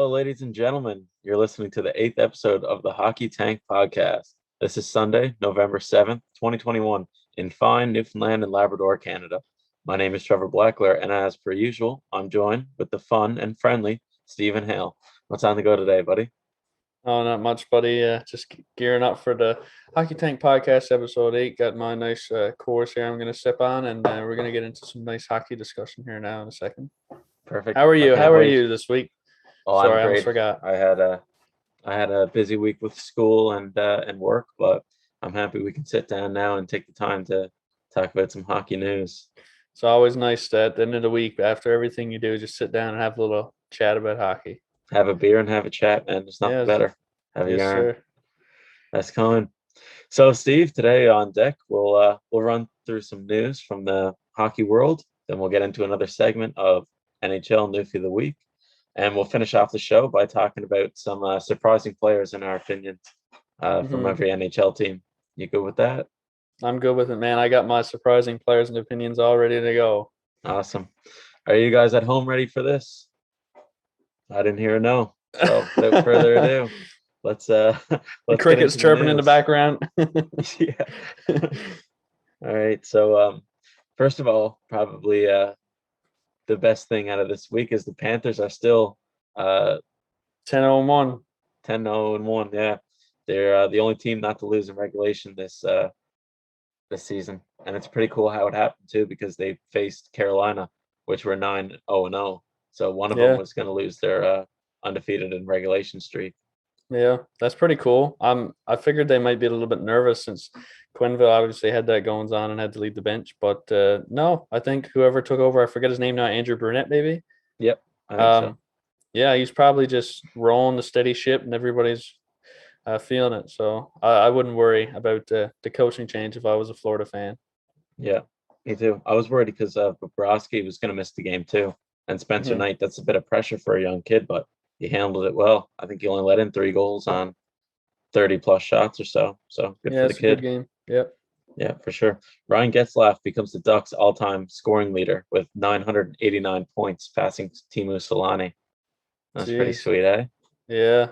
ladies and gentlemen. You're listening to the eighth episode of the Hockey Tank Podcast. This is Sunday, November 7th, 2021, in fine Newfoundland and Labrador, Canada. My name is Trevor Blackler, and as per usual, I'm joined with the fun and friendly Stephen Hale. What's on the go today, buddy? Oh, not much, buddy. Just gearing up for the Hockey Tank Podcast, episode 8. Got my nice course here I'm going to sip on, and we're going to get into some nice hockey discussion here now in a second. Perfect. How are you? How are you this week? Oh, Sorry, I'm I almost great. forgot. I had a busy week with school and work, but I'm happy we can sit down now and take the time to talk about some hockey news. It's always nice that at the end of the week, after everything you do, just sit down and have a little chat about hockey. Have a beer and have a chat, and it's nothing Yes. better. Have a Yes, yarn. sir. That's coming. So, Steve, today on deck, we'll run through some news from the hockey world. Then we'll get into another segment of NHL Newfie of the Week. And we'll finish off the show by talking about some surprising players, in our opinion, from every NHL team. You good with that? I'm good with it, man. I got my surprising players and opinions all ready to go. Awesome. Are you guys at home ready for this? I didn't hear a no. So, without further ado, let's The get crickets into the chirping in the news. background. Yeah. All right. So, first of all, probably the best thing out of this week is the Panthers are still 10-1. 10-0-1. Yeah, they're the only team not to lose in regulation this season, and it's pretty cool how it happened too, because they faced Carolina, which were 9-0-0. So one of them Yeah. was going to lose their undefeated in regulation streak. Yeah, that's pretty cool. I figured they might be a little bit nervous since Quenneville obviously had that goings on and had to lead the bench. But no, I think whoever took over, I forget his name now, Andrew Burnett, maybe. Yep, I think so. Yeah, he's probably just rolling the steady ship and everybody's feeling it. So I wouldn't worry about the coaching change if I was a Florida fan. Yeah, me too. I was worried because Bobrovsky was going to miss the game too, and Spencer Mhm. Knight. That's a bit of pressure for a young kid, but he handled it well. I think he only let in 3 goals on 30 plus shots or so. So good Yeah, for the it's a good kid. game. Yep. Yeah, for sure. Ryan Getzlaf becomes the Ducks' all-time scoring leader with 989 points, passing Teemu Solani. That's pretty Jeez. sweet, eh? Yeah.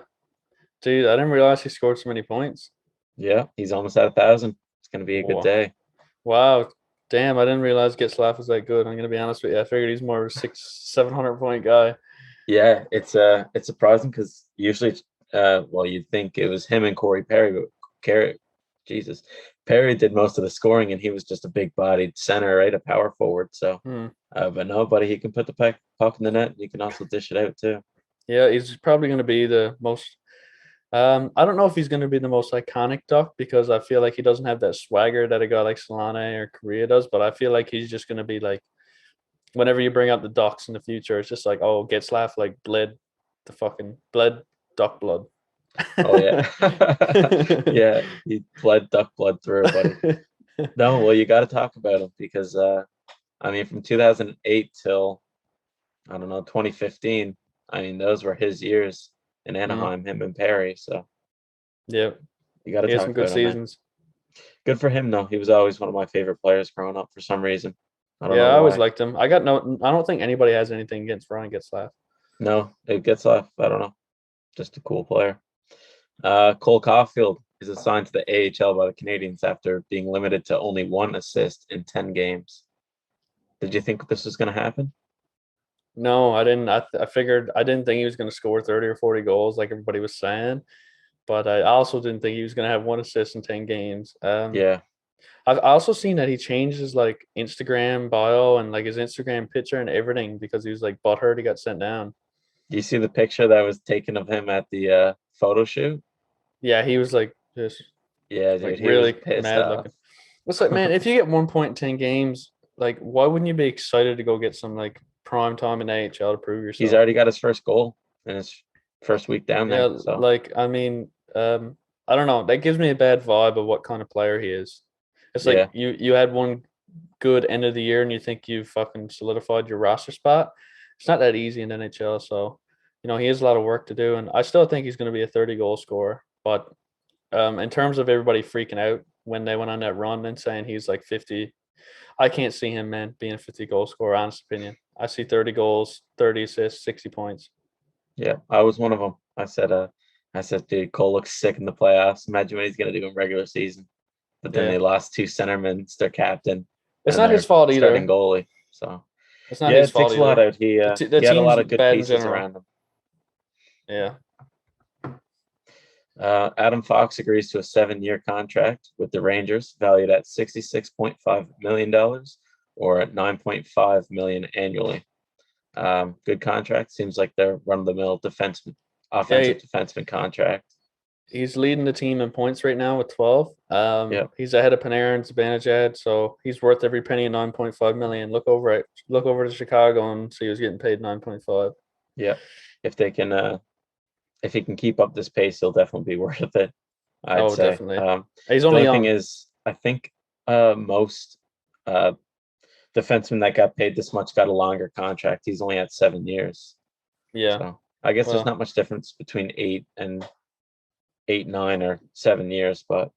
Dude, I didn't realize he scored so many points. Yeah, he's almost at 1,000. It's going to be a good Wow. day. Wow. Damn, I didn't realize Getzlaf was that good. I'm gonna be honest with you. I figured he's more of a 600-700 point guy. Yeah, it's surprising because usually, well, you'd think it was him and Corey Perry, but Perry did most of the scoring, and he was just a big-bodied center, right, a power forward. So, but nobody, he can put the puck in the net. And he can also dish it out too. Yeah, he's probably gonna be the most. I don't know if he's gonna be the most iconic Duck because I feel like he doesn't have that swagger that a guy like Solana or Korea does. But I feel like he's just gonna be like, whenever you bring up the Ducks in the future, it's just like, oh, Getzlaf like bled Duck blood. Oh yeah, yeah, he bled Duck blood through, buddy. No, well, you got to talk about him because I mean, from 2008 till I don't know 2015. I mean, those were his years in Anaheim, him and Perry. So Yeah, you got to he had talk some good about him, man. seasons. Good for him, though. He was always one of my favorite players growing up for some reason. I don't Yeah, know I always why. liked him. I don't think anybody has anything against Ryan Getzlaf. No, it gets off. I don't know. Just a cool player. Cole Caufield is assigned to the AHL by the Canadiens after being limited to only 1 assist in 10 games. Did you think this was going to happen? No, I didn't. I figured I didn't think he was going to score 30 or 40 goals like everybody was saying, but I also didn't think he was going to have 1 assist in 10 games. Yeah. I've also seen that he changed his like Instagram bio and like his Instagram picture and everything because he was like butthurt he got sent down. Do you see the picture that was taken of him at the photo shoot? Yeah, he was like just Yeah, like dude, he was really pissed mad off. looking. It's like, man, if you get 1 point in 10 games, like why wouldn't you be excited to go get some like prime time in AHL to prove He's yourself? already got his first goal in his first week down there. Yeah, So like I mean, I don't know. That gives me a bad vibe of what kind of player he is. It's yeah, like you had one good end of the year and you think you fucking solidified your roster spot. It's not that easy in NHL, so he has a lot of work to do, and I still think he's going to be a 30 goal scorer. But in terms of everybody freaking out when they went on that run and saying he's like 50, I can't see him, man, being a 50 goal scorer. Honest opinion, I see 30 goals, 30 assists, 60 points. Yeah, I was one of them. I said, dude, Cole looks sick in the playoffs. Imagine what he's gonna do in regular season. But then Yeah. they lost two centermen, their captain, It's and not his their fault starting either. goalie. So It's not yeah, his it takes fault a lot either. out. The He had a team's lot of good bad in pieces general. around him. Yeah. Adam Fox agrees to a 7-year contract with the Rangers, valued at $66.5 million or at $9.5 million annually. Good contract. Seems like they're run-of-the-mill defenseman, offensive defenseman contract. He's leading the team in points right now with 12. He's ahead of Panarin and Zibanejad, so he's worth every penny of $9.5 million. Look over to Chicago and see who's getting paid $9.5. Yeah, if they can, if he can keep up this pace, he'll definitely be worth it. I'd say. Definitely. He's The only only thing young. is, I think most defensemen that got paid this much got a longer contract. He's only at 7 years. Yeah. So I guess there's not much difference between 8, 9, or 7 years, but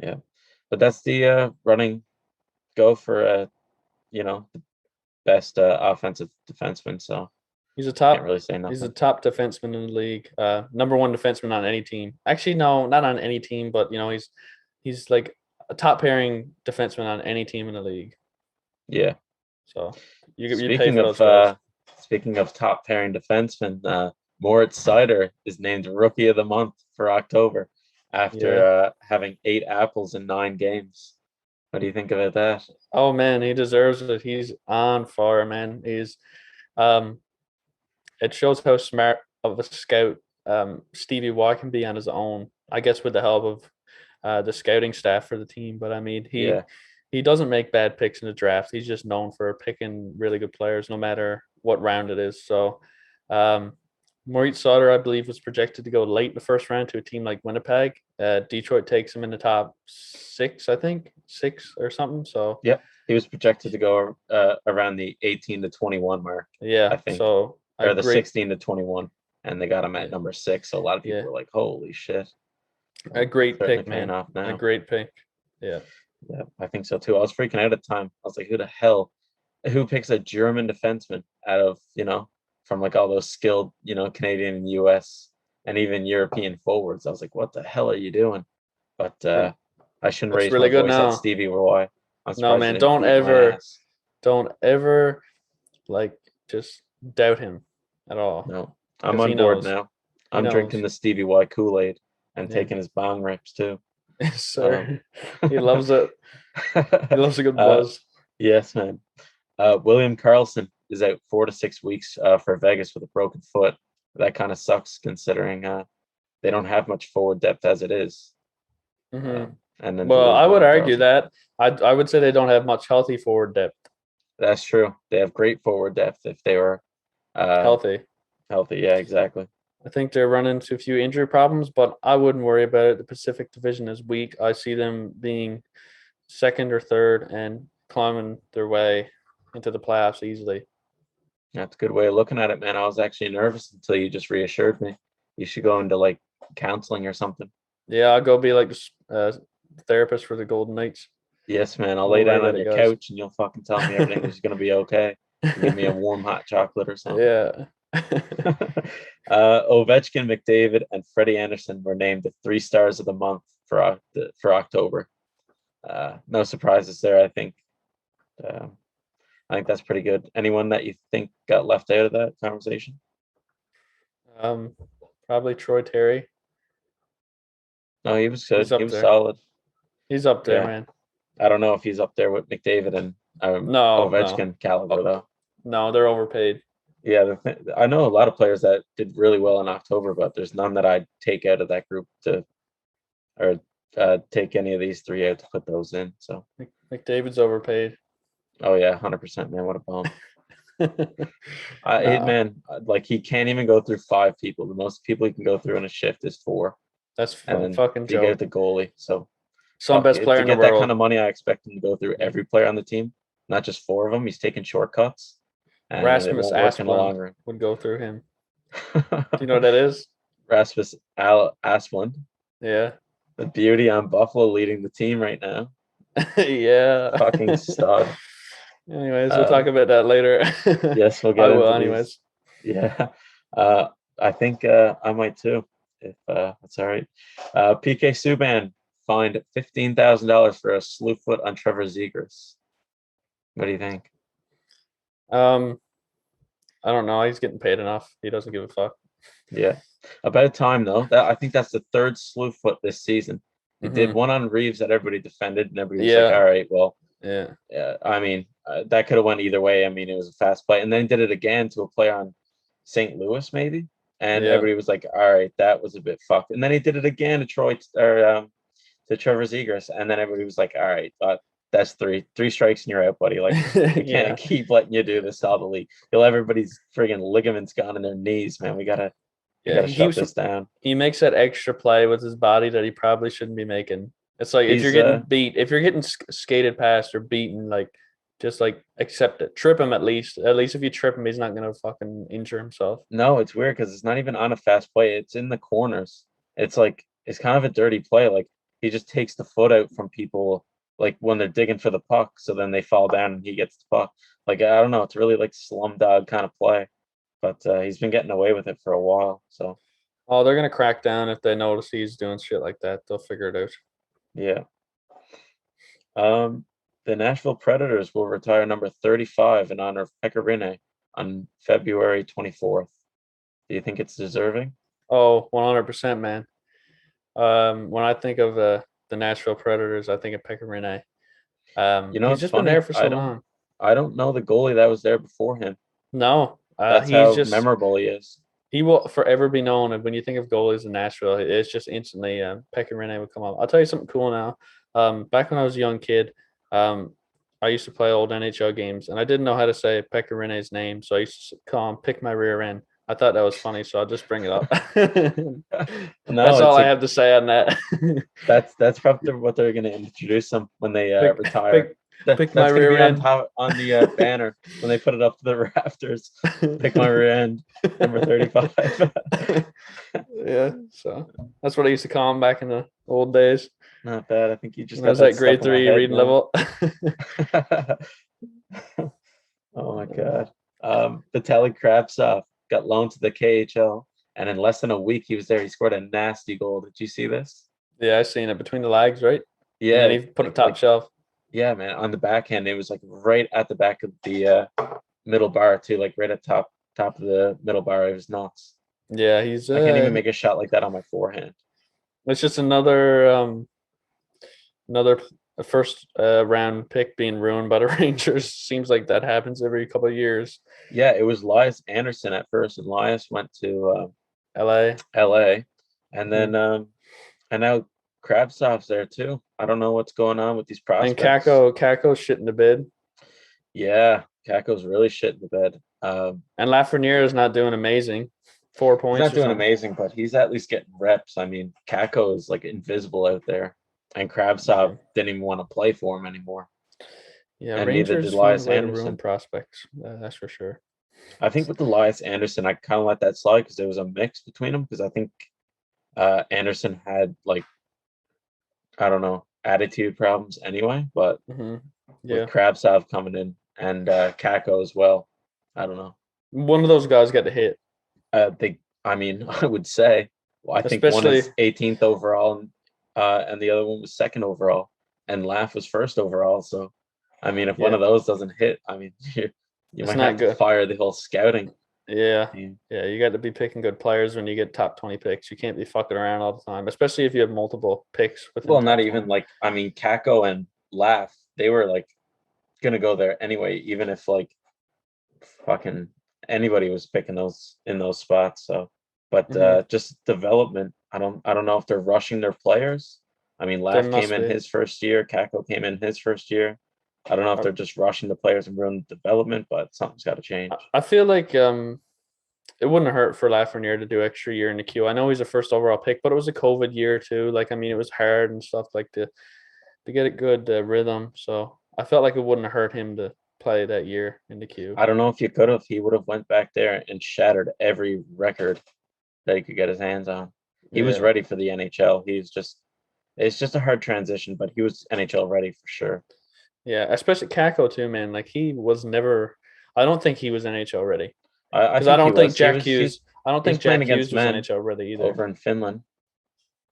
yeah. But that's the running go for the best offensive defenseman. So He's a can't top. really say He's a nothing. top defenseman in the league. Number one defenseman on any team. Actually, no, not on any team, but he's like a top pairing defenseman on any team in the league. Yeah. So you pay for those guys. Speaking of top pairing defensemen, Moritz Seider is named Rookie of the Month for October after having 8 apples in 9 games. What do you think about that? Oh man, he deserves it. He's on fire, man. It shows how smart of a scout Stevie Y can be on his own. I guess with the help of the scouting staff for the team. But I mean, he doesn't make bad picks in the draft. He's just known for picking really good players, no matter what round it is. So, Moritz Seider, I believe, was projected to go late in the first round to a team like Winnipeg. Detroit takes him in the top 6, I think, 6 or something. So yeah, he was projected to go around the 18 to 21 mark. Yeah, I think, so or the 16 to 21, and they got him at number 6. So a lot of people were like, "Holy shit!" A great pick, paying man. off now. A great pick. Yeah. Yeah, I think so too. I was freaking out at the time. I was like, "Who the hell? Who picks a German defenseman out of from like all those skilled Canadian and U.S. and even European forwards?" I was like, "What the hell are you doing?" But I shouldn't Looks raise really my good voice at now. Stevie Y. I'm No, surprised he man, didn't beat my ass. don't ever like just doubt him at all. No, I'm 'Cause he on board knows. now. He I'm drinking knows. the Stevie Y Kool-Aid and Yeah. taking his bong rips too. Yes, sir. He loves it. He loves a good Uh, buzz. yes, man. William Carlson is out 4 to 6 weeks for Vegas with a broken foot. That kind of sucks considering they don't have much forward depth as it is. Mm-hmm. And then to Well, lose I would William argue Carlson. that. I would say they don't have much healthy forward depth. That's true. They have great forward depth if they were Healthy. healthy. Yeah, exactly. I think they're running into a few injury problems, but I wouldn't worry about it. The Pacific Division is weak. I see them being second or third and climbing their way into the playoffs easily. That's a good way of looking at it, man. I was actually nervous until you just reassured me. You should go into like counseling or something. Yeah, I'll go be like the therapist for the Golden Knights. Yes, man. I'll Don't lay worry down about on it, your guys. couch and you'll fucking tell me everything is going to be okay. Give me a warm hot chocolate or something. Yeah. Ovechkin, McDavid, and Freddie Anderson were named the 3 stars of the month for October. No surprises there, I think. I think that's pretty good. Anyone that you think got left out of that conversation? Probably Troy Terry. No, he was good. He was there. solid. He's up there, man. I don't know if he's up there with McDavid and Ovechkin caliber though. No, they're overpaid. Yeah, I know a lot of players that did really well in October, but there's none that I'd take out of that group or take any of these 3 out to put those in. So McDavid's overpaid. Oh yeah, 100%, man. What a bum. Man, like he can't even go through 5 people. The most people he can go through in a shift is 4. That's fucking joke. You get the goalie. So some best player in the world. To get that kind of money, I expect him to go through every player on the team, not just 4 of them. He's taking shortcuts. And Rasmus Asplund would go through him. Do you know what that is? Rasmus Asplund. Yeah. The beauty on Buffalo leading the team right now. Yeah. Fucking stud. Anyways, we'll talk about that later. Yes, we'll get into anyways. These. Yeah. I think I might too, if that's all right. PK Subban fined $15,000 for a slew foot on Trevor Zegras. What do you think? Um, I don't know. He's getting paid enough. He doesn't give a fuck. Yeah, about time though. That I think that's the third slew foot this season. He did one on Reeves that everybody defended, and everybody was like, Yeah. "All right, well, Yeah. yeah." I mean, that could have went either way. I mean, it was a fast play, and then he did it again to a player on St. Louis, maybe, and Yeah. everybody was like, "All right, that was a bit fucked." And then he did it again to Troy or to Trevor Zegras, and then everybody was like, "All right, that's three strikes and you're out, buddy. Like we Yeah. can't keep letting you do this all the league. You'll everybody's friggin' ligaments gone in their knees, man. We gotta shut this down." He makes that extra play with his body that he probably shouldn't be making. It's like if you're getting beat, if you're getting skated past or beaten, like just like accept it, trip him at least. At least if you trip him, he's not gonna fucking injure himself. No, it's weird because it's not even on a fast play. It's in the corners. It's like it's kind of a dirty play. Like he just takes the foot out from people like when they're digging for the puck, so then they fall down and he gets the puck. Like I don't know, it's really like slumdog kind of play. But he's been getting away with it for a while. So Oh, they're gonna crack down if they notice he's doing shit like that. They'll figure it out. yeah. The Nashville Predators will retire number 35 in honor of Pekka Rinne on February 24th. Do you think it's deserving? Oh, 100%, man. When I think of the Nashville Predators, I think of Pekka Rinne. You know, He's it's just been funny. there for so long. I don't know the goalie that was there before him. No, That's he's how just memorable he is. He will forever be known. And when you think of goalies in Nashville, it's just instantly Pekka Rinne would come up. I'll tell you something cool now. Back when I was a young kid, I used to play old NHL games, and I didn't know how to say Pekka Rinne's name, so I used to call him "Pick My Rear End." I thought that was funny, so I'll just bring it up. That's all I have to say on that. That's probably what they're going to introduce them when they retire. Pick That's my going to rear be end on the banner when they put it up to the rafters. Pick my rear end, number 35. Yeah, so that's what I used to call him back in the old days. Not bad. I think you just got was that grade 3 reading level. Oh my god. Vitaly Kravtsov got loaned to the KHL, and in less than a week he was there. He scored a nasty goal. Did you see this? Yeah, I seen it between the legs, right? Yeah, and then he put a top shelf. Yeah, man, on the backhand, it was like right at the back of the middle bar too, like right at top of the middle bar. It was nuts. Yeah, I can't even make a shot like that on my forehand. It's just another first round pick being ruined by the Rangers. Seems like that happens every couple of years. Yeah, it was Elias Anderson at first, and Elias went to LA, and then and now Kravtsov's there too. I don't know what's going on with these prospects. And Kakko's shit in the bed. Yeah, Kakko's really shit in the bed. And Lafreniere is not doing amazing. 4 points. He's not doing amazing, but he's at least getting reps. I mean, Kakko is like invisible out there, and Kravtsov didn't even want to play for him anymore. Yeah, and Rangers neither did Elias Anderson. Prospects, that's for sure. I think with Elias Anderson, I kind of let that slide because there was a mix between them. Because I think Anderson had like, I don't know, attitude problems anyway. But with Kravtsov coming in and Kakko as well, I don't know. One of those guys got the hit. I would say. Well, I think one is 18th overall, and the other one was 2nd overall, and Laugh was 1st overall. So, I mean, if one of those doesn't hit, I mean, you might have to fire the whole scouting. Yeah, you got to be picking good players when you get top 20 picks. You can't be fucking around all the time, especially if you have multiple picks. Well, not even like, I mean, Kakko and Laugh, they were like gonna go there anyway, even if like fucking anybody was picking those in those spots. So, but just development. I don't know if they're rushing their players. I mean, Laugh came in his first year. Kakko came in his first year. I don't know if they're just rushing the players and ruining the development, but something's got to change. I feel like it wouldn't hurt for Lafreniere to do extra year in the queue. I know he's a 1st overall pick, but it was a COVID year too. Like, I mean, it was hard and stuff like to get a good rhythm. So I felt like it wouldn't hurt him to play that year in the queue. I don't know if you could have. He would have went back there and shattered every record that he could get his hands on. He was ready for the NHL. It's just a hard transition, but he was NHL ready for sure. Yeah, especially Kakko too, man. Like, he was never. I don't think he was NHL ready. Because I don't think Jack Hughes. I don't He's think playing Jack Hughes against was men NHL ready either. over in Finland.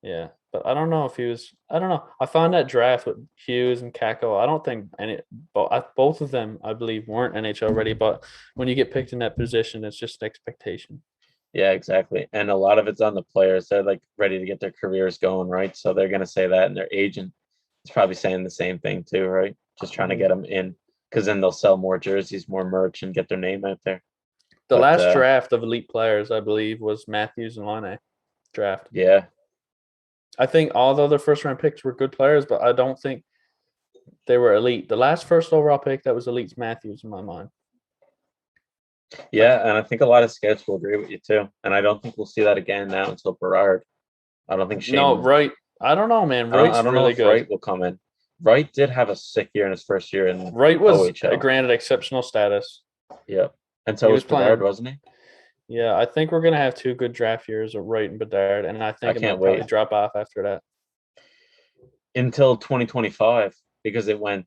Yeah, but I don't know if he was. I don't know. I found that draft with Hughes and Kako. I don't think both of them, I believe, weren't NHL ready. But when you get picked in that position, it's just expectation. Yeah, exactly. And a lot of it's on the players. They're like ready to get their careers going, right? So they're gonna say that, and their agent is probably saying the same thing too, right? Just trying to get them in, because then they'll sell more jerseys, more merch, and get their name out there. The But last draft of elite players, I believe, was Matthews and Laine draft. yeah, I think all the other first round picks were good players, but I don't think they were elite. The last first overall pick that was elite's Matthews in my mind. yeah, and I think a lot of scouts will agree with you too. And I don't think we'll see that again now until Berard. I don't think Shane. No, Wright. I don't know, man. I Wright's don't know really if good. Wright will come in. Wright did have a sick year in his first year in Wright was OHL. granted exceptional status. Yeah, and so He was was Bedard, playing. wasn't he? Yeah, I think we're gonna have two good draft years of Wright and Bedard, and I think it can't might probably wait. drop off after that. Until 2025, because it went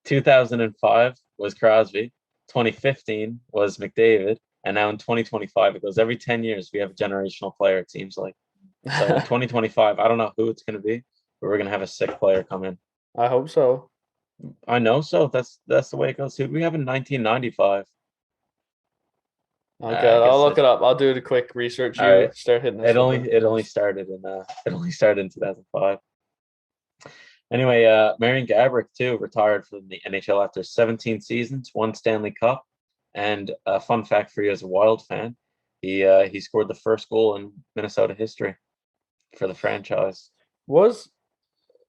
2005 was Crosby, 2015 was McDavid, and now in 2025 it goes every 10 years we have a generational player, it seems like. So in 2025, I don't know who it's going to be, but we're going to have a sick player come in. I hope so. I know so. That's the way it goes. Who do we have in 1995? Okay, I'll look it up. I'll do the quick research. You right. start hitting this. It only started in 2005. Anyway, Marian Gaborik too retired from the NHL after 17 seasons, one Stanley Cup, and a fun fact for you as a Wild fan, he scored the first goal in Minnesota history for the franchise. Was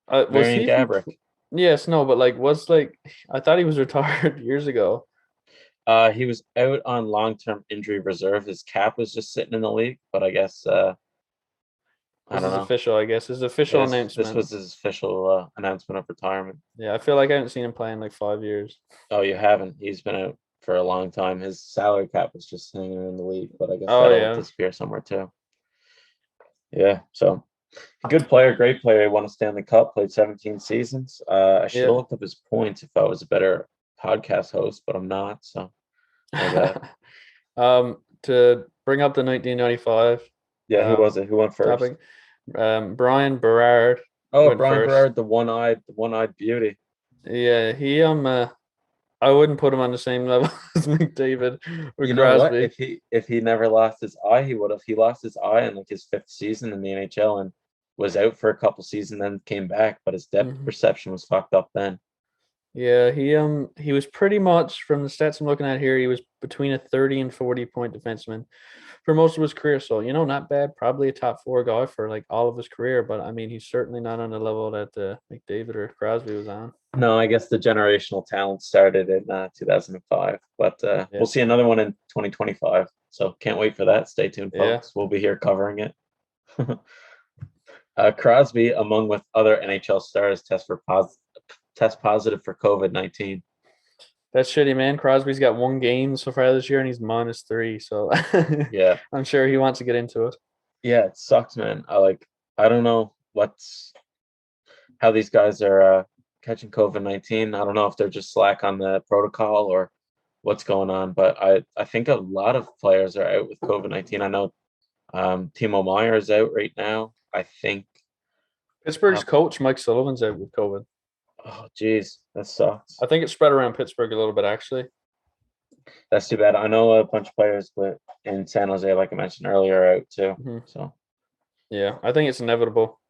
Marian he Gaborik? Yes, no, but I thought he was retired years ago. He was out on long-term injury reserve. His cap was just sitting in the league, but I guess I don't know. Official, I guess. His official announcement. This was his official announcement of retirement. Yeah, I feel like I haven't seen him play in like 5 years. Oh, you haven't? He's been out for a long time. His salary cap was just hanging in the league, but I guess that'll disappear somewhere too. Yeah, so good player, great player. He won a Stanley Cup, played 17 seasons. I should have looked up his points if I was a better podcast host, but I'm not. So to bring up the 1995. Yeah, who was it? Who went first? Topic, Brian Berard. Oh, Brian Berard, the one-eyed beauty. Yeah, he I wouldn't put him on the same level as McDavid or you Crosby. Know what? If he never lost his eye, he would have. He lost his eye in like his 5th season in the NHL and was out for a couple seasons, then came back, but his depth perception was fucked up then. Yeah, he was pretty much, from the stats I'm looking at here, he was between a 30 and 40 point defenseman for most of his career. So, not bad. Probably a top 4 guy for like all of his career. But I mean, he's certainly not on the level that McDavid or Crosby was on. No, I guess the generational talent started in 2005. But we'll see another one in 2025. So can't wait for that. Stay tuned, folks. We'll be here covering it. Crosby, among with other NHL stars, test positive for COVID-19. That's shitty, man. Crosby's got 1 game so far this year, and he's -3. So yeah, I'm sure he wants to get into it. Yeah, it sucks, man. I don't know how these guys are catching COVID-19. I don't know if they're just slack on the protocol or what's going on, but I think a lot of players are out with COVID-19. I know Timo Meier is out right now. I think Pittsburgh's coach Mike Sullivan's out with COVID. Oh, geez, that sucks. I think it spread around Pittsburgh a little bit, actually. That's too bad. I know a bunch of players, but in San Jose, like I mentioned earlier, are out too. So, yeah, I think it's inevitable.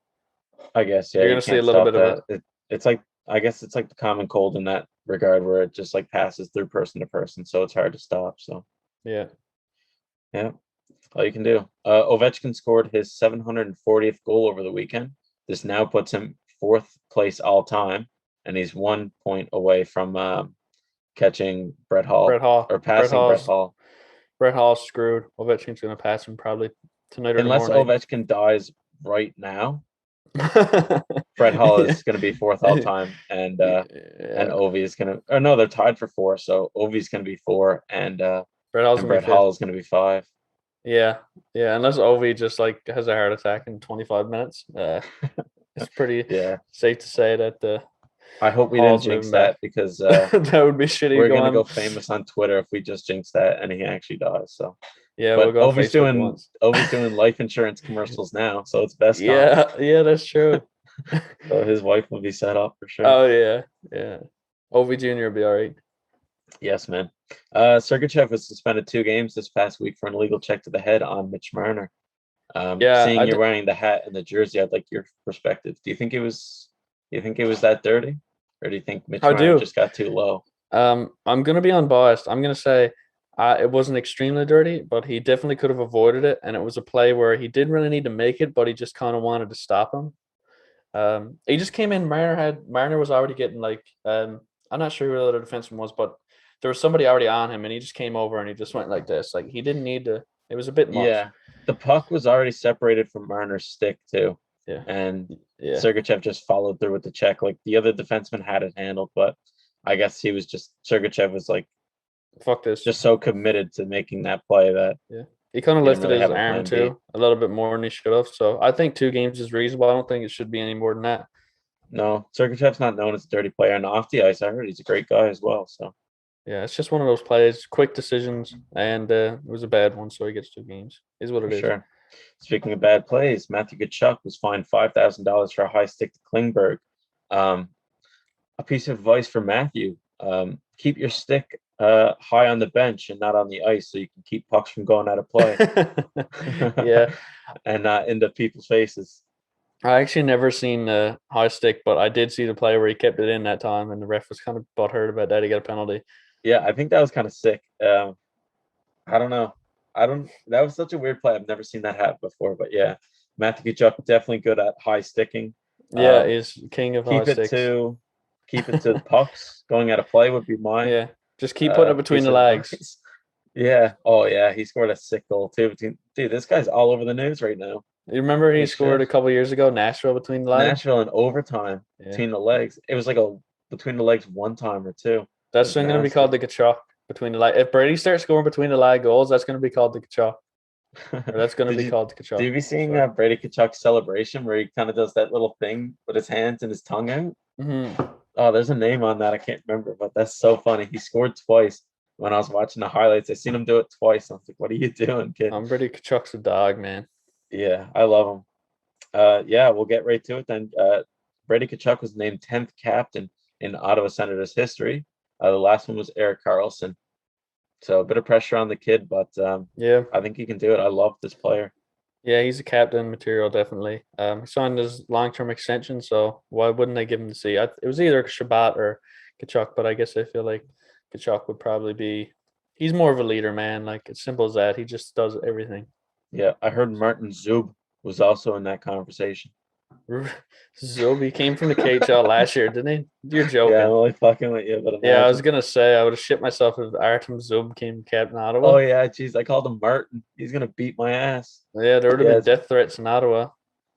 I guess, yeah, you're gonna see a little bit of it. It's like, I guess it's like the common cold in that regard, where it just like passes through person to person, so it's hard to stop. So, yeah, all you can do. Ovechkin scored his 740th goal over the weekend. This now puts him 4th place all time, and he's 1 point away from catching Brett Hall. Or passing Brett Hall. Brett Hall's screwed. Ovechkin's going to pass him probably tonight or unless tomorrow night. Ovechkin dies right now. Brett Hall is going to be 4th all time, and Ovi is going to. Or no, they're tied for 4. So Ovi's going to be 4, and Brett Hall is going to be 5. Yeah, unless Ovi just like has a heart attack in 25 minutes. It's pretty safe to say that I hope we didn't jinx that, because that would be shitty. We're gonna go famous on Twitter if we just jinx that and he actually dies. So Yeah, we'll But go on Facebook once. Ovi's doing life insurance commercials now, so it's best on. Yeah, that's true. So his wife will be set up for sure. Oh yeah. Ovi Jr. will be all right. Yes, man. Sergachev was suspended 2 games this past week for an illegal check to the head on Mitch Marner. Seeing you're wearing the hat and the jersey, I'd like your perspective. Do you think it was that dirty? Or do you think Mitch Marner just got too low? I'm gonna be unbiased. I'm gonna say it wasn't extremely dirty, but he definitely could have avoided it. And it was a play where he didn't really need to make it, but he just kind of wanted to stop him. He just came in. Marner was already getting like I'm not sure who the other defenseman was, but there was somebody already on him, and he just came over and he just went like this. Like he didn't need to. It was a bit much. Yeah, the puck was already separated from Marner's stick too. Yeah, and Sergachev just followed through with the check. Like the other defenseman had it handled, but I guess Sergachev was like, fuck this, just so committed to making that play that he kind of lifted his arm too a little bit more than he should have. So I think 2 games is reasonable. I don't think it should be any more than that. No, Sergachev's not known as a dirty player, and off the ice, I heard he's a great guy as well. So yeah, it's just one of those plays, quick decisions, and it was a bad one, so he gets 2 games. Is what it is. Sure. Speaking of bad plays, Matthew Tkachuk was fined $5,000 for a high stick to Klingberg. A piece of advice for Matthew: keep your stick high on the bench and not on the ice, so you can keep pucks from going out of play. Yeah, and not into people's faces. I actually never seen the high stick, but I did see the play where he kept it in that time, and the ref was kind of butthurt about that. He got a penalty. Yeah, I think that was kind of sick. I don't know. That was such a weird play. I've never seen that happen before. But yeah, Matthew Tkachuk definitely good at high sticking. Yeah, he's king of high sticks. Keep it to pucks. Going out of play would be mine. Yeah, just keep putting it between the legs. Yeah. Oh yeah, he scored a sick goal too. Dude, this guy's all over the news right now. You remember he scored a couple years ago, Nashville between the legs? Nashville in overtime between the legs. It was like a between the legs one time or two. That's going to be called the Tkachuk between the legs. If Brady starts scoring between the leg goals, that's going to be called the Tkachuk. That's going to be called the Tkachuk. Did you be seeing Brady Tkachuk's celebration where he kind of does that little thing with his hands and his tongue out? Mm-hmm. Oh, there's a name on that. I can't remember, but that's so funny. He scored twice. When I was watching the highlights, I seen him do it twice. I was like, what are you doing, kid? Brady Tkachuk's a dog, man. Yeah, I love him. Yeah, we'll get right to it then. Brady Tkachuk was named 10th captain in Ottawa Senators history. The last one was Erik Carlson. So a bit of pressure on the kid, but I think he can do it. I love this player. Yeah, he's a captain material, definitely. He signed his long-term extension, so why wouldn't they give him the C? It was either Shabbat or Tkachuk, but I guess I feel like Tkachuk would probably be – he's more of a leader, man. Like, it's simple as that. He just does everything. Yeah, I heard Martin Zub was also in that conversation. Zub, he came from the KHL last year, didn't he? You're joking. Yeah, I'm only fucking with you. But yeah, I was going to say, I would have shit myself if Artem Zub came captain Ottawa. Oh, yeah, geez, I called him Martin. He's going to beat my ass. Yeah, there would have been death threats in Ottawa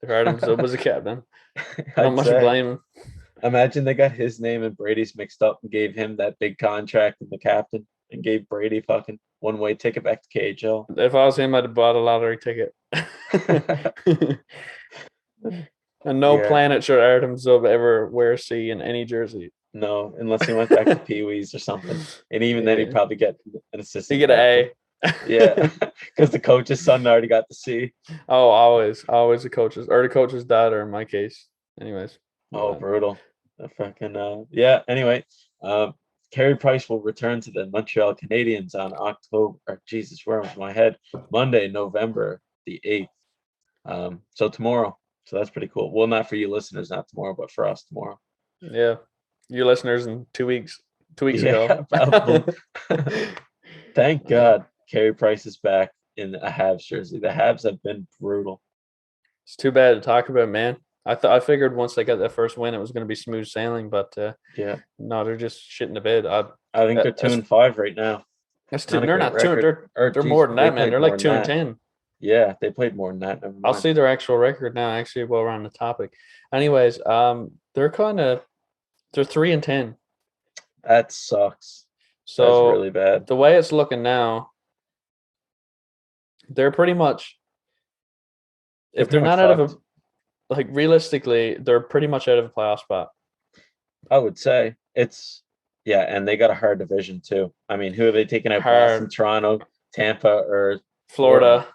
if Artem Zub was a captain. Not much blame. Imagine they got his name and Brady's mixed up and gave him that big contract and the captain and gave Brady fucking one-way ticket back to KHL. If I was him, I'd have bought a lottery ticket. And no planet should Artem Zub ever wear C in any jersey. No, unless he went back to Pee Wee's or something. And even then, he'd probably get an assistant. He'd get an A. Yeah, because the coach's son already got the C. Oh, always the coach's or the coach's daughter in my case. Anyways. Oh, brutal. Fucking yeah. Anyway, Carey Price will return to the Montreal Canadiens on where was my head? Monday, November the 8th. So tomorrow. So that's pretty cool. Well, not for you listeners, not tomorrow, but for us tomorrow. Yeah, your listeners in 2 weeks. 2 weeks ago. Thank God, Carey Price is back in a Habs jersey. The Habs have been brutal. It's too bad to talk about, man. I figured once they got that first win, it was going to be smooth sailing, but no, they're just shitting the bed. I think they're 2-5 right now. They're not 2. They're more than that, man. They're like 2-10. Yeah, they played more than that. I'll see their actual record now. Actually, while we're on the topic, anyways, they're 3-10. That sucks. So that's really bad. The way it's looking now, they're pretty much. If they're not out of a, like realistically, they're pretty much out of a playoff spot. I would say and they got a hard division too. I mean, who have they taken out? Boston, Toronto, Tampa, or Florida.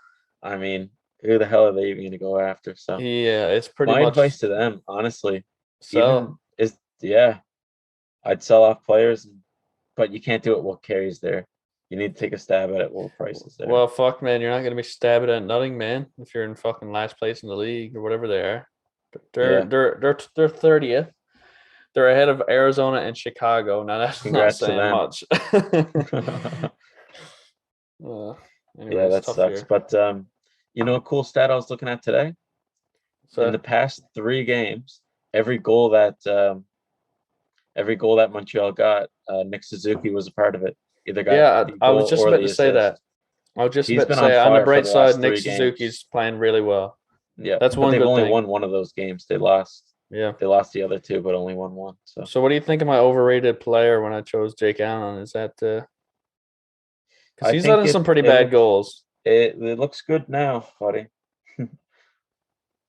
I mean, who the hell are they even going to go after? So Yeah, it's pretty my much advice to them, honestly, sell. I'd sell off players, but you can't do it while Carey's there. You need to take a stab at it while Price is there. Well, fuck, man, you're not gonna be stabbing at nothing, man. If you're in fucking last place in the league or whatever they are, they're 30th. They're ahead of Arizona and Chicago. Now that's not Congrats to saying them. much. Yeah, Anyways, that tough sucks. year. But a cool stat I was looking at today. In the So past 3 games, every goal that Montreal got, Nick Suzuki was a part of it. Either got yeah, the I was goal just or about the to say that. assist. I was just He's about to been on say on the fire for bright the side, last Nick 3 games. Suzuki's playing really well. Yeah, That's but one they've good only thing. won one of those games. They lost. Yeah. They lost the other 2, but only won one. So what do you think of my overrated player when I chose Jake Allen? Is that because I he's think letting some pretty bad goals. it looks good now, buddy.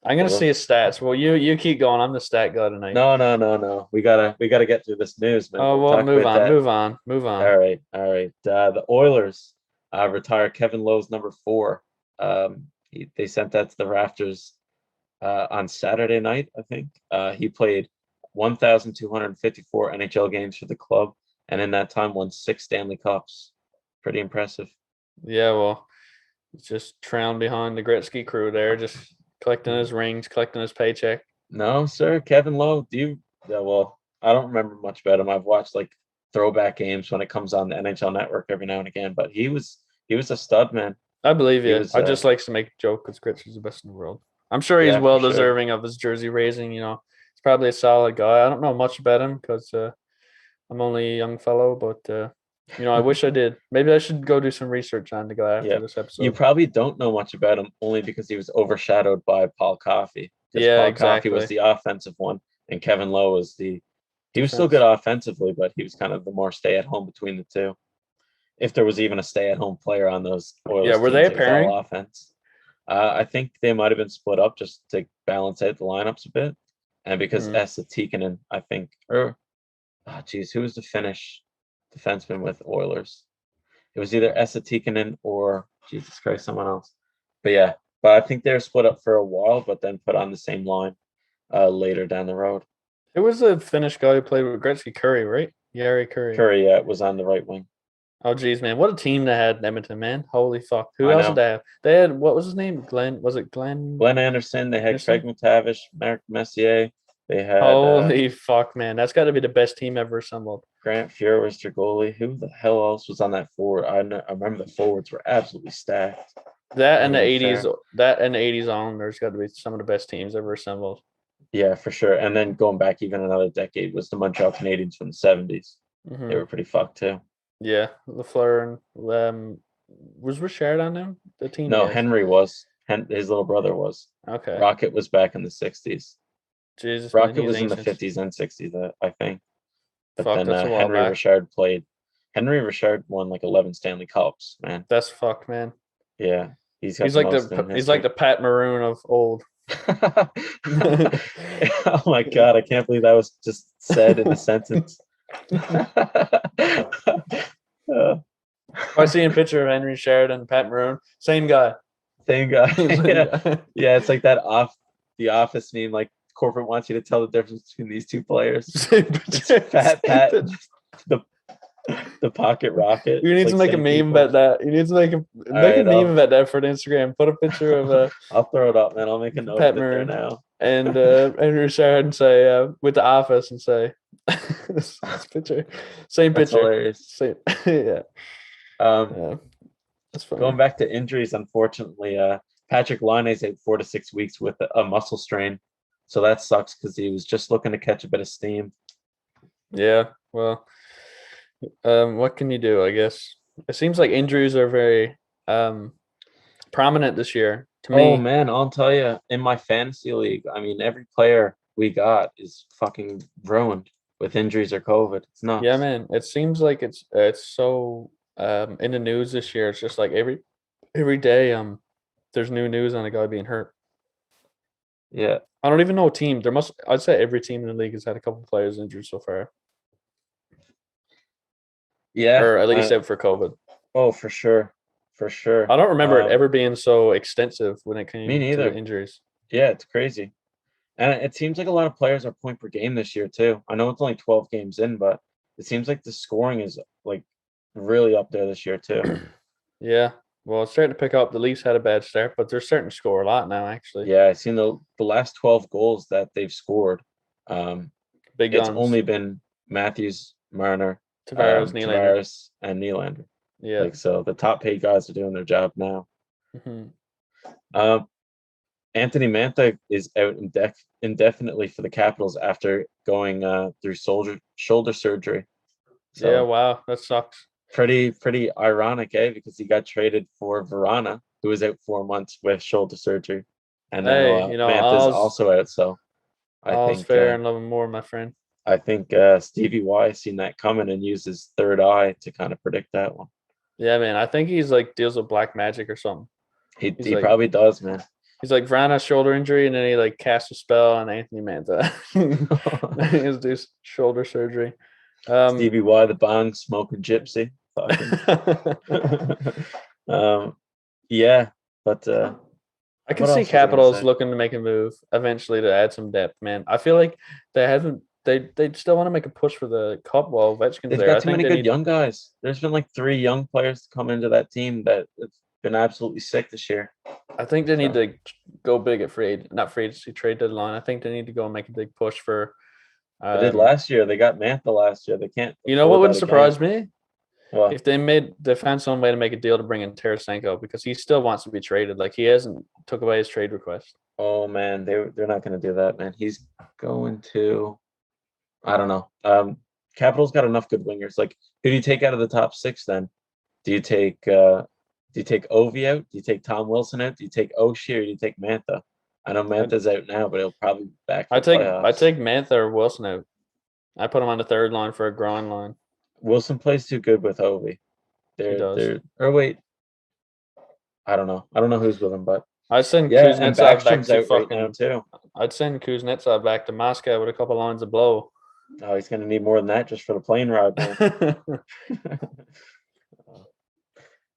I'm gonna see his stats. Well, you keep going. I'm the stat guy tonight. No. We gotta get through this news, man. Oh We'll well, talk move about that. on. All right. The Oilers retire Kevin Lowe's number 4. They sent that to the rafters on Saturday night, I think. He played 1,254 NHL games for the club, and in that time won 6 Stanley Cups. Pretty impressive. Yeah, well, he's just trailing behind the Gretzky crew there, just collecting his rings, collecting his paycheck. No, sir. Kevin Lowe, well, I don't remember much about him. I've watched like throwback games when it comes on the NHL Network every now and again, but he was a stud, man. I believe He you. was I just likes to make a joke because Gretzky's the best in the world. I'm sure he's yeah, for well sure. deserving of his jersey raising. He's probably a solid guy. I don't know much about him because I'm only a young fellow, but I wish I did. Maybe I should go do some research on the guy after this episode. You probably don't know much about him only because he was overshadowed by Paul Coffey. Because Yeah, Paul exactly. Coffey was the offensive one, and Kevin Lowe was he was still Defense. good offensively, but he was kind of the more stay-at-home between the two. If there was even a stay-at-home player on those Oilers Yeah, were teams, they it was pairing? all offense. I think they might have been split up just to balance out the lineups a bit, and because Esa Tikkanen, I think, who was the Finnish defenseman with Oilers? It was either Esa Tikkanen or Jesus Christ, someone else. But I think they were split up for a while, but then put on the same line later down the road. It was a Finnish guy who played with Gretzky, Curry, right? Yari Curry. Curry, was on the right wing. Oh, geez, man. What a team they had in Edmonton, man. Holy fuck. Who else did they have? They had, what was his name? Glenn. Was it Glenn? Glenn Anderson. They had Craig McTavish, Mark Messier. They had. Holy fuck, man. That's got to be the best team ever assembled. Grant Fuhr was their goalie. Who the hell else was on that forward? I remember the forwards were absolutely stacked. That and the 80s Islanders got to be some of the best teams ever assembled. Yeah, for sure. And then going back even another decade was the Montreal Canadiens from the 70s. Mm-hmm. They were pretty fucked too. Yeah, Lafleur and was Richard on them? The team? No, Henry was. His little brother was. Okay. Rocket was back in the 60s. Jesus, Rocket was in the 50s and 60s, I think. But fuck, then Henry Richard played. Henry Richard won like 11 Stanley Cups, man. That's fucked, man. Yeah, he's like the Pat Maroon of old. Oh my god, I can't believe that was just said in a sentence. I see a picture of Henry Sheridan and Pat Maroon. Same guy. Yeah, it's like that the Office meme. Like corporate wants you to tell the difference between these two players. Pat, the pocket rocket. You need to make a meme about that. You need to make a meme about that for Instagram. Put a picture of I'll throw it up, man. I'll make a note of it there now. And Henry Sheridan and say with the Office and say this picture, same That's picture. Hilarious. Same, yeah. Yeah. That's funny. Going back to injuries, unfortunately, Patrick Laine's out 4 to 6 weeks with a muscle strain, so that sucks because he was just looking to catch a bit of steam. Yeah, well, what can you do? I guess it seems like injuries are very prominent this year. To me, oh man, I'll tell you, in my fantasy league, I mean, every player we got is fucking ruined with injuries or COVID. It's nuts. Yeah, man. It seems like it's so in the news this year. It's just like every day there's new news on a guy being hurt. Yeah. I don't even know a team. I'd say every team in the league has had a couple of players injured so far. Yeah. Or at least out for COVID. Oh, for sure. for sure. I don't remember it ever being so extensive when it Me came to neither. the injuries. Yeah, it's crazy. And it seems like a lot of players are point per game this year too. I know it's only 12 games in, but it seems like the scoring is like really up there this year too. Yeah. Well, it's starting to pick up. The Leafs had a bad start, but they're starting to score a lot now, actually. Yeah, I've seen the last 12 goals that they've scored. Big It's guns. only been Matthews, Marner, Tavares, Nylander. Tavares, and Nylander. Yeah. Like, so the top paid guys are doing their job now. Mm-hmm. Anthony Mantha is out indefinitely for the Capitals after going through shoulder surgery. So Yeah, wow. That sucks. pretty ironic, eh? Because he got traded for Verana, who was out 4 months with shoulder surgery, and now Hey, Mantha's also out. So I all's think fair and loving more, my friend. Stevie Y seen that coming and used his third eye to kind of predict that one. Yeah, man. I think he's like deals with black magic or something. He Like, probably does, man. He's like Vrana's shoulder injury, and then he like casts a spell on Anthony Mantha. He has to do shoulder surgery. Stevie Y, the bong smoking gypsy. Yeah, but I can see Capitals looking to make a move eventually to add some depth, man. I feel like they haven't. They still want to make a push for the cup while Ovechkin's They've there. got too many good young guys. There's been like 3 young players to come into that team that have been absolutely sick this year. I think they need to go big at not free agency trade deadline. I think they need to go and make a big push for. They did last year. They got Mantha last year. They can't. You know what wouldn't surprise me? What? If they found some way to make a deal to bring in Tarasenko, because he still wants to be traded. Like, he hasn't took away his trade request. Oh man, they're not going to do that, man. He's going to. I don't know. Capitals got enough good wingers. Like, who do you take out of the top 6 then? Do you take Ovi out? Do you take Tom Wilson out? Do you take Oshie, or do you take Mantha? I know Mantha's out now, but he'll probably be back. I take Mantha or Wilson out. I put him on the third line for a groin line. Wilson plays too good with Ovi. He does. Wait. I don't know. I don't know who's with him, but I'd send Kuznetsov back to right now too. I'd send Kuznetsov back to Moscow with a couple lines of blow. Oh, he's gonna need more than that just for the plane ride, man.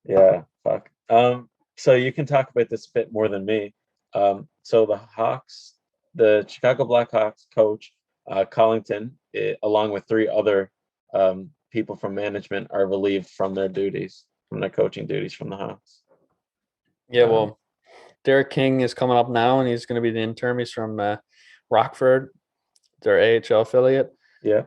Yeah, fuck. So you can talk about this a bit more than me. So the Chicago Blackhawks coach, Collington, along with 3 other people from management, are relieved from their coaching duties from the Hawks. Yeah, well, Derek King is coming up now, and he's going to be the interim. He's from Rockford, their AHL affiliate. Yeah.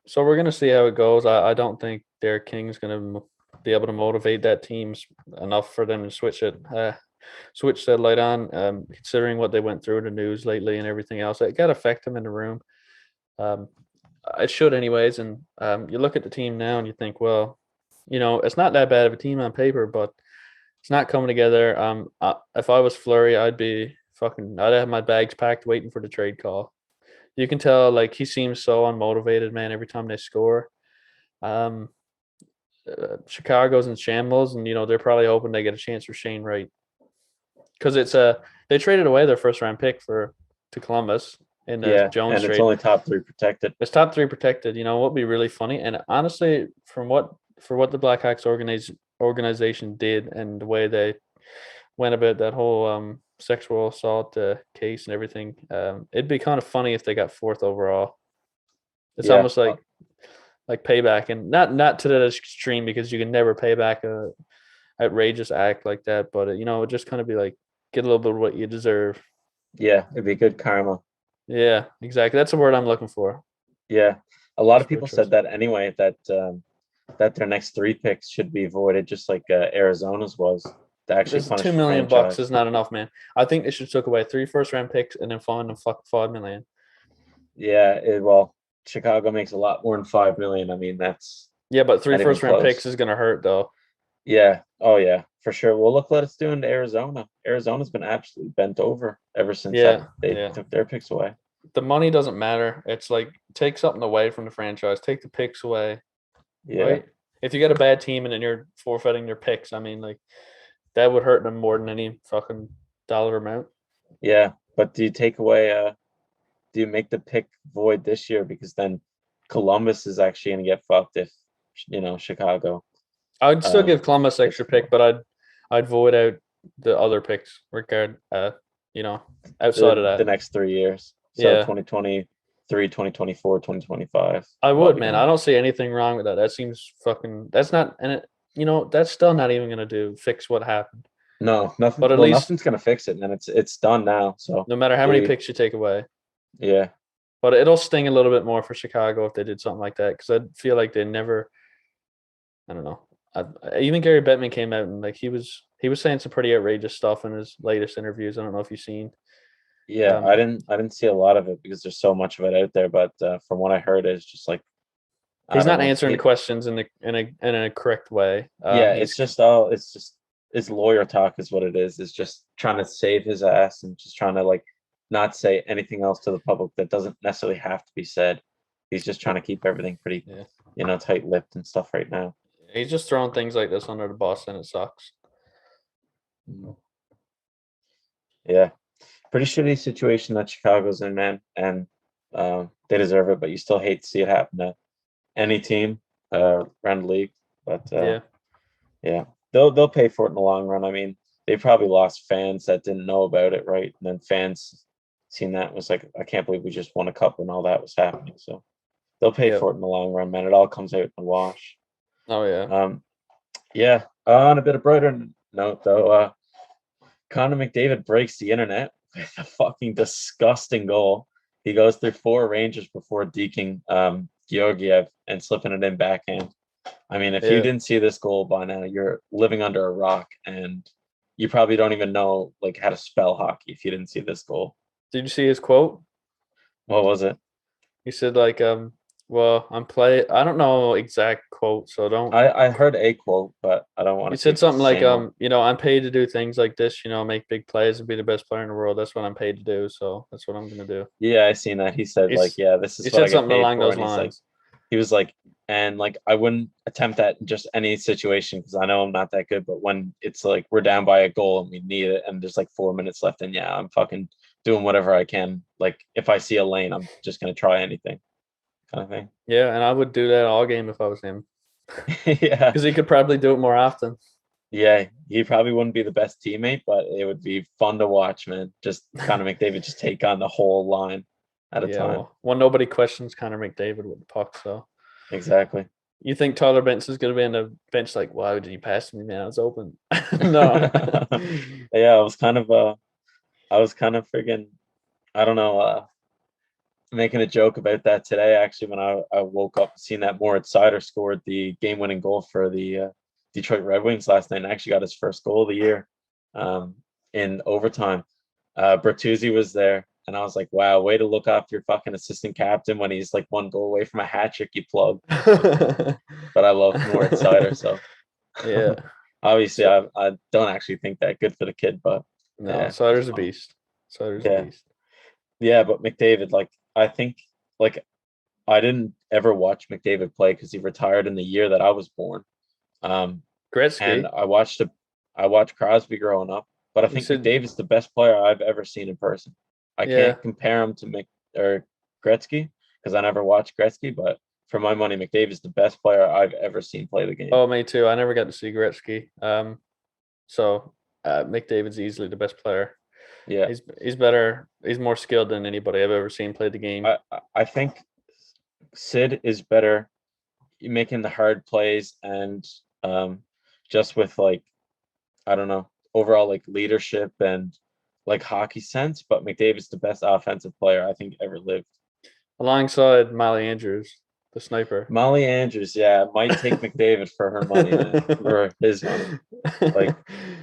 So we're going to see how it goes. I don't think Derek King is going to be able to motivate that team enough for them to switch that light on, considering what they went through in the news lately and everything else. It got affect them in the room. It should anyways. And you look at the team now and you think, well, it's not that bad of a team on paper, but it's not coming together. If I was Fleury, I'd have my bags packed waiting for the trade call. You can tell, like, he seems so unmotivated, man, every time they score. Chicago's in shambles, and, they're probably hoping they get a chance for Shane Wright. Because they traded away their first-round pick to Columbus in the Jones trade. It's only top 3 protected. It's top 3 protected. What would be really funny? And honestly, for what the Blackhawks organization did and the way they went about that whole sexual assault case and everything, it'd be kind of funny if they got 4th overall. It's almost like payback, and not to that extreme, because you can never pay back a outrageous act like that, but it would just kind of be like, get a little bit of what you deserve. Yeah, it'd be good karma. Yeah, exactly. That's the word I'm looking for. Yeah, a lot of people said that anyway, that their next 3 picks should be voided, just like Arizona's was. To actually punish $2 million is not enough, man. I think they should took away 3 first-round picks and then fine them $5 million. Yeah, Chicago makes a lot more than $5 million. I mean, that's but 3 first-round picks is going to hurt, though. Yeah. Oh, yeah, for sure. Well, look what it's doing to Arizona. Arizona's been absolutely bent over ever since they took their picks away. The money doesn't matter. It's like, take something away from the franchise. Take the picks away. Yeah. Right? If you get a bad team and then you're forfeiting their picks, I mean, like, that would hurt them more than any fucking dollar amount. Yeah, but do you take away? Do you make the pick void this year, because then Columbus is actually going to get fucked if Chicago? I'd still give Columbus extra pick, but I'd void out the other picks outside of The that. next 3 years. So Yeah. 2023, 2024, 2025. I would, man. I don't see anything wrong with that. That seems that's not, and that's still not even going to fix what happened. No, nothing. But at Well, least nothing's gonna fix it, and it's done now. So no matter how many picks you take away. Yeah. But it'll sting a little bit more for Chicago if they did something like that, because I feel like they never. I don't know. Even Gary Bettman came out and he was saying some pretty outrageous stuff in his latest interviews. I don't know if you've seen. Yeah, I didn't see a lot of it because there's so much of it out there. But from what I heard, it's just like he's not answering the questions in a correct way. It's lawyer talk is what it is. It's just trying to save his ass and just trying to not say anything else to the public that doesn't necessarily have to be said. He's just trying to keep everything pretty, tight-lipped and stuff right now. He's just throwing things like this under the bus, and it sucks. Yeah, pretty shitty situation that Chicago's in, man, and they deserve it. But you still hate to see it happen to any team around the league. But yeah, they'll pay for it in the long run. I mean, they probably lost fans that didn't know about it, right? And then fans seen that was like, I can't believe we just won a cup when all that was happening. So they'll pay for it in the long run, man. It all comes out in the wash. Oh yeah. Yeah. On a bit of brighter note, though, Connor McDavid breaks the internet with a fucking disgusting goal. He goes through 4 Rangers before deking Georgiev and slipping it in backhand. I mean, if you didn't see this goal by now, you're living under a rock, and you probably don't even know how to spell hockey if you didn't see this goal. Did you see his quote? What was it? He said well, I don't know exact quote, so don't. I heard a quote, but I don't want to. He said something like, I'm paid to do things like this, make big plays and be the best player in the world. That's what I'm paid to do, so that's what I'm gonna do. Yeah, I seen that. He said this is he what I said something get paid along for. those lines. He was like, and I wouldn't attempt that in just any situation because I know I'm not that good. But when it's we're down by a goal and we need it, and there's 4 minutes left, and I'm fucking doing whatever I can. If I see a lane, I'm just gonna try anything, kind of thing. Yeah, and I would do that all game if I was him. Yeah, because he could probably do it more often. Yeah, he probably wouldn't be the best teammate, but it would be fun to watch, man. Just Connor McDavid just take on the whole line at a time. Well, nobody questions Connor McDavid with the puck, so exactly. You think Tyler Benson's going to be on the bench why did you pass me, man? I was open. No. Yeah, I was kind of friggin', I don't know, making a joke about that today, actually, when I woke up and seen that Moritz Seider scored the game-winning goal for the Detroit Red Wings last night and actually got his first goal of the year in overtime. Bertuzzi was there, and I was like, wow, way to look after your fucking assistant captain when he's 1 goal away from a hat trick, you plug. But I love Moritz Seider, so yeah. Obviously, I don't actually think that good for the kid, but no, yeah, Seider's a beast. Seider's a beast. Yeah, but McDavid, I think, I didn't ever watch McDavid play because he retired in the year that I was born. Gretzky. And I watched Crosby growing up, but I think McDavid's the best player I've ever seen in person. I can't compare him to Gretzky because I never watched Gretzky, but for my money, McDavid's the best player I've ever seen play the game. Oh, me too. I never got to see Gretzky. So McDavid's easily the best player. Yeah, he's better. He's more skilled than anybody I've ever seen play the game. I think Sid is better making the hard plays and just with I don't know, overall leadership and hockey sense, but McDavid's the best offensive player I think ever lived. Alongside Molly Andrews, the sniper. Molly Andrews, might take McDavid for her money, man, for his money.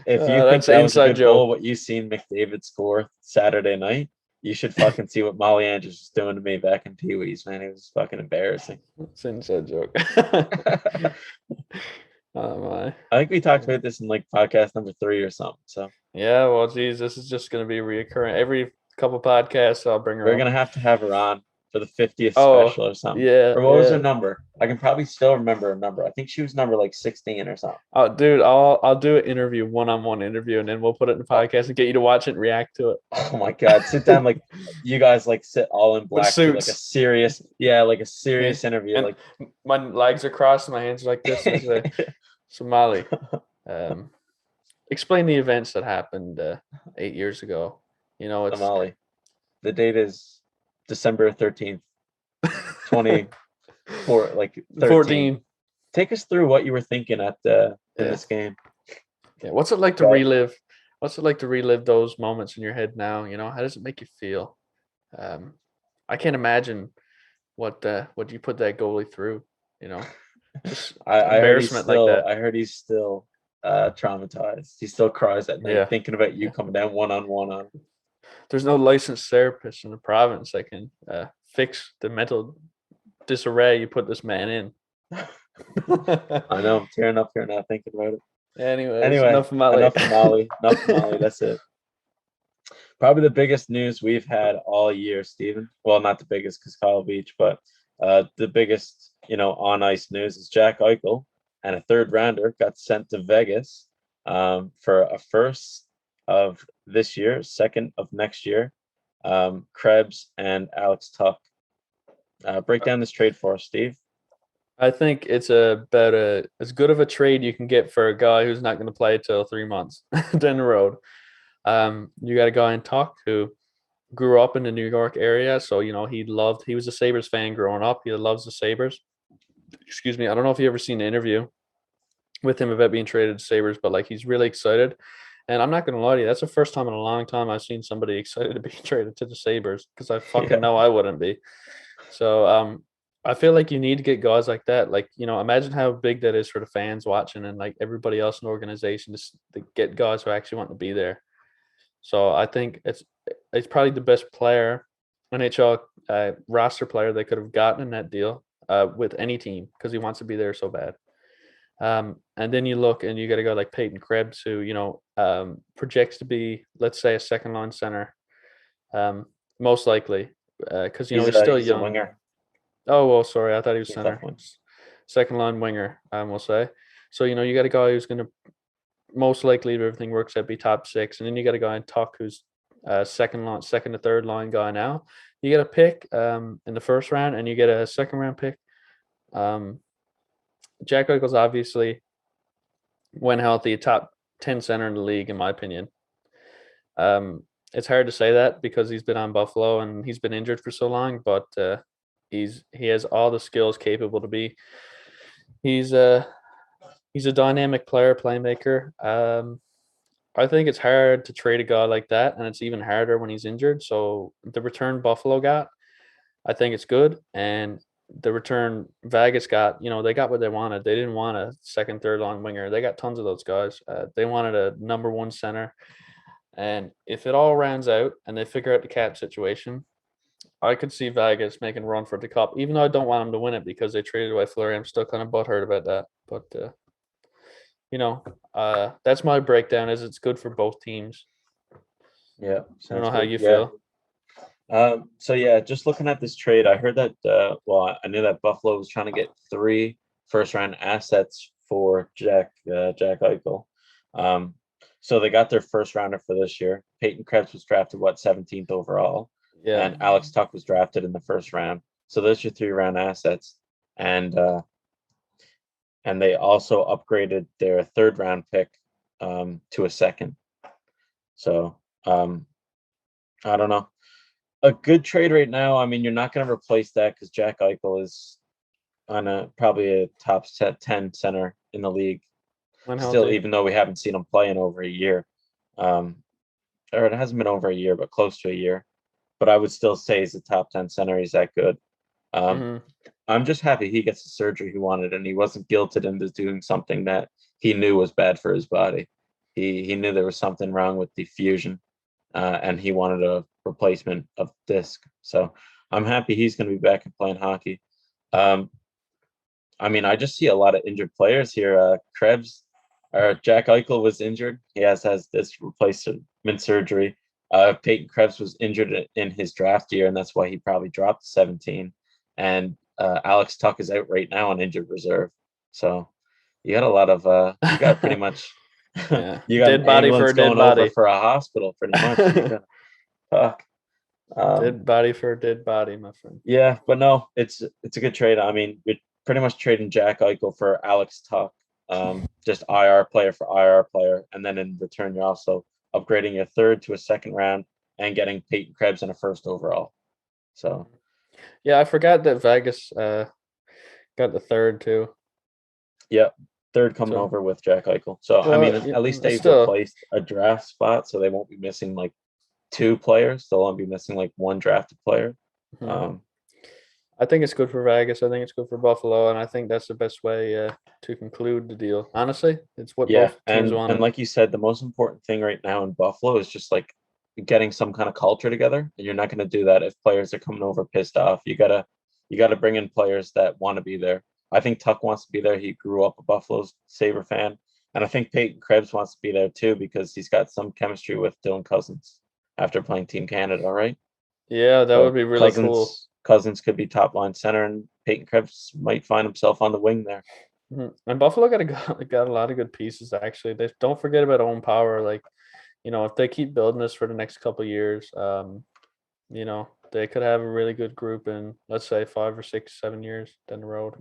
If you think that was a good goal, what you seen McDavid score Saturday night, you should fucking see what Molly Andrews was doing to me back in Pee-wees, man. It was fucking embarrassing. It's an inside joke. Oh my! I think we talked about this in podcast number 3 or something. So yeah, well, geez, this is just going to be reoccurring every couple podcasts. I'll bring her. We're gonna have to have her on for the 50th special or something. Yeah. Or what was her number? I can probably still remember her number. I think she was number 16 or something. Oh, dude, I'll do an interview, one-on-one interview, and then we'll put it in the podcast and get you to watch it and react to it. Oh my god, sit down you guys sit all in black, a serious, interview. And my legs are crossed, and my hands are like this. So Molly, explain the events that happened 8 years ago. You know, it's Somali. The date is December 13th, 24, like 13. 14. Take us through what you were thinking in this game. Yeah. What's it like to relive? What's it like to relive those moments in your head now? You know, how does it make you feel? I can't imagine what you put that goalie through. You know, just embarrassment like that. I heard he's still traumatized. He still cries at night thinking about you coming down one-on-one on him. There's no licensed therapist in the province that can fix the mental disarray you put this man in. I know, I'm tearing up here now thinking about it. Anyway, enough from Molly. Enough from Molly. That's it. Probably the biggest news we've had all year, Stephen. Well, not the biggest because Kyle Beach, but the biggest, on ice news is Jack Eichel and a third rounder got sent to Vegas for a first of this year, second of next year. Krebs and Alex Tuch. Break down this trade for us, Steve. I think it's about as good of a trade you can get for a guy who's not going to play till 3 months down the road. You got a guy in Tuch who grew up in the New York area, so he was a Sabres fan growing up. He loves the Sabres. Excuse me. I don't know if you ever seen an interview with him about being traded to Sabres, but he's really excited. And I'm not going to lie to you, that's the first time in a long time I've seen somebody excited to be traded to the Sabres, because I fucking know I wouldn't be. So I feel like you need to get guys like that. Imagine how big that is for the fans watching and everybody else in the organization to get guys who actually want to be there. So I think it's probably the best player, NHL roster player they could have gotten in that deal with any team, because he wants to be there so bad. And then you look and you got a guy like Peyton Krebs who, projects to be, let's say, a second line center, most likely, because he's still young. A winger. Oh, well, sorry, I thought he was center. Second line winger, we'll say. So you got a guy who's going to most likely, if everything works out, be top 6, and then you got a guy in Tuch who's second to third line guy now. You get a pick in the first round, and you get a second round pick. Jack Eichel's obviously, when healthy, a top 10 center in the league, in my opinion. It's hard to say that because he's been on Buffalo and he's been injured for so long, but he has all the skills capable to be. He's a dynamic player, playmaker. I think it's hard to trade a guy like that, and it's even harder when he's injured. So the return Buffalo got, I think it's good, and the return Vegas got, they got what they wanted. They didn't want a second, third line winger. They got tons of those guys. They wanted a number 1 center. And if it all rounds out and they figure out the cap situation, I could see Vegas making a run for the cup, even though I don't want them to win it because they traded away Fleury. I'm still kind of butthurt about that. But, that's my breakdown, is it's good for both teams. Yeah. I don't know how you feel. So yeah, just looking at this trade, I heard that I knew that Buffalo was trying to get 3 first-round assets for Jack Eichel. So they got their first rounder for this year. Peyton Krebs was drafted 17th overall, and Alex Tuch was drafted in the first round. So those are 3-round assets, and they also upgraded their third-round pick to a second. So I don't know. A good trade right now. I mean, you're not going to replace that because Jack Eichel is on probably a top 10 center in the league. Still, even though we haven't seen him play in over a year, or it hasn't been over a year, but close to a year. But I would still say he's a top 10 center. He's that good. I'm just happy he gets the surgery he wanted, and he wasn't guilted into doing something that he knew was bad for his body. He knew there was something wrong with the fusion, and he wanted a replacement of disc. So I'm happy he's going to be back and playing hockey. I mean, I just see a lot of injured players here. Jack Eichel was injured. He has this replacement surgery. Peyton Krebs was injured in his draft year, and that's why he probably dropped 17. And Alex Tuch is out right now on injured reserve. So you got a lot of you got pretty much you got dead body for a dead body over for a hospital pretty much. Fuck. Dead body for a dead body, my friend. Yeah, but no, it's a good trade. I mean, we're pretty much trading Jack Eichel for Alex Tuch, just IR player for IR player, and then in return you're also upgrading your third to a second round and getting Peyton Krebs in a first overall. So Yeah, I forgot that Vegas got the third too. yeah, third coming So, over with Jack Eichel. So I mean, at least they've replaced a draft spot, so they won't be missing like 2 players. They'll only be missing like 1 drafted player. I think it's good for Vegas. I think it's good for Buffalo, and I think that's the best way to conclude the deal. Honestly, it's what both teams wanted. And like you said, the most important thing right now in Buffalo is just like getting some kind of culture together. And you're not going to do that if players are coming over pissed off. You gotta bring in players that want to be there. I think Tuck wants to be there. He grew up a Buffalo Sabre fan, and I think Peyton Krebs wants to be there too because he's got some chemistry with Dylan Cousins after playing Team Canada. Right? Yeah, that would be really cool. Cousins could be top line center, and Peyton Krebs might find himself on the wing there. And Buffalo got a lot of good pieces. Actually, they don't forget about Owen Power. Like, if they keep building this for the next couple of years, they could have a really good group in, let's say, 5 or 6, 7 years down the road.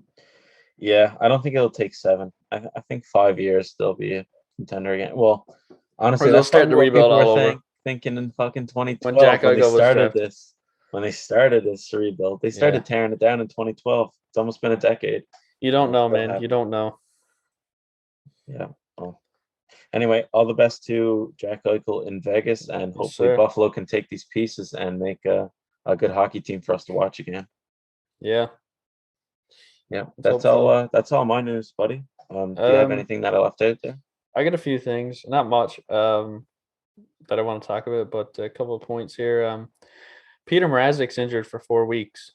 Yeah, I don't think it'll take 7. I think 5 years they'll be a contender again. Well, honestly, they'll start the rebuild all over. Thinking in fucking 2012 when they started this rebuild. They started tearing it down in 2012. It's almost been a decade. You don't know, man. You don't know. Yeah. Well, anyway, all the best to Jack Eichel in Vegas, and hopefully Buffalo can take these pieces and make a good hockey team for us to watch again. Yeah. Yeah. That's all my news, buddy. Do you have anything that I left out there? I got a few things, not much, that I want to talk about, but a couple of points here. Peter Mrazek's injured for 4 weeks.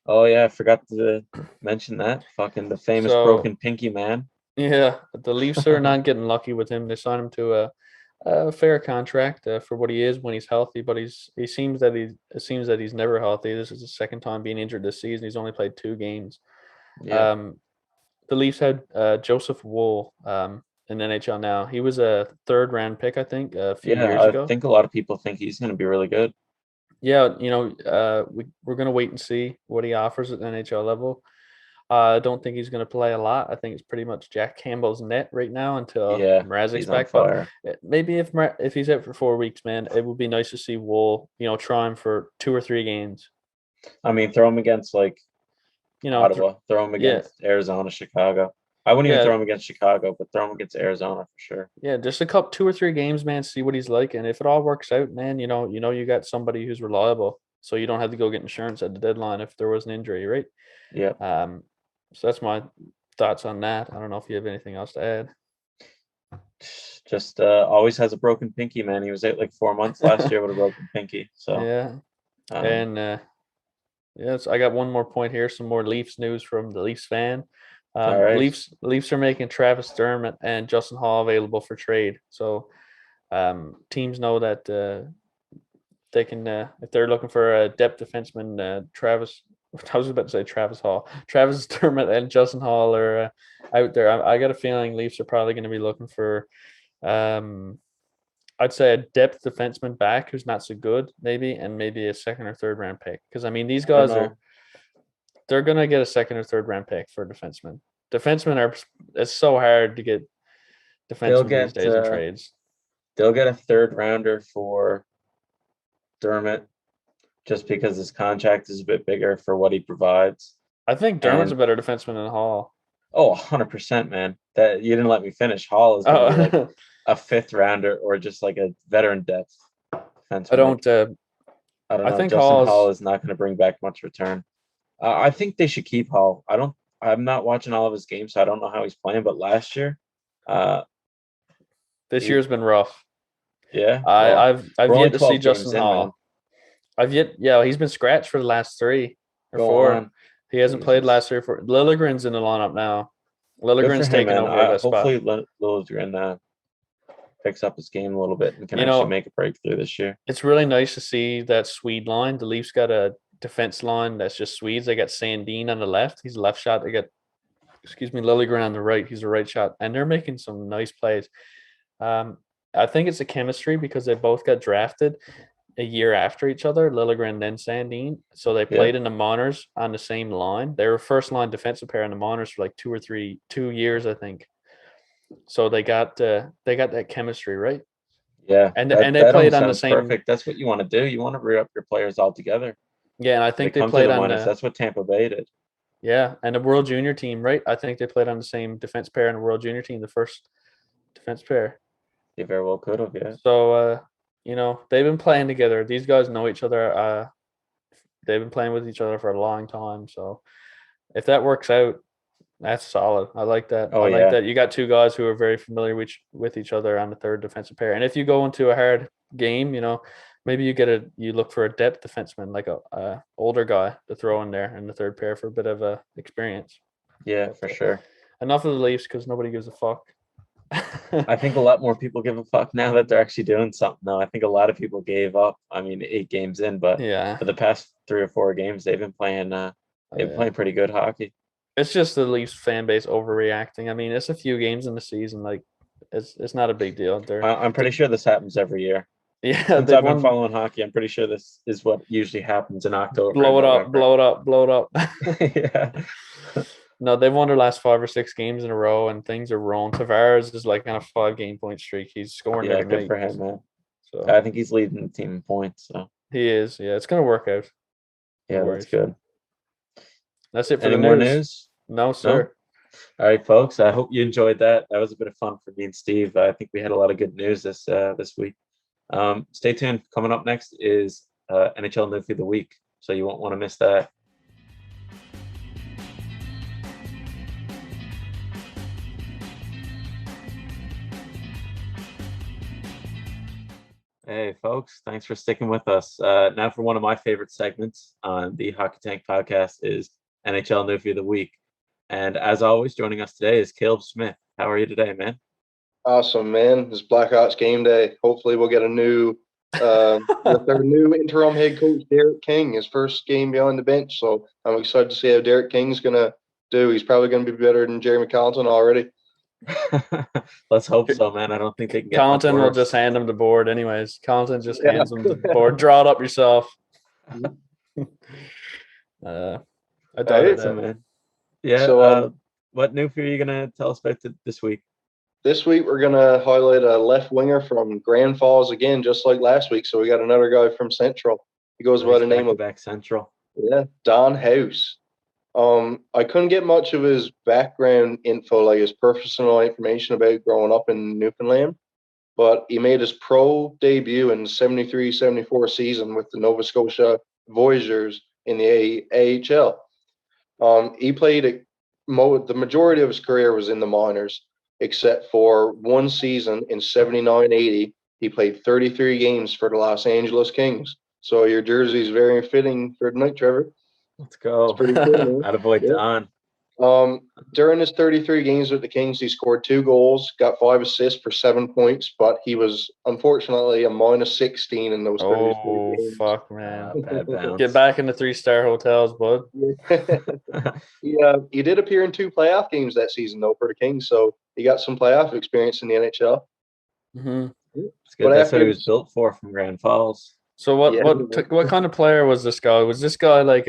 Oh yeah, I forgot to mention that. Fucking the famous broken pinky man. Yeah, the Leafs are not getting lucky with him. They signed him to a fair contract for what he is when he's healthy, but it seems that he's never healthy. This is the second time being injured this season. He's only played 2 games. Yeah. The Leafs had Joseph Woll in NHL now. He was a 3rd round pick, I think, a few years ago. I think a lot of people think he's going to be really good. Yeah, we're going to wait and see what he offers at the NHL level. I don't think he's going to play a lot. I think it's pretty much Jack Campbell's net right now until Mrazek's back. But maybe if he's out for 4 weeks, man, it would be nice to see Woll, try him for 2 or 3 games. I mean, throw him against Ottawa, throw him against Arizona, Chicago. I wouldn't even throw him against Chicago, but throw him against Arizona for sure. Yeah, just 2 or 3 games, man. See what he's like, and if it all works out, man, you got somebody who's reliable, so you don't have to go get insurance at the deadline if there was an injury, right? Yeah. So that's my thoughts on that. I don't know if you have anything else to add. Just always has a broken pinky, man. He was out like 4 months last year with a broken pinky. So yeah, and yes, I got one more point here. Some more Leafs news from the Leafs fan. Leafs are making Travis Dermott and Justin Hall available for trade. So teams know that they can, if they're looking for a depth defenseman, Travis Dermott and Justin Hall are out there. I got a feeling Leafs are probably going to be looking for, I'd say, a depth defenseman back who's not so good, maybe, and maybe a 2nd or 3rd round pick. Because I mean, these guys they're gonna get a 2nd or 3rd round pick for defensemen. It's so hard to get defensemen these days in trades. They'll get a 3rd rounder for Dermott just because his contract is a bit bigger for what he provides. I think Dermott's a better defenseman than Hall. Oh, 100%, man. That you didn't let me finish. Hall is gonna be like a 5th rounder or just like a veteran depth defenseman. I don't know. I think Justin Hall is not going to bring back much return. I think they should keep Hall. I'm not watching all of his games, so I don't know how he's playing. But last year, this year's been rough. Yeah, I've yet to see Justin Hall. He's been scratched for the last 3 or 4. He hasn't played last 3 or 4. Liljegren's in the lineup now. Liljegren's taking over that spot. Hopefully, Liljegren picks up his game a little bit and can actually make a breakthrough this year. It's really nice to see that Swede line. The Leafs got a defense line that's just Swedes. They got Sandin on the left. He's a left shot. They got, Liljegren on the right. He's a right shot. And they're making some nice plays. I think it's a chemistry because they both got drafted a year after each other, Liljegren then Sandin. So they played in the minors on the same line. They were first line defensive pair in the minors for like 2 years, I think. So they got that chemistry, right? Yeah, And they that played almost on the sounds same. perfect. That's what you want to do. You want to re up your players all together. Yeah, and I They think they come to played the on minors. the. That's what Tampa Bay did. Yeah, and the World Junior team, right? I think they played on the same defense pair in the World Junior team, the first defense pair. They very well could have, yeah. So, they've been playing together. These guys know each other. They've been playing with each other for a long time. So if that works out, that's solid. I like that. Oh I like yeah. that you got two guys who are very familiar with each other on the third defensive pair. And if you go into a hard game, maybe you look for a depth defenseman, like a older guy to throw in there in the third pair for a bit of a experience. Yeah, But, for sure. Enough of the Leafs because nobody gives a fuck. I think a lot more people give a fuck now that they're actually doing something, though. I think a lot of people gave up. I mean, 8 games in, but Yeah. for the past 3 or 4 games, they've been playing. They've been playing pretty good hockey. It's just the Leafs fan base overreacting. I mean, it's a few games in the season. Like, it's not a big deal. I'm pretty sure this happens every year. Yeah, Since they've I've been won. following hockey, I'm pretty sure this is what usually happens in October and Blow it up, November. blow it up, blow it up. Yeah. No, they've won their last 5 or 6 games in a row, and things are rolling. Tavares is like on a 5 game point streak. He's scoring Yeah, every good night. for him, man. So I think he's leading the team in points. So he is. Yeah, it's gonna work out. yeah, that's good. That's it for Any the more news. news? No, sir. All right, folks. I hope you enjoyed that. That was a bit of fun for me and Steve. I think we had a lot of good news this week. Stay tuned. Coming up next is NHL Newfie of the Week, so you won't want to miss that. Hey, folks. Thanks for sticking with us. Now for one of my favorite segments on the Hockey Tank podcast is NHL Newfie of the Week. And as always, joining us today is Caleb Smith. How are you today, man? Awesome, man. It's Blackhawks game day. Hopefully we'll get a new with our new interim head coach, Derek King, his first game beyond the bench. So I'm excited to see how Derek King's gonna do. He's probably gonna be better than Jeremy Carlson already. Let's hope so, man. I don't think they can get Carlson much will worse. just hand him the board anyways. Carlson just hands him the board. Draw it up yourself. I doubt it, man. Yeah. So, what Newfie are you gonna tell us about this week? This week we're gonna highlight a left winger from Grand Falls again, just like last week. So we got another guy from Central. He goes by the name of Central. Yeah, Don House. I couldn't get much of his background info, like his personal information about growing up in Newfoundland, but he made his pro debut in 73-74 season with the Nova Scotia Voyageurs in the AHL. He played the majority of his career was in the minors, except for one season in 79-80. He played 33 games for the Los Angeles Kings. So your jersey is very fitting for tonight, Trevor. Let's go. Pretty cool, Out of boy Don. During his 33 games with the Kings, he scored 2 goals, got 5 assists for 7 points, but he was unfortunately a -16 in those 33 games. Fuck, man. Bad bounce. Get back in the 3-star hotels, bud. He did appear in 2 playoff games that season, though, for the Kings, so he got some playoff experience in the NHL. Mm-hmm. It's good. That's what he was built for from Grand Falls. So what kind of player was this guy? Was this guy like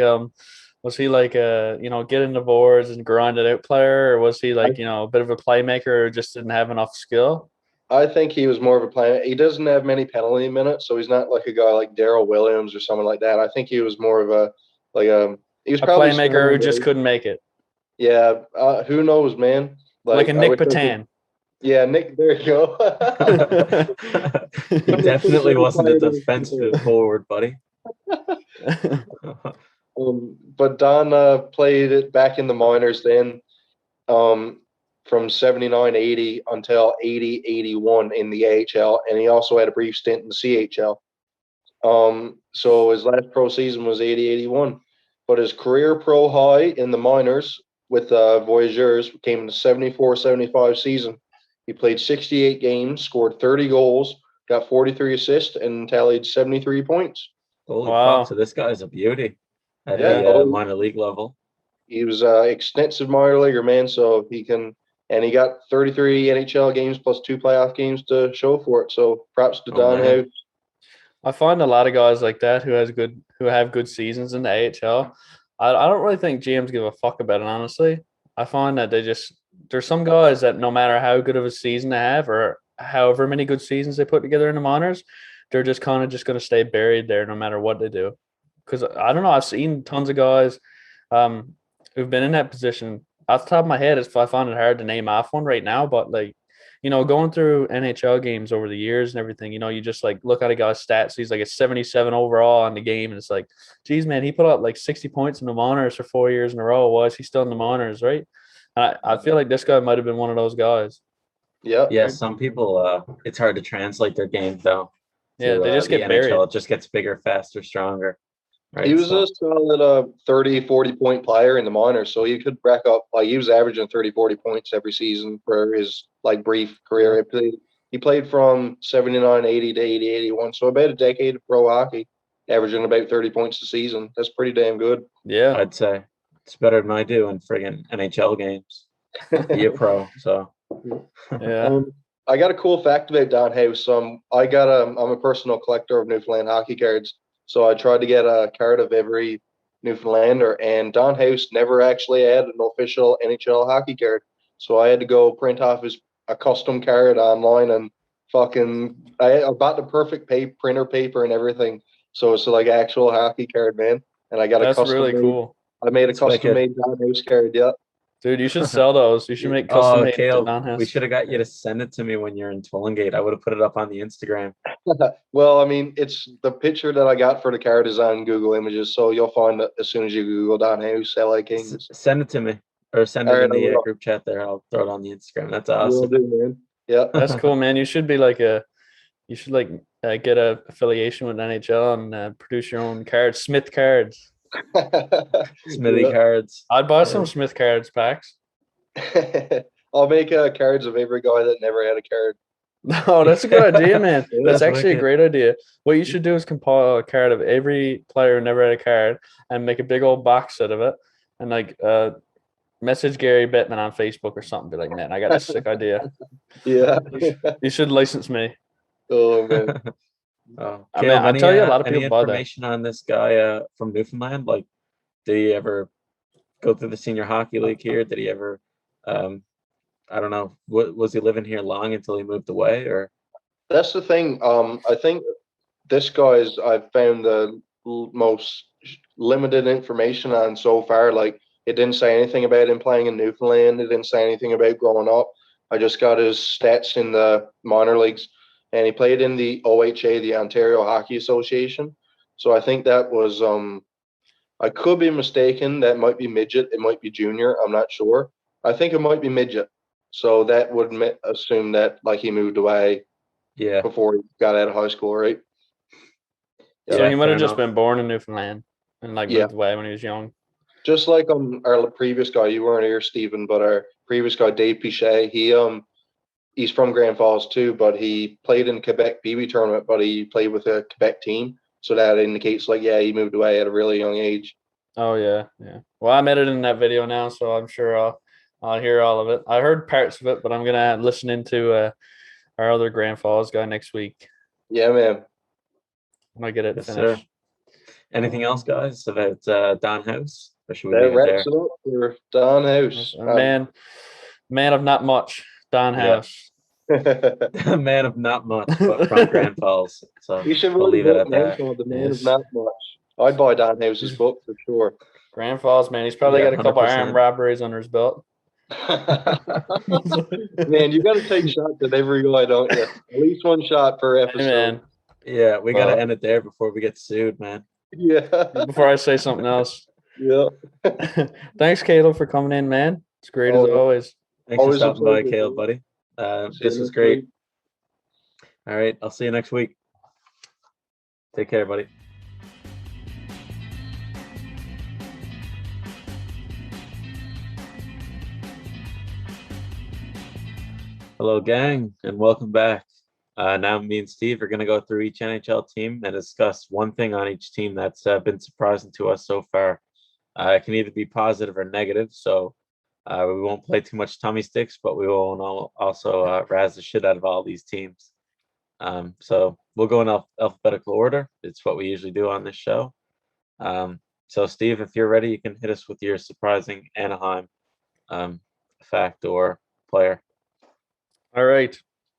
was he like get in the boards and grind it out player, or was he like a bit of a playmaker or just didn't have enough skill? I think he was more of a player. He doesn't have many penalty minutes, so he's not like a guy like Daryl Williams or someone like that. I think he was more of he was a probably playmaker who just couldn't make it. Yeah, who knows, man? Like a Nick Patan. Yeah, Nick, there you go. He definitely wasn't a defensive forward, buddy. But Don played it back in the minors then, from 79-80 until 80-81 in the AHL, and he also had a brief stint in the CHL. So his last pro season was 80-81, but his career pro high in the minors with Voyageurs came in the 74-75 season. He played 68 games, scored 30 goals, got 43 assists, and tallied 73 points. Holy fuck, so this guy's a beauty at the minor league level. He was an extensive minor leaguer, man, so he got 33 NHL games plus 2 playoff games to show for it. So props to Don House. I find a lot of guys like that who have good seasons in the AHL. I don't really think GMs give a fuck about it, honestly. I find that there's some guys that no matter how good of a season they have or however many good seasons they put together in the minors, they're just kind of just going to stay buried there no matter what they do. Because I don't know, I've seen tons of guys who've been in that position. Off the top of my head, I find it hard to name off one right now, but like, going through NHL games over the years and everything, you just like look at a guy's stats. He's like a 77 overall on the game, and it's like, geez, man, he put up like 60 points in the minors for 4 years in a row. Why is he still in the minors, right? And I feel like this guy might have been one of those guys. Yeah. Yeah, some people, it's hard to translate their game though. Yeah, they just get the buried. NHL. It just gets bigger, faster, stronger. Right. He was a solid 30, 40-point player in the minors, so he could rack up. Like, he was averaging 30, 40 points every season for his like brief career. He played from 79, 80 to 80, 81, so about a decade of pro hockey, averaging about 30 points a season. That's pretty damn good. Yeah, I'd say it's better than I do in friggin' NHL games. Be a pro, so yeah. I got a cool fact about Don House. I'm a personal collector of Newfoundland hockey cards. So I tried to get a card of every Newfoundlander, and Don House never actually had an official NHL hockey card. So I had to go print off a custom card online, and I bought the perfect printer paper and everything. So it's like actual hockey card, man. And I got That's really cool. I made a custom made Don House card. Yeah. Dude, you should sell those. You should make custom made Kale, Don House. we should have got you to send it to me when you're in Twillingate. I would have put it up on the Instagram. Well, I mean, it's the picture that I got for the card is on Google Images, so you'll find it as soon as you Google Don House, LA Kings. Send it to me, or send it in the group chat there. I'll throw it on the Instagram. That's awesome. Will do, man. Yeah, that's cool, man. You should be like get a affiliation with NHL and produce your own cards, Smith cards. Smithy cards. I'd buy some Smith cards packs. I'll make cards of every guy that never had a card. No, that's a good idea, man. That's actually a great idea. What you should do is compile a card of every player who never had a card and make a big old box set of it, and like message Gary Bettman on Facebook or something. Be like, man, I got a sick idea. Yeah, you should license me. Oh man. I tell you, a lot of people buy that. Information on this guy from Newfoundland? Like, did he ever go through the senior hockey league here? Did he ever? I don't know. Was he living here long until he moved away, or? That's the thing. I think this guy's I've found the most limited information on so far. Like, it didn't say anything about him playing in Newfoundland. It didn't say anything about growing up. I just got his stats in the minor leagues, and he played in the OHA, the Ontario Hockey Association. So I think that was I could be mistaken. That might be midget. It might be junior. I'm not sure. I think it might be midget. So that would assume that like he moved away before he got out of high school, right? Yeah, so he might have just been born in Newfoundland and like moved away when he was young. Just like our previous guy, you weren't here, Stephen, but our previous guy, Dave Pichet, he's from Grand Falls too, but he played in the Quebec BB tournament, but he played with a Quebec team. So that indicates like, he moved away at a really young age. Oh yeah. Well, I'm editing that video now, so I'm sure I'll hear all of it. I heard parts of it, but I'm gonna listen into our other Grand Falls guy next week. Yeah, man. When I get it finished. Sir. Anything else, guys, about Don House? Or should we that leave wraps it it up for Don House. Man of not much, Don House. Man of not much, but from Grand Falls. So you should we'll leave it at that. The man of not much. I'd buy Don House's book for sure. Grand Falls, man. He's probably got a couple 100%. armed robberies under his belt. Man, you got to take shots at every guy, don't you? At least one shot per episode. Hey, man. Yeah, we got to end it there before we get sued, man. Yeah. Before I say something else. Yeah. Thanks, Caleb, for coming in, man. It's great as always. Thanks for stopping by, Caleb, buddy. This was great. All right, I'll see you next week. Take care, buddy. Hello, gang, and welcome back. Now me and Steve are going to go through each NHL team and discuss one thing on each team that's been surprising to us so far. It can either be positive or negative, so we won't play too much tummy sticks, but we will also razz the shit out of all these teams. So we'll go in alphabetical order. It's what we usually do on this show. So Steve, if you're ready, you can hit us with your surprising Anaheim. fact or player. All right.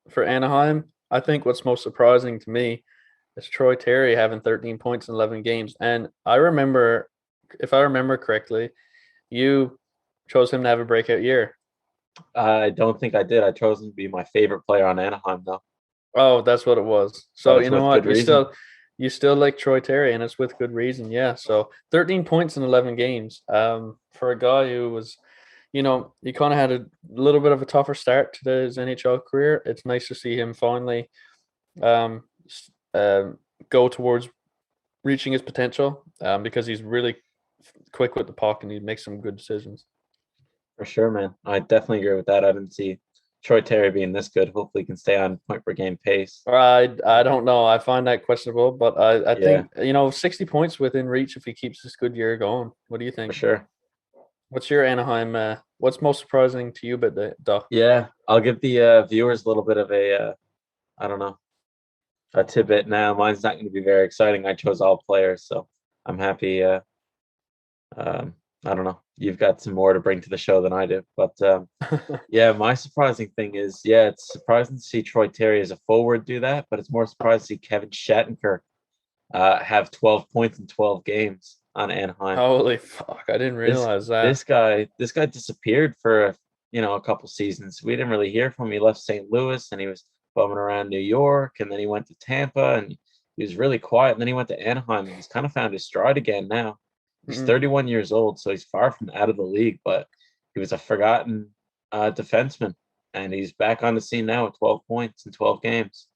For Anaheim, I think what's most surprising to me is Troy Terry having 13 points in 11 games. And I remember, if I remember correctly, you chose him to have a breakout year. I don't think I did. I chose him to be my favorite player on Anaheim, though. Oh, that's what it was. So But it's you know with what? good reason. You still like Troy Terry, and it's with good reason. Yeah. So 13 points in 11 games. For a guy who was, you know, he kind of had a little bit of a tougher start to his NHL career. It's nice to see him finally um, go towards reaching his potential because he's really quick with the puck and he makes some good decisions. For sure, man. I definitely agree with that. I didn't see Troy Terry being this good. Hopefully, he can stay on point per game pace. I don't know. I find that questionable, but I Yeah. think 60 points within reach if he keeps this good year going. What do you For think? sure. What's your Anaheim? What's most surprising to you about the Duck? Yeah, I'll give the viewers a little bit of a, I don't know, a tidbit now. Mine's not going to be very exciting. I chose all players, so I'm happy. I don't know. You've got some more to bring to the show than I do, but yeah, my surprising thing is, yeah, it's surprising to see Troy Terry as a forward do that, but it's more surprising to see Kevin Shattenker have 12 points in 12 games on Anaheim. Holy fuck! I didn't realize that. This guy disappeared for a couple seasons. We didn't really hear from him. He left St. Louis and he was bumming around New York, and then he went to Tampa and he was really quiet. And then he went to Anaheim and he's kind of found his stride again now. He's 31 years old, so he's far from out of the league, but he was a forgotten defenseman, and he's back on the scene now with 12 points in 12 games.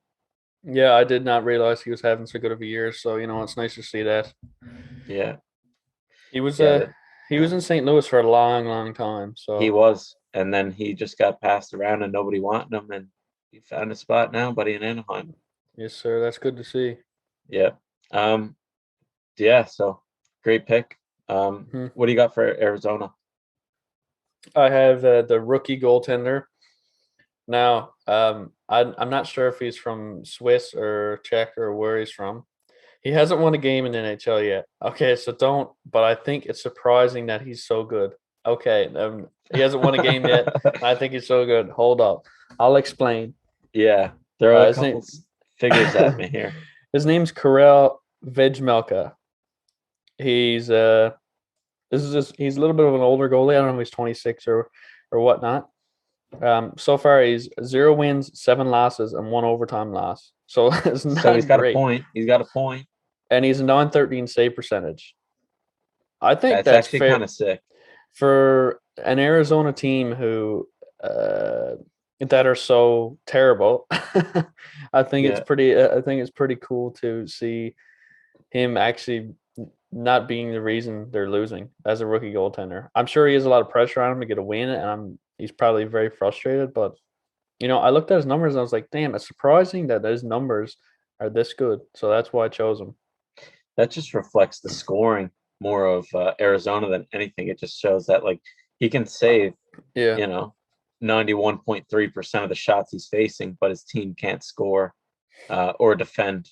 Yeah, I did not realize he was having so good of a year. So it's nice to see that. Yeah, He was yeah, he was in St. Louis for a long, long time. So he was, and then he just got passed around, and nobody wanted him, and he found a spot now, buddy, in Anaheim. yes, sir. That's good to see. Yeah, yeah. So great pick. What do you got for Arizona? I have the rookie goaltender. Now, I'm not sure if he's from Swiss or Czech or where he's from. He hasn't won a game in NHL yet. Okay, so don't. But I think it's surprising that he's so good. Okay, he hasn't won a game yet. I think he's so good. Hold up, I'll explain. Yeah, there are a his couple name- figures at me here. His name's Karel Vejmelka. He's he's a little bit of an older goalie. I don't know if he's 26 or whatnot. So far he's 0 wins, 7 losses, and 1 overtime loss. So it's not So he's got great. a point. He's got a point. And he's a 913 save percentage. I think That's that's actually fair kind of sick. for an Arizona team who that are so terrible. I think it's pretty cool to see him actually not being the reason they're losing as a rookie goaltender. I'm sure he has a lot of pressure on him to get a win, and he's probably very frustrated. But I looked at his numbers and I was like, damn, it's surprising that his numbers are this good. So that's why I chose him. That just reflects the scoring more of Arizona than anything. It just shows that he can save, Yeah. 91.3% of the shots he's facing, but his team can't score or defend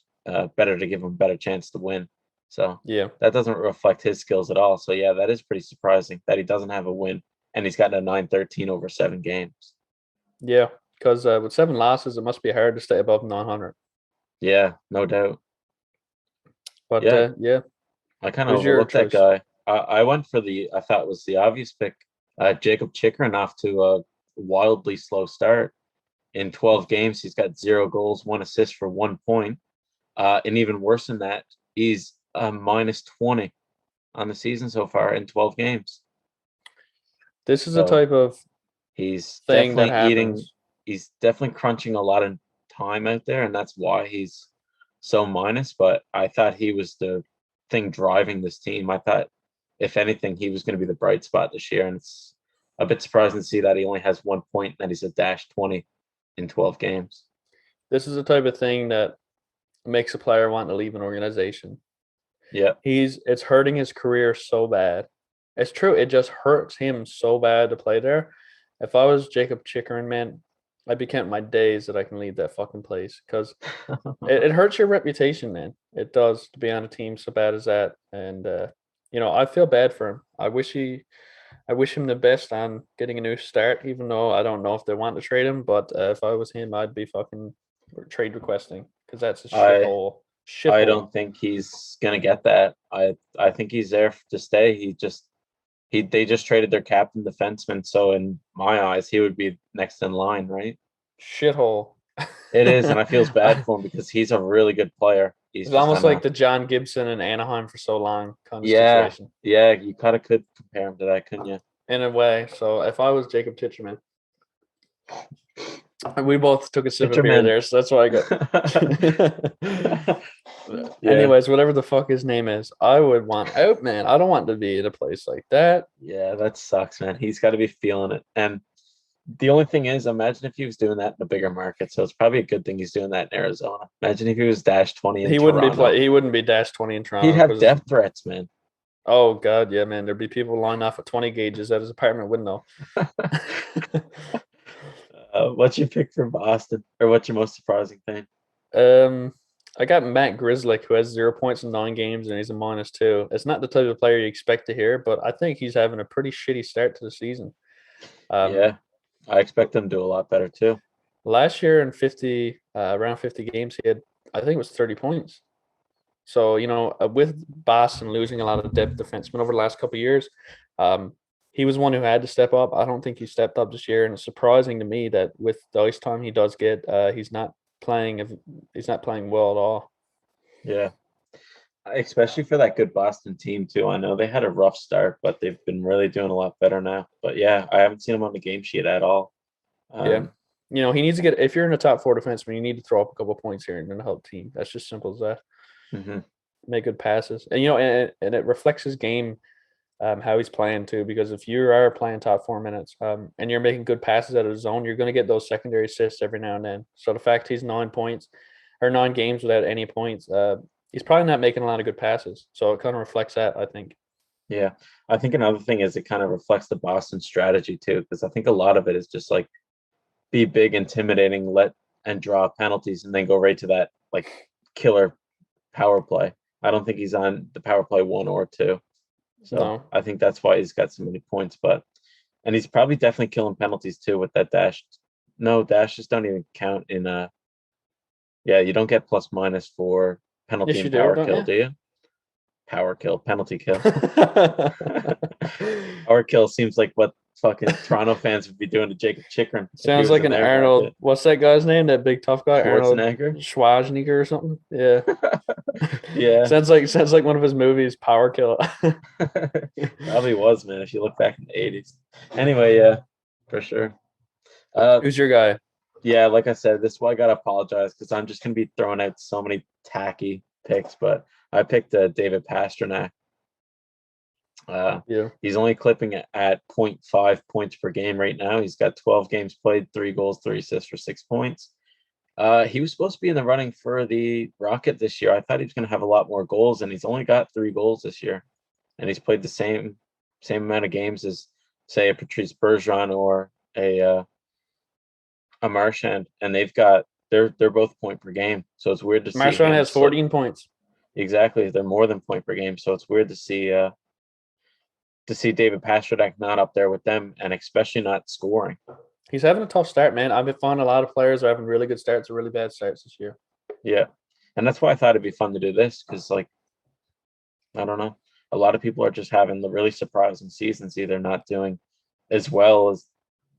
better to give him a better chance to win. So yeah, that doesn't reflect his skills at all. So yeah, that is pretty surprising that he doesn't have a win and he's gotten a 913 over 7 games. Yeah, because with 7 losses, it must be hard to stay above 900. Yeah, no doubt. But yeah, I kind of Who's your overlooked that choice? guy. I went for I thought was the obvious pick, Jacob Chikrin, off to a wildly slow start. In 12 games, he's got 0 goals, 1 assist for 1 point. And even worse than that, he's minus 20 on the season so far in 12 games. This is a type of he's thing that definitely happens. He's definitely crunching a lot of time out there, and that's why he's so minus. But I thought he was the thing driving this team. I thought, if anything, he was going to be the bright spot this year, and it's a bit surprising to see that he only has 1 point and that he's a -20 in 12 games. This is the type of thing that makes a player want to leave an organization. Yeah. It's hurting his career so bad. It's true. It just hurts him so bad to play there. If I was Jacob Chikrin, man, I'd be counting my days that I can leave that fucking place because it hurts your reputation, man. It does to be on a team so bad as that. And, I feel bad for him. I wish he I wish him the best on getting a new start, even though I don't know if they want to trade him. But if I was him, I'd be fucking trade requesting because that's a shithole. I don't think he's gonna get that. I think he's there to stay. They just traded their captain defenseman, so in my eyes, he would be next in line, right? Shithole. It is, and I feels bad for him because he's a really good player. It's almost like the John Gibson in Anaheim for so long kind of situation. Yeah, you kind of could compare him to that, couldn't you? In a way. So if I was Jacob Titcherman, we both took a sip of beer there, so that's why I got. Anyways, whatever the fuck his name is, I would want out, man. I don't want to be in a place like that. Yeah, that sucks, man. He's got to be feeling it. And the only thing is, imagine if he was doing that in a bigger market. So it's probably a good thing he's doing that in Arizona. Imagine if he was dash 20 in Toronto. He wouldn't be dash 20 in Toronto. He'd have death threats, man. Oh god, yeah, man. There'd be people lining off at 20 gauges at his apartment window. What's your pick for Boston, or what's your most surprising thing? I got Matt Grislick, who has 0 points in 9 games, and he's a -2. It's not the type of player you expect to hear, but I think he's having a pretty shitty start to the season. Yeah, I expect him to do a lot better too. Last year in around 50 games, he had, I think it was 30 points. So, with Boston losing a lot of depth defensemen over the last couple of years, he was one who had to step up. I don't think he stepped up this year, and it's surprising to me that with the ice time he does get, he's not playing well at all. Yeah, especially for that good Boston team too. I know they had a rough start, but they've been really doing a lot better now. But yeah, I haven't seen him on the game sheet at all. He needs to get. If you're in a top 4 defenseman, you need to throw up a couple points here and then help the team. That's just simple as that. Mm-hmm. Make good passes, and and it reflects his game, how he's playing too. Because if you are playing top 4 minutes, and you're making good passes out of the zone, you're going to get those secondary assists every now and then. So the fact he's 9 games without any points, he's probably not making a lot of good passes. So it kind of reflects that, I think. Yeah, I think another thing is it kind of reflects the Boston strategy too, because I think a lot of it is just like be big, intimidating, and draw penalties, and then go right to that like killer power play. I don't think he's on the power play 1 or 2. So no. I think that's why he's got so many points. And he's probably definitely killing penalties too with that dash. No, dashes don't even count in you don't get plus minus for penalty and power kill, do you? Power kill, penalty kill. Power kill seems like what fucking Toronto fans would be doing to Jacob Chikrin. Sounds like an Arnold. What's that guy's name? That big tough guy, Schwarzenegger or something. Yeah. Yeah. Sounds like one of his movies, Power Kill. Probably was, man, if you look back in the 80s. Anyway, yeah, for sure. Who's your guy? Yeah, like I said, this is why I gotta apologize because I'm just gonna be throwing out so many tacky picks, but I picked David Pastrnak. He's only clipping it at 0.5 points per game right now. He's got 12 games played, 3 goals, 3 assists for 6 points. He was supposed to be in the running for the Rocket this year. I thought he was going to have a lot more goals, and he's only got 3 goals this year. And he's played the same amount of games as, say, a Patrice Bergeron or a Marchand, and they're both point per game. So it's weird to see. Marchand has 14 points. Exactly, they're more than point per game. So it's weird to see David Pastrnak not up there with them, and especially not scoring. He's having a tough start, man. I've been finding a lot of players are having really good starts or really bad starts this year. Yeah, and that's why I thought it'd be fun to do this because, like, I don't know, a lot of people are just having the really surprising seasons, either not doing as well as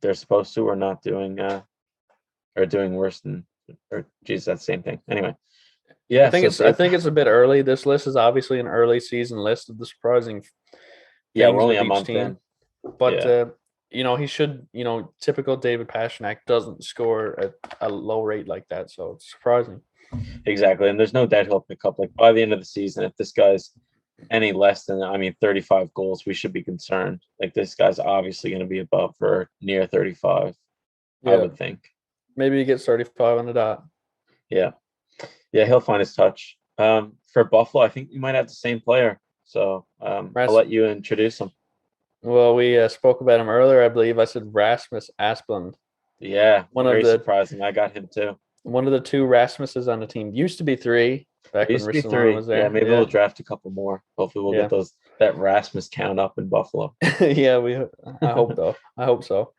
they're supposed to, or not doing, or doing worse than, or geez, that's the same thing. Anyway, yeah, I think it's a bit early. This list is obviously an early season list of the surprising. Yeah, we're only a month in, but he should. Typical David Pastrnak doesn't score at a low rate like that, so it's surprising. Exactly, and there's no doubt he'll pick up. Like by the end of the season, if this guy's any less than, 35 goals, we should be concerned. Like this guy's obviously going to be above or near 35. Yeah. I would think. Maybe he gets 35 on the dot. Yeah, he'll find his touch. For Buffalo, I think you might have the same player. So I'll let you introduce him. Well, we spoke about him earlier. I believe I said Rasmus Asplund. Yeah, surprising. I got him too. One of the 2 Rasmuses on the team. Used to be 3 back when Rissalon was there. Yeah, maybe we'll draft a couple more. Hopefully we'll get those that Rasmus count up in Buffalo. Yeah, I hope though. I hope so.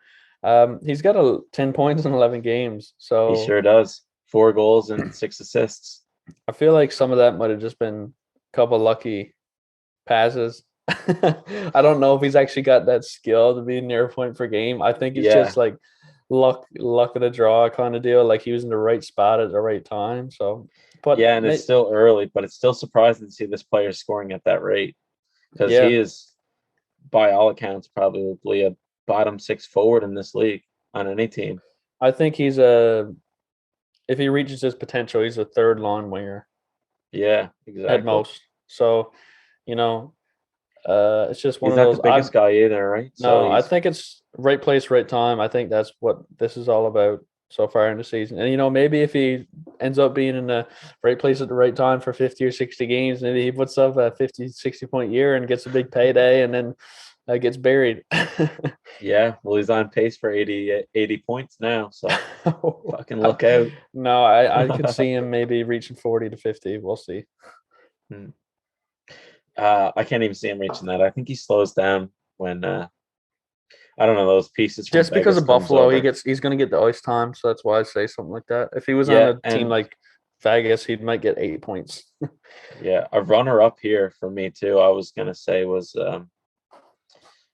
He's got 10 points in 11 games. So He sure does. 4 goals and 6 assists. I feel like some of that might have just been a couple lucky passes. I don't know if he's actually got that skill to be near a point per game. I think it's just like luck of the draw kind of deal. Like he was in the right spot at the right time. So, but yeah, and it's still early, but it's still surprising to see this player scoring at that rate because he is, by all accounts, probably a bottom 6 forward in this league on any team. I think he's if he reaches his potential, he's a third line winger. Yeah, exactly. At most. So, it's just one he's of not those. The biggest guy either, right? No, I think it's right place, right time. I think that's what this is all about so far in the season. And maybe if he ends up being in the right place at the right time for 50 or 60 games, maybe he puts up a 50, 60-point year and gets a big payday and then gets buried. Yeah, well, he's on pace for 80 points now, so fucking look out. No, I could see him maybe reaching 40 to 50. We'll see. I can't even see him reaching that. I think he slows down when I don't know, those pieces from just because Vegas of Buffalo, over. he's going to get the ice time, so that's why I say something like that. If he was on a team like Vegas, he might get 8 points. Yeah, a runner up here for me too. I was gonna say was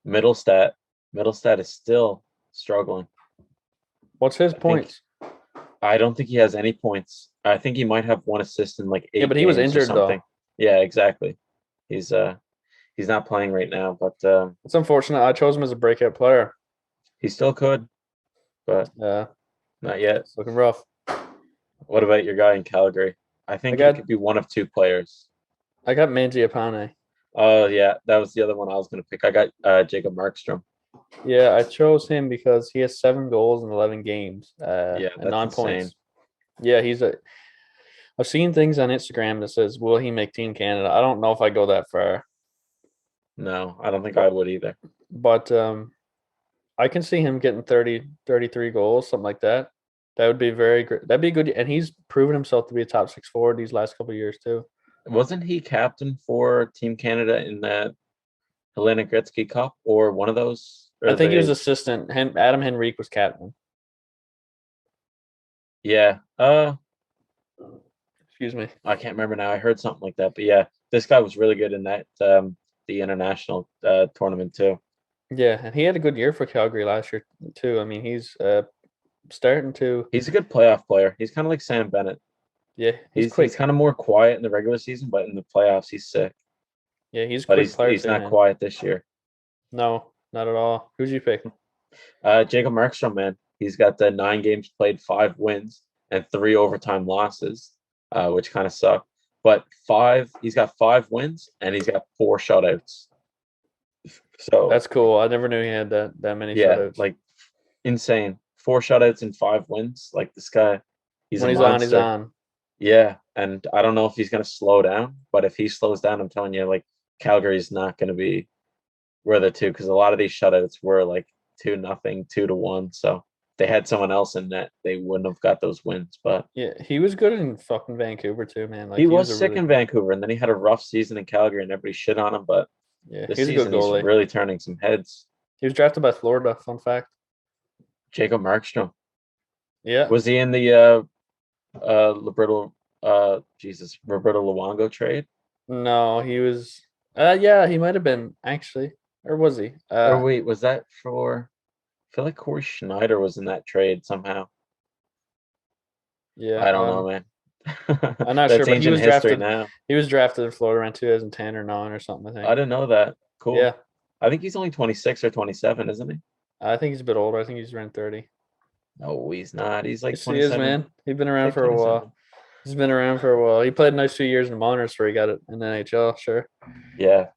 Middlestat. Middlestat is still struggling. What's his points? I don't think he has any points. I think he might have 1 assist in like 8 but he was injured though. Yeah, exactly. He's not playing right now, but it's unfortunate. I chose him as a breakout player. He still could, but not yet. It's looking rough. What about your guy in Calgary? I think he could be one of 2 players. I got Mangiapane. Oh yeah, that was the other one I was going to pick. I got Jacob Markstrom. Yeah, I chose him because he has 7 goals in 11 games. And 9 insane. points. Yeah, I've seen things on Instagram that says, will he make Team Canada? I don't know if I go that far. No, I don't think I would either. But I can see him getting 30, 33 goals, something like that. That would be very great. That'd be good. And he's proven himself to be a top 6 forward these last couple of years too. Wasn't he captain for Team Canada in that Helena Gretzky Cup or one of those? I think he was assistant. Adam Henrique was captain. Yeah. Excuse me. I can't remember now. I heard something like that. But yeah, this guy was really good in that the international tournament too. Yeah, and he had a good year for Calgary last year too. I mean, he's starting to. He's a good playoff player. He's kind of like Sam Bennett. Yeah, he's kind of more quiet in the regular season, but in the playoffs, he's sick. Yeah, he's. But he's not quiet this year. No, not at all. Who'd you pick? Jacob Markstrom, man. He's got the 9 games played, 5 wins, and 3 overtime losses, which kind of suck. But he's got 5 wins and he's got 4 shutouts. So that's cool. I never knew he had that many shutouts. Like insane. 4 shutouts and 5 wins. Like this guy, he's on, he's on. Yeah, and I don't know if he's going to slow down, but if he slows down, I'm telling you, like Calgary's not going to be where they're 2 because a lot of these shutouts were like 2-0, 2-1. So they had someone else in net, they wouldn't have got those wins. But yeah, he was good in fucking Vancouver too, man. Like he was sick in Vancouver, and then he had a rough season in Calgary, and everybody shit on him. But yeah, this season he's really turning some heads. He was drafted by Florida. Fun fact. Jacob Markstrom. Yeah. Was he in the Roberto Luongo trade? No, he was. Yeah, he might have been actually, or was he? Or wait, was that for? I feel like Corey Schneider was in that trade somehow. Yeah, I don't know, man. I'm not sure, but he was drafted now. He was drafted in Florida around 2010 or 9 or something. I think. I didn't know that. Cool. Yeah, I think he's only 26 or 27, isn't he? I think he's a bit older. I think he's around 30. No, he's not. He's like 27. He is, man. He's been around for a while. He's been around for a while. He played a nice 2 years in the minors where he got it in the NHL. Sure. Yeah.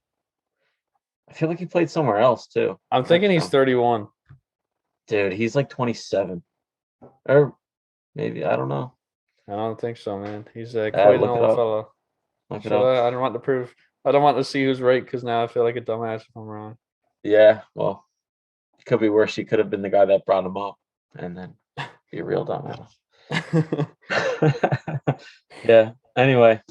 I feel like he played somewhere else too. I'm thinking he's 31. Dude, he's like 27. Or maybe, I don't know. I don't think so, man. He's quite an old fellow. Look it up. I don't want to prove. I don't want to see who's right because now I feel like a dumbass if I'm wrong. Yeah, well, it could be worse. He could have been the guy that brought him up and then be a real dumbass. Yeah. Anyway,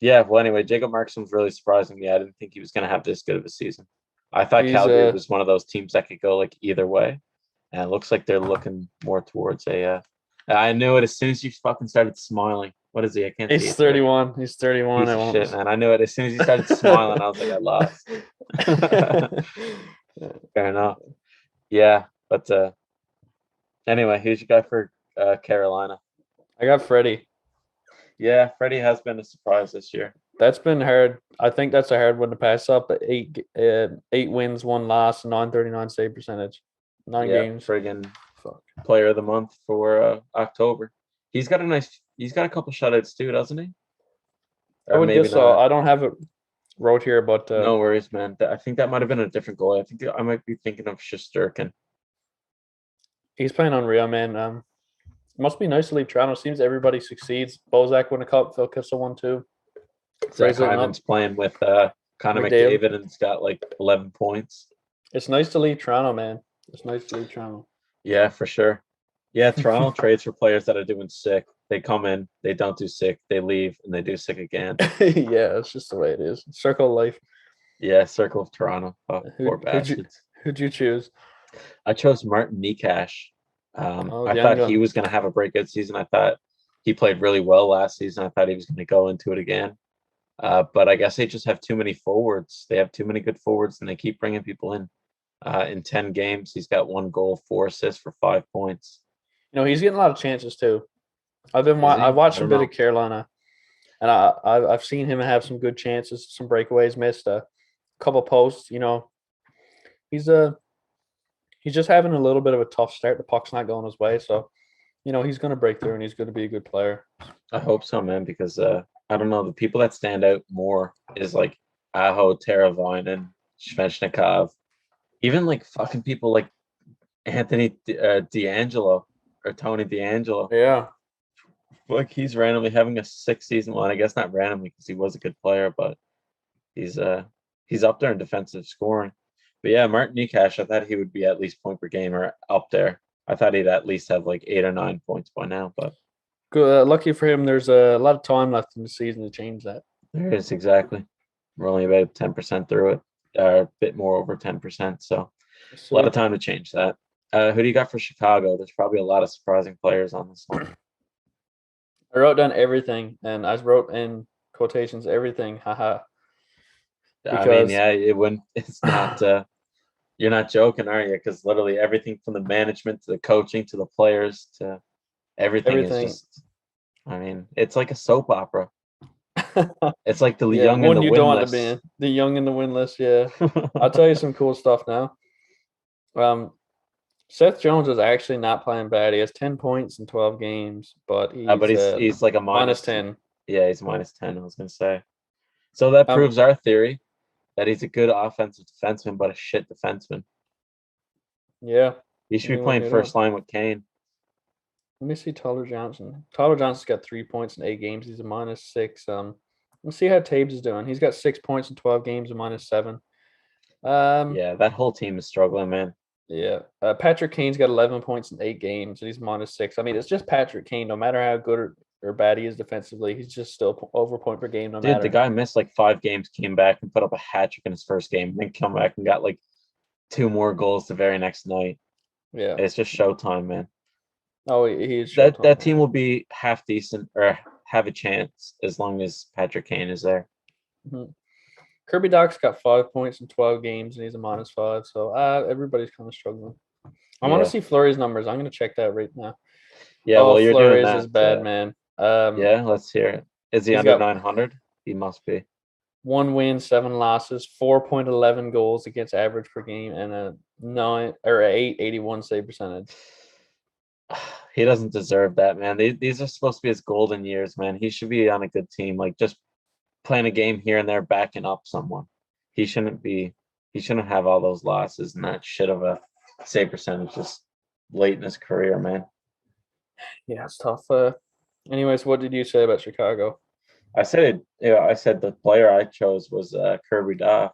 Yeah, well, anyway, Jacob Markstrom was really surprising me. I didn't think he was going to have this good of a season. I thought He's Calgary was one of those teams that could go like either way, and it looks like they're looking more towards a. I knew it as soon as you fucking started smiling. What is he? I can't see. he's it. 31. He's 31. Piece of shit, man. I knew it as soon as he started smiling. I was like, I lost. Fair enough. Yeah, but anyway, who's your guy for Carolina? I got Freddie. Yeah, Freddie has been a surprise this year. That's been hard. I think that's a hard one to pass up. But eight wins, one loss, 939 save percentage. 9 games. Friggin' Fuck. player of the month for October. He's got a couple shutouts too, doesn't he? I would guess so. I don't have it wrote here, but no worries, man. I think that might have been a different goal. I think I might be thinking of Shattenker. He's playing unreal, man. Must be nice to leave Toronto. Seems everybody succeeds. Bozak won a cup. Phil Kessel won too. Zach Hyman's playing with Connor McDavid and it's got like 11 points. It's nice to leave Toronto, man. It's nice to leave Toronto. Yeah, for sure. Yeah, Toronto trades for players that are doing sick. They come in, they don't do sick, they leave, and they do sick again. Yeah, it's just the way it is. Circle of life. Yeah, circle of Toronto. Oh, poor bastards. Who'd you choose? I chose Martin Nikash. I thought he was going to have a breakout season. I thought he played really well last season. I thought he was going to go into it again. But I guess they just have too many forwards. They have too many good forwards, and they keep bringing people in. In 10 games, he's got 1 goal, 4 assists for 5 points. You know, he's getting a lot of chances too. I watched a bit of Carolina, and I've seen him have some good chances, some breakaways, missed a couple posts. You know, he's just having a little bit of a tough start. The puck's not going his way, so you know he's going to break through and he's going to be a good player. I hope so, man, because I don't know, the people that stand out more is like Aho, Teravainen, Svechnikov, even like fucking people like Anthony D'Angelo or Tony D'Angelo. Yeah. Like he's randomly having a 6 season. Well, I guess not randomly because he was a good player, but he's up there in defensive scoring. But yeah, Martin Nikash, I thought he would be at least point per game or up there. I thought he'd at least have like 8 or 9 points by now, but good. Lucky for him, there's a lot of time left in the season to change that. There is, exactly. We're only about 10% through it, a bit more over 10%. So a lot of time to change that. Who do you got for Chicago? There's probably a lot of surprising players on this one. I wrote down everything, and I wrote in quotations everything. Haha. I mean, yeah, it's not. You're not joking, are you? Because literally everything from the management to the coaching to the players to everything. is just. I mean, it's like a soap opera. It's like the young and the winless. The young and the winless. Yeah, I'll tell you some cool stuff now. Seth Jones is actually not playing bad. He has 10 points in 12 games, but he's like a minus 10. Yeah, he's minus 10. I was gonna say. So that proves our theory that he's a good offensive defenseman, but a shit defenseman. Yeah, he should be playing first line with Kane. Let me see Tyler Johnson. Tyler Johnson's got 3 points in 8 games. He's a minus 6. Let's see how Taves is doing. He's got 6 points in 12 games, a minus 7. Yeah, that whole team is struggling, man. Yeah. Patrick Kane's got 11 points in 8 games, and he's minus 6. I mean, it's just Patrick Kane. No matter how good or bad he is defensively, he's just still over point per game. Dude, the guy missed like 5 games, came back and put up a hat trick in his first game, then come back and got like 2 more goals the very next night. Yeah. It's just showtime, man. Oh, he's that team will be half decent or have a chance as long as Patrick Kane is there. Mm-hmm. Kirby Dach's got 5 points in 12 games, and he's a minus 5. So everybody's kind of struggling. I want to see Fleury's numbers. I'm going to check that right now. Yeah, well, you're doing that. Is bad, man. Yeah, let's hear it. Is he under 900? He must be. 1 win, 7 losses, 4.11 goals against average per game, and a 881 save percentage. He doesn't deserve that, man. These are supposed to be his golden years, man. He should be on a good team, like just playing a game here and there, backing up someone. He shouldn't have all those losses and that shit of a save percentage just late in his career, man. Yeah, it's tough. Anyways, what did you say about Chicago? I said the player I chose was Kirby Dach.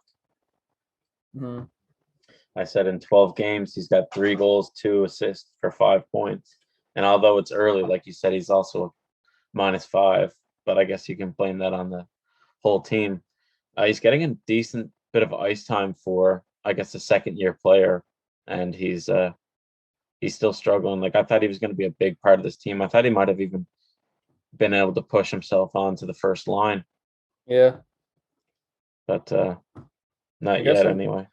Mm-hmm. I said in 12 games, he's got 3 goals, 2 assists for 5 points. And although it's early, like you said, he's also minus 5. But I guess you can blame that on the whole team. He's getting a decent bit of ice time for, I guess, a second-year player, and he's still struggling. Like, I thought he was going to be a big part of this team. I thought he might have even been able to push himself onto the first line. Yeah. But not guess yet so. anyway.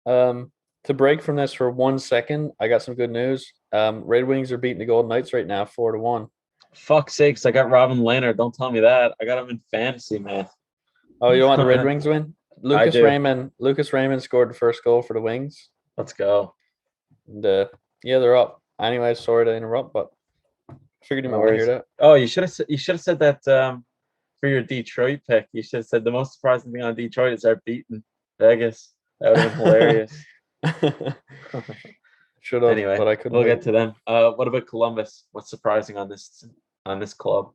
To break from this for 1 second, I got some good news. Red Wings are beating the Golden Knights right now, 4-1. Fuck's sakes, I got Robin Lehner. Don't tell me that. I got him in fantasy, man. Oh, you want the Red Wings win? Lucas do. Raymond scored the first goal for the Wings. Let's go. And yeah, they're up. Anyway, sorry to interrupt, but figured you might want to hear that. Oh, you should have said that for your Detroit pick. You should have said the most surprising thing on Detroit is they're beating Vegas. That would have been hilarious. Should have, anyway, but I couldn't. We'll get to them. What about Columbus? What's surprising on this club?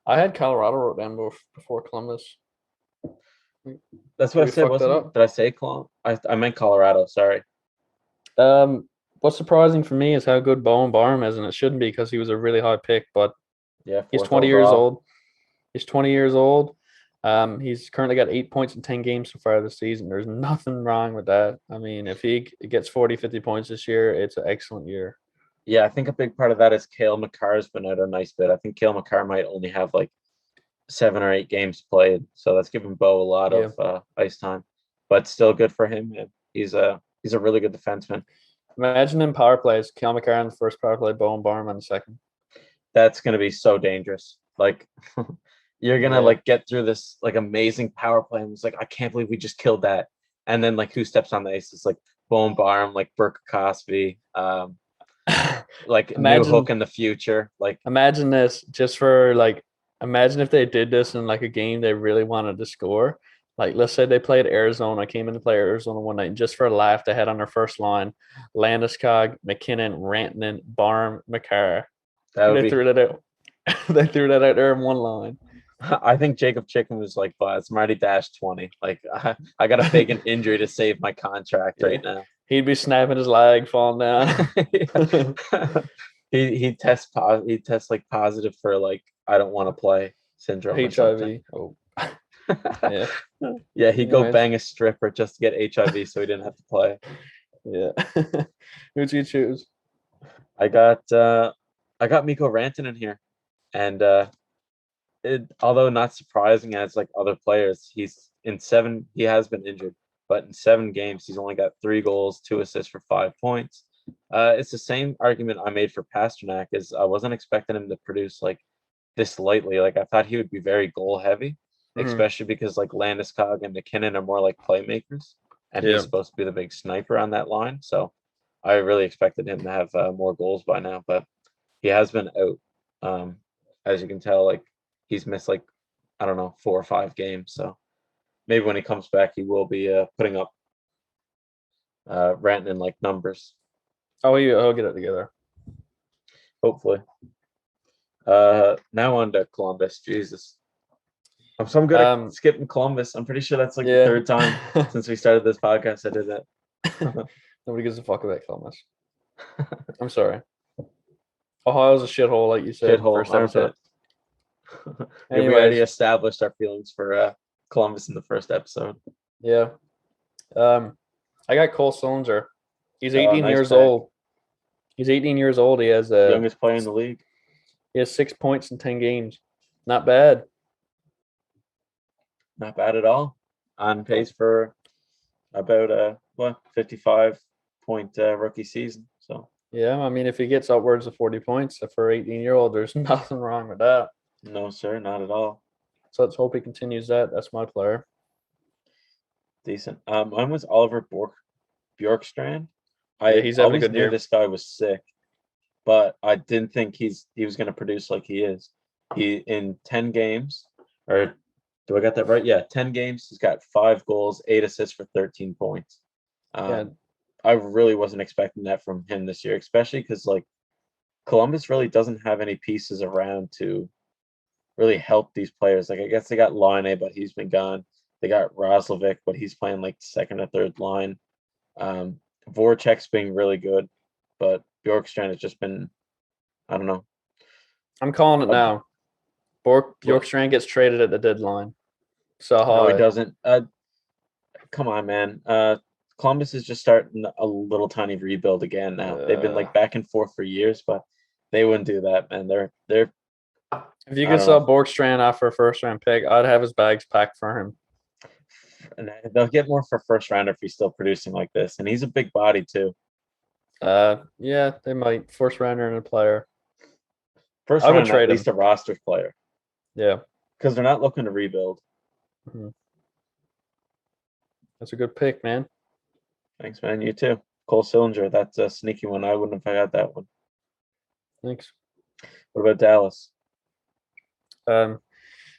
I had Colorado wrote down before Columbus. That's what I said. Did I say Columbus? I meant Colorado. Sorry. What's surprising for me is how good Bowen Barham is, and it shouldn't be because he was a really high pick. But yeah, he's 20 years old. He's 20 years old. He's currently got 8 points in 10 games so far this season. There's nothing wrong with that. I mean, if he gets 40, 50 points this year, it's an excellent year. Yeah, I think a big part of that is Cale Makar's been out a nice bit. I think Cale Makar might only have like 7 or 8 games played, so that's giving Bo a lot of ice time. But still good for him. He's a really good defenseman. Imagine in power plays, Cale Makar in the first power play, Bowen Barham in the second. That's gonna be so dangerous. Like you're gonna like get through this like amazing power play and it's like, I can't believe we just killed that. And then like who steps on the ice? It's like Bowen Barham, like Burke Cosby, like new hook in the future. Like imagine this just for like imagine if they did this in like a game they really wanted to score. Like let's say they played Arizona, came in to play Arizona one night, and just for a laugh they had on their first line Landeskog, McKinnon, Rantanen, Barham, Makar. Threw that out. They threw that out there in one line. I think Jacob Chicken was like, "But it's Marty Dash 20. Like I got to fake an injury to save my contract right now." He'd be snapping his leg, falling down. he tests like positive for like I don't want to play syndrome. HIV. Oh. Yeah. Yeah, he'd go bang a stripper just to get HIV so he didn't have to play. Yeah. Who'd you choose? I got Mikko Rantanen here. And although not surprising as like other players, he has been injured, but in 7 games he's only got 3 goals, 2 assists for 5 points. It's the same argument I made for Pastrnak, is I wasn't expecting him to produce like this lightly. Like I thought he would be very goal heavy, especially because like Landeskog and McKinnon are more like playmakers, and he's supposed to be the big sniper on that line. So I really expected him to have more goals by now, but he has been out. As you can tell, like he's missed like, I don't know, 4 or 5 games. So maybe when he comes back, he will be putting up Rantanen like numbers. Oh, he'll get it together. Hopefully. Now on to Columbus. Jesus. I'm so good at skipping Columbus. I'm pretty sure that's like the 3rd time since we started this podcast I did that. Nobody gives a fuck about Columbus. I'm sorry. Ohio's a shithole, like you said. Shithole. First episode. We already established our feelings for Columbus in the first episode. Yeah. I got Cole Sillinger. He's 18 years old. He's 18 years old. He has the youngest player in the league. He has 6 points in 10 games. Not bad. Not bad at all. On pace for about 55-point rookie season. So yeah, I mean, if he gets upwards of 40 points for an 18-year-old, there's nothing wrong with that. No, sir, not at all. So let's hope he continues that. That's my player. Decent. Mine was Oliver Bjorkstrand. He's having a good year. This guy was sick, but I didn't think he was going to produce like he is. He in 10 games, or do I got that right? Yeah, 10 games. He's got 5 goals, 8 assists for 13 points. I really wasn't expecting that from him this year, especially because like Columbus really doesn't have any pieces around to really help these players. Like I guess they got Laine, but he's been gone. They got Roslovic, but he's playing like 2nd or 3rd line. Voracek's being really good, but Bjorkstrand has just been, I don't know. I'm calling it now. Bjorkstrand gets traded at the deadline. So No, he high. doesn't. Come on, man. Columbus is just starting a little tiny rebuild again now. They've been like back and forth for years, but they wouldn't do that, man. They're If you I could don't sell know. Borkstrand off for a first round pick, I'd have his bags packed for him. And they'll get more for first rounder if he's still producing like this. And he's a big body too. Yeah, they might first rounder and a player. First I would round, trade at least him. a roster player. Yeah, Because they're not looking to rebuild. that's a good pick, man. Thanks, man. You too. Cole Sillinger, that's a sneaky one. I wouldn't have had that one. Thanks. What about Dallas?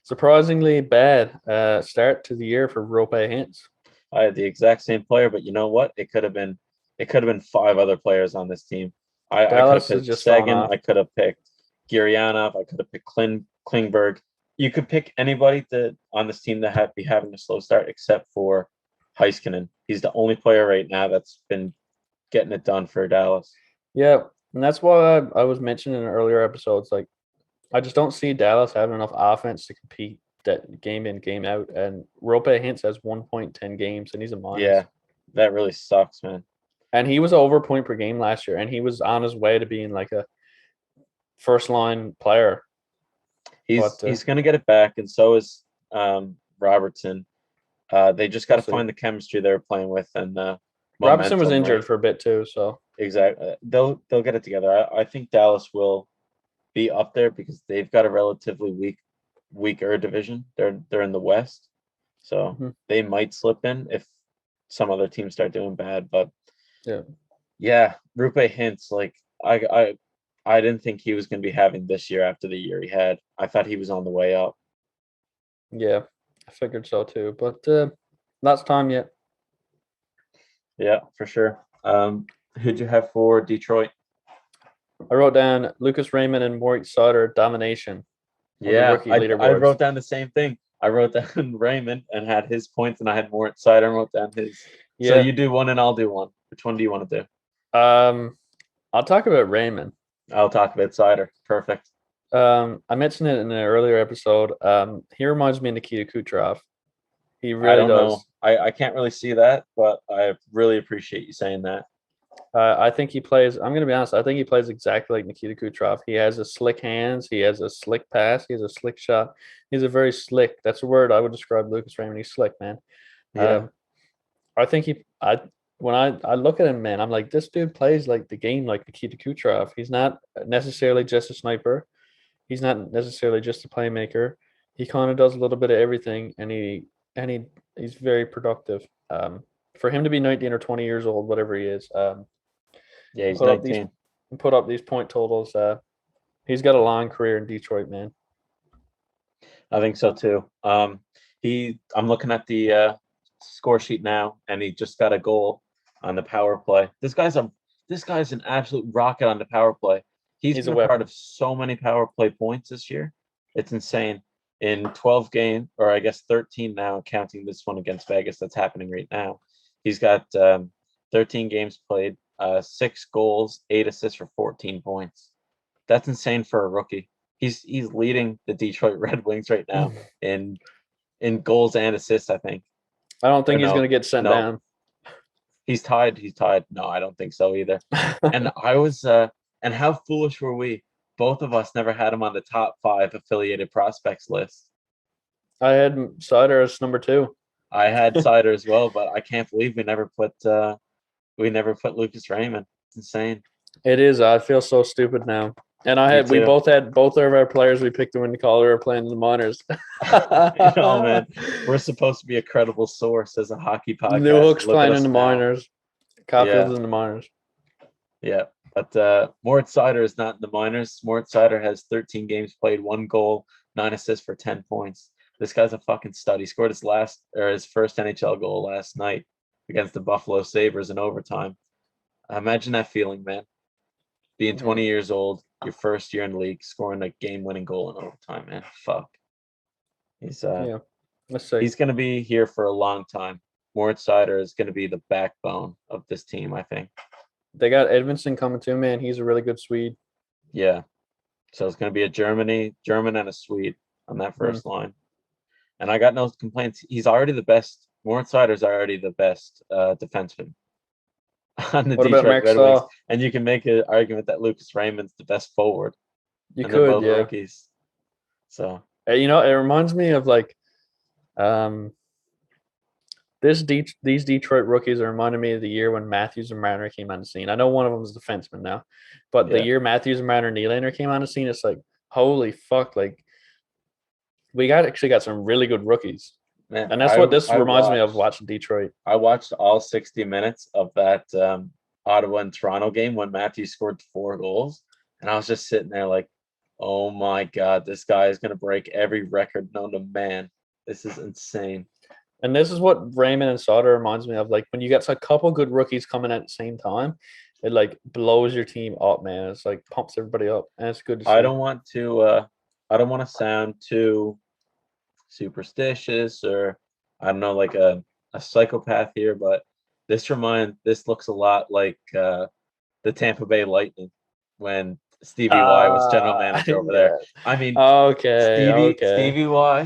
Surprisingly bad start to the year for Rope Hintz. I had the exact same player, but you know what? It could have been 5 other players on this team. I could have Dallas is picked just falling Sagan. off. I could have picked Gurianov. I could have picked Klingberg. You could pick anybody on this team that be having a slow start, except for Heiskanen. He's the only player right now that's been getting it done for Dallas. Yeah, and that's why I was mentioning in earlier episodes. Like, I just don't see Dallas having enough offense to compete that game in, game out. And Rope Hintz has 1.10 games, and he's a minus. Yeah, that really sucks, man. And he was over point per game last year, and he was on his way to being like a first line player. He's going to get it back, and so is Robertson. They just got to find the chemistry they were playing with, and Robertson was momentum, injured right? for a bit too, so Exactly. They'll get it together. I think Dallas will be up there because they've got a relatively weaker division. They're in the West, so they might slip in if some other teams start doing bad. But yeah, Rupe Hintz, like I didn't think he was going to be having this year after the year he had. I thought he was on the way up. Yeah, I figured so too, but not time yet. Yeah, for sure. Who'd you have for Detroit? I wrote down Lucas Raymond and Moritz Seider domination. Yeah, I wrote down the same thing. I wrote down Raymond and had his points, and I had Moritz Seider and wrote down his. Yeah. So you do one and I'll do one. Which one do you want to do? I'll talk about Raymond. I'll talk about Seider. Perfect. I mentioned it in an earlier episode. He reminds me of Nikita Kucherov. He really does. I can't really see that, but I really appreciate you saying that. I think he plays. I'm going to be honest. I think he plays exactly like Nikita Kucherov. He has a slick hands. He has a slick pass. He has a slick shot. He's a very slick. That's a word I would describe Lucas Raymond. He's slick, man. Yeah. I think when I look at him, man, I'm like, this dude plays like the game like Nikita Kucherov. He's not necessarily just a sniper. He's not necessarily just a playmaker. He kind of does a little bit of everything, and he's very productive. For him to be 19 or 20 years old, whatever he is, yeah, he's 19. Put up these point totals. He's got a long career in Detroit, man. I think so too. I'm looking at the score sheet now, and he just got a goal on the power play. This guy's an absolute rocket on the power play. He's been a part of so many power play points this year. It's insane. In 12 games, or I guess 13 now, counting this one against Vegas that's happening right now. He's got 13 games played, 6 goals, 8 assists for 14 points. That's insane for a rookie. He's leading the Detroit Red Wings right now in goals and assists, I think. I don't think he's going to get sent down. He's tied. No, I don't think so either. And I was and how foolish were we? Both of us never had him on the top 5 affiliated prospects list. I had Seider as number 2. I had Seider as well, but I can't believe we never put Lucas Raymond. It's insane. It is. I feel so stupid now. And we both had both of our players we picked to win the Calder playing in the minors. Man, we're supposed to be a credible source as a hockey podcast. New Hook's playing in the minors. Caufield's in the minors. Yeah. But Moritz Seider is not in the minors. Moritz Seider has 13 games played, 1 goal, 9 assists for 10 points. This guy's a fucking stud. He scored his first NHL goal last night against the Buffalo Sabres in overtime. Imagine that feeling, man. Being 20 years old, your first year in the league, scoring a game-winning goal in overtime, man. Fuck. He's going to be here for a long time. Moritz Seider is going to be the backbone of this team, I think. They got Edmondson coming too, man. He's a really good Swede. Yeah. So it's going to be a German and a Swede on that first line. and I got no complaints. He's already the best. Moritz Seider's already the best defenseman on the What about Detroit Mark Red Wings, Stahl? and you can make an argument that Lucas Raymond's the best forward, You and they're could, both yeah. rookies. So You know, it reminds me of like these Detroit rookies are reminding me of the year when Matthews and Marner came on the scene. I know one of them is a defenseman now, but the Yeah. year Matthews and Marner and Nylander came on the scene, it's like, holy fuck, like we actually got some really good rookies. man, And that's what this reminds me of watching Detroit. I watched all 60 minutes of that Ottawa and Toronto game when Matthews scored 4 goals, and I was just sitting there like, oh my God, this guy is gonna break every record known to man. This is insane. And this is what Raymond and Sauter reminds me of. Like when you get a couple good rookies coming at the same time, it like blows your team up, man. It's like pumps everybody up, and it's good to see. I don't want to sound too superstitious or I don't know, like a psychopath here, but this looks a lot like the Tampa Bay Lightning when Stevie Y was general manager over there. I mean,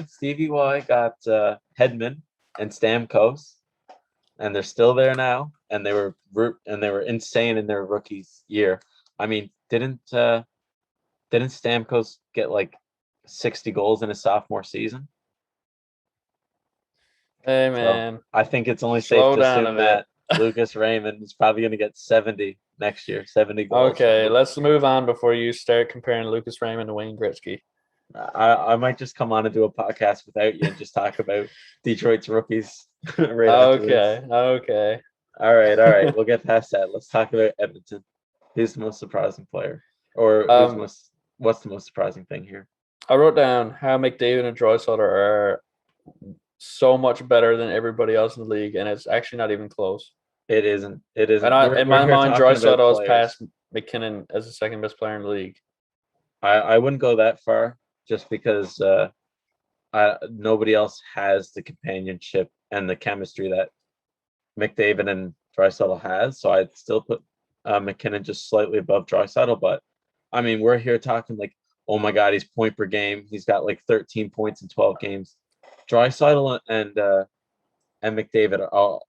Stevie Y got Hedman and Stamkos, and they're still there now, and they were insane in their rookies year. I mean, didn't Stamkos get like 60 goals in his sophomore season? Hey man, so I think it's only safe to assume that Lucas Raymond is probably going to get 70 next year, 70 goals. Okay, let's move on before you start comparing Lucas Raymond to Wayne Gretzky. I might just come on and do a podcast without you and just talk about Detroit's rookies. Okay. All right. We'll get past that. Let's talk about Edmonton. Who's the most surprising player, or what's the most surprising thing here? I wrote down how McDavid and Draisaitl are so much better than everybody else in the league, and it's actually not even close. It isn't. And in my mind, Draisaitl has passed McKinnon as the second best player in the league. I wouldn't go that far, just because nobody else has the companionship and the chemistry that McDavid and Draisaitl has. So I'd still put McKinnon just slightly above Draisaitl. But I mean, we're here talking like, oh my God, he's point per game. He's got like 13 points in 12 games. Draisaitl and McDavid are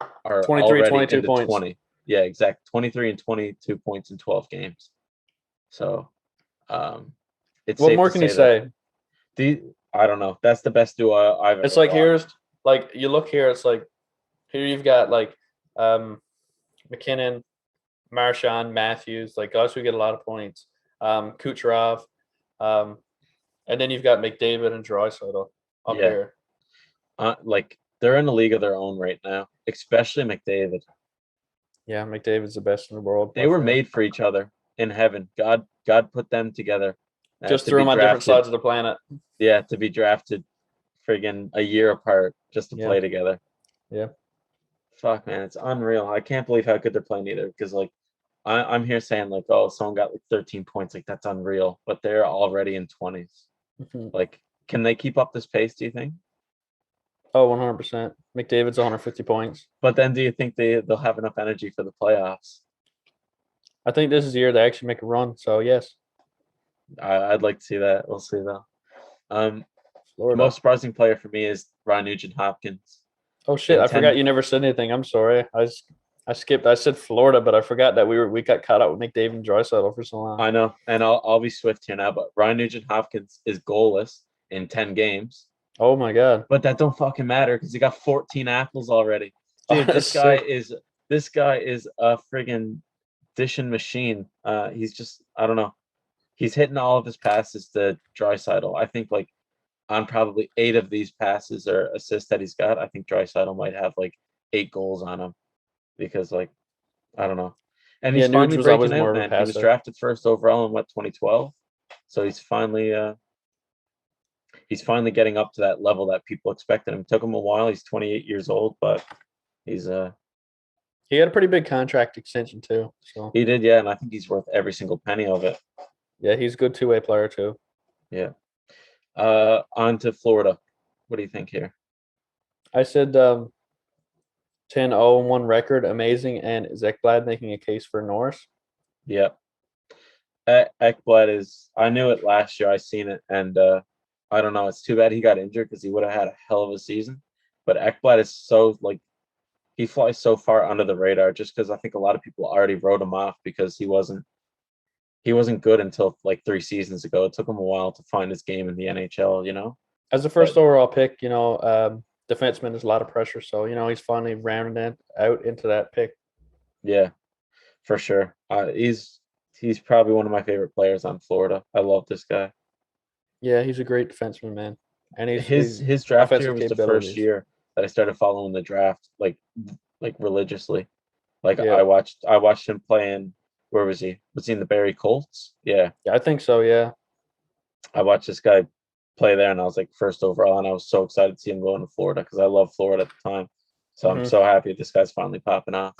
23, already 22 into points. 20. Yeah, exactly. 23 and 22 points in 12 games. So it's what more can you say? I don't know. That's the best duo I've ever It's like watched. Here's like you look here, it's like here you've got like McKinnon, Marchand, Matthews, like guys who get a lot of points. Kucherov, and then you've got McDavid and Draisaitl up here. Like they're in a league of their own right now, especially McDavid. Yeah, McDavid's the best in the world. They were made for each other in heaven. God put them together. Just threw them on different sides of the planet. Yeah, to be drafted friggin' a year apart just to play together. Yeah. Fuck, man, it's unreal. I can't believe how good they're playing either, because like I'm here saying like, oh, someone got like 13 points, like that's unreal, but they're already in 20s. Mm-hmm. Like, can they keep up this pace, do you think? Oh, 100%. McDavid's 150 points. But then do you think they'll have enough energy for the playoffs? I think this is the year they actually make a run, so yes. I'd like to see that. We'll see though. The most surprising player for me is Nugent Hopkins. Oh shit! I forgot you never said anything. I'm sorry. I skipped. I said Florida, but I forgot that we got caught up with McDavid and Draisaitl for so long. I know, and I'll be swift here now. But Nugent Hopkins is goalless in 10 games. Oh my God! But that don't fucking matter because he got 14 apples already. Dude, this guy is a friggin' dishing machine. He's just, I don't know. He's hitting all of his passes to Draisaitl. I think like on probably 8 of these passes or assists that he's got, I think Draisaitl might have like 8 goals on him, because like, I don't know. And he's finally breaking out, man. He was drafted first overall in 2012. So he's finally getting up to that level that people expected him. It took him a while. He's 28 years old, but he's he had a pretty big contract extension too. So he did, yeah, and I think he's worth every single penny of it. Yeah, he's a good two-way player too. Yeah. On to Florida. What do you think here? I said 10-0-1 record, amazing, and is Ekblad making a case for Norris? Yep. Ekblad is. I knew it last year. I seen it, and I don't know. It's too bad he got injured because he would have had a hell of a season. But Ekblad is so he flies so far under the radar just because I think a lot of people already wrote him off because he wasn't good until like 3 seasons ago. It took him a while to find his game in the NHL, you know? As the first overall pick, defenseman is a lot of pressure. So, he's finally rounding it out into that pick. Yeah, for sure. He's probably one of my favorite players on Florida. I love this guy. Yeah, he's a great defenseman, man. And his draft year was the first capabilities. year that I started following the draft like religiously. Like Yeah. I watched him playing. Where was he? Was he in the Barrie Colts? Yeah. Yeah, I think so. Yeah. I watched this guy play there, and I was like first overall, and I was so excited to see him going to Florida because I love Florida at the time. So I'm so happy this guy's finally popping off.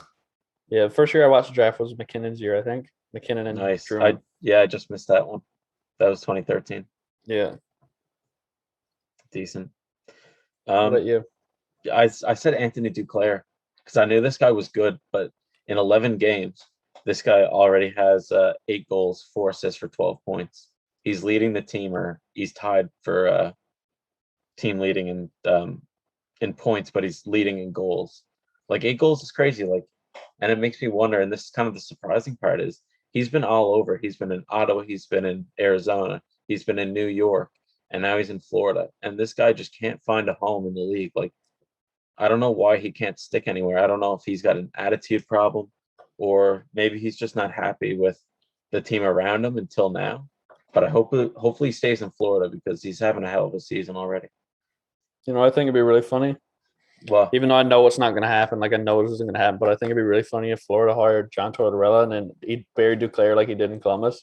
Yeah, the first year I watched the draft was McKinnon's year, I think. McKinnon and Nice. Durham. I just missed that one. That was 2013. Yeah. Decent. What about you? I said Anthony Duclair because I knew this guy was good, but in 11 games, this guy already has 8 goals, 4 assists for 12 points. He's leading the team, or he's tied for team leading in points, but he's leading in goals. Like 8 goals is crazy. And it makes me wonder. And this is kind of the surprising part is he's been all over. He's been in Ottawa. He's been in Arizona. He's been in New York, and now he's in Florida. And this guy just can't find a home in the league. Like, I don't know why he can't stick anywhere. I don't know if he's got an attitude problem, or maybe he's just not happy with the team around him until now. But I hopefully he stays in Florida because he's having a hell of a season already. I think it'd be really funny. Well, even though I know it's not going to happen, like I know this isn't going to happen, but I think it'd be really funny if Florida hired John Tortorella and then he'd bury Duclair like he did in Columbus.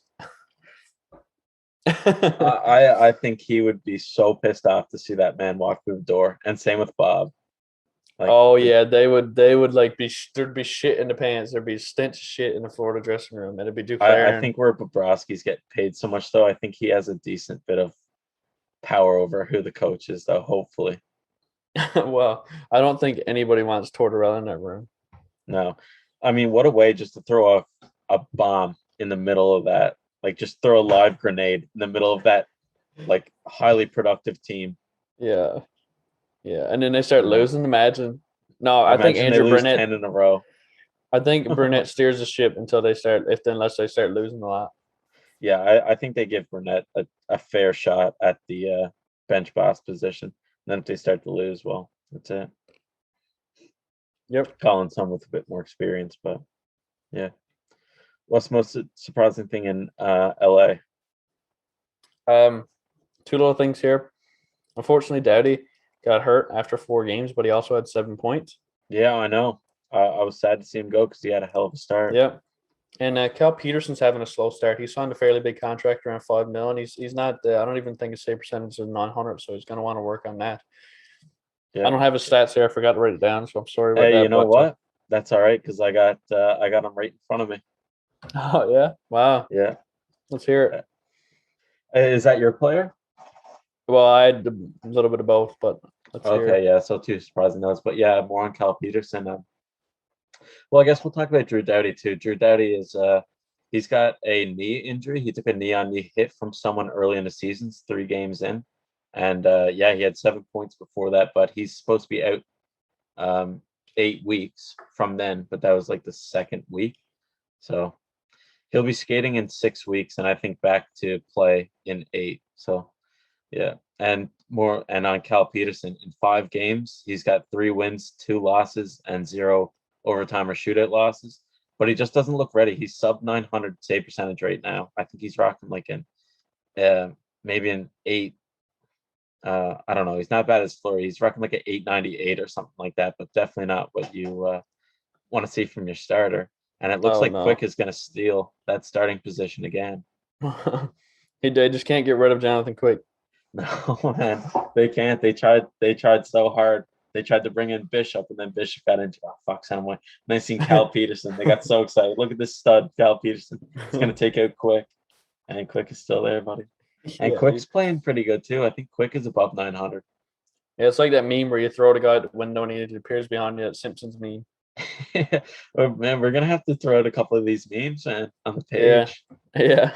I think he would be so pissed off to see that man walk through the door, and same with Bob. Yeah, they would there'd be shit in the pants. There'd be stench of shit in the Florida dressing room, and it'd be Duclair. I think where Bobrovsky's getting paid so much, though, I think he has a decent bit of power over who the coach is, though. Hopefully. Well, I don't think anybody wants Tortorella in that room. No, I mean, what a way just to throw a bomb in the middle of that. Like, just throw a live grenade in the middle of that, like, highly productive team. Yeah. Yeah, and then they start losing. Imagine. No, I think Andrew Brunette 10 in a row. I think Brunette steers the ship until unless they start losing a lot. Yeah, I think they give Brunette a fair shot at the bench boss position. And then if they start to lose, well, that's it. Yep. Calling some with a bit more experience, but yeah. What's the most surprising thing in LA? Two little things here. Unfortunately, Doughty got hurt after 4 games, but he also had 7 points. Yeah, I know. I was sad to see him go because he had a hell of a start. Yeah. And Cal Peterson's having a slow start. He signed a fairly big contract around $5 million. He's not. I don't even think his save percentage is 900, so he's going to want to work on that. Yeah. I don't have his stats here. I forgot to write it down, so I'm sorry about that. Hey, you know what? That's all right because I got him right in front of me. Oh yeah! Wow. Yeah. Let's hear it. Is that your player? Well, I had a little bit of both, but let's hear it. Yeah. So 2 surprising notes, but yeah, more on Cal Peterson. Well, I guess we'll talk about Drew Doughty too. Drew Doughty is he's got a knee injury. He took a knee-on-knee hit from someone early in the season, 3 games in, and he had 7 points before that. But he's supposed to be out 8 weeks from then. But that was like the 2nd week, so he'll be skating in 6 weeks, and I think back to play in 8. So yeah, and on Cal Peterson in 5 games, he's got 3 wins, 2 losses, and 0 overtime or shootout losses, but he just doesn't look ready. He's sub 900 save percentage right now. I think he's rocking like maybe an 8. I don't know. He's not bad as Flurry. He's rocking like an 898 or something like that, but definitely not what you want to see from your starter. And it looks Quick is going to steal that starting position again. They just can't get rid of Jonathan Quick. No, man, they can't. They tried so hard. They tried to bring in Bishop, and then Bishop got into send him away. And they seen Cal Peterson. They got so excited. Look at this stud, Cal Peterson. He's gonna take out Quick, and Quick is still there, buddy. And Quick's playing pretty good too. I think Quick is above 900. Yeah, it's like that meme where you throw the guy out the window and he appears behind you. That Simpsons meme. Man, we're gonna have to throw out a couple of these memes on the page. Yeah.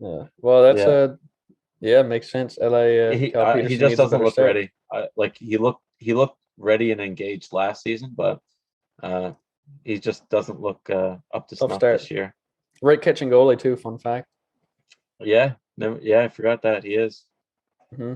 Yeah. Well, that's Yeah. makes sense. LA Cal He Peterson just needs a doesn't better look start. ready. Like he looked ready and engaged last season, but he just doesn't look up to Tough snuff start. this year. Right catching goalie too. Fun fact. Yeah, I forgot that he is. Hmm.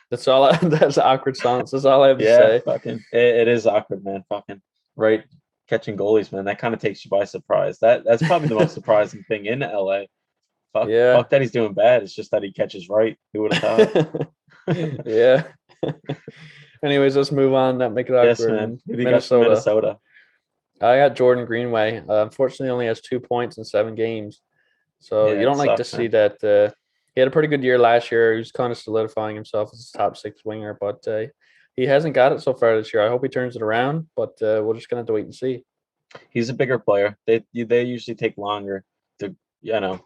That's all. That's awkward silence. That's all I have to Yeah, say. fucking it is awkward, man. Fucking right catching goalies, man. That kind of takes you by surprise. That's probably the most surprising thing in LA. Yeah. Fuck that he's doing bad. It's just that he catches right. Who would have thought? Yeah. Anyways, let's move on. That make it Yes, awkward. man. Who do you got from Minnesota. Minnesota? I got Jordan Greenway. Unfortunately, only has 2 points in 7 games. So Yeah, you it don't like to sucks, see man. that. He had a pretty good year last year. He was kind of solidifying himself as a top 6 winger, but he hasn't got it so far this year. I hope he turns it around, but we're just gonna have to wait and see. He's a bigger player. They usually take longer to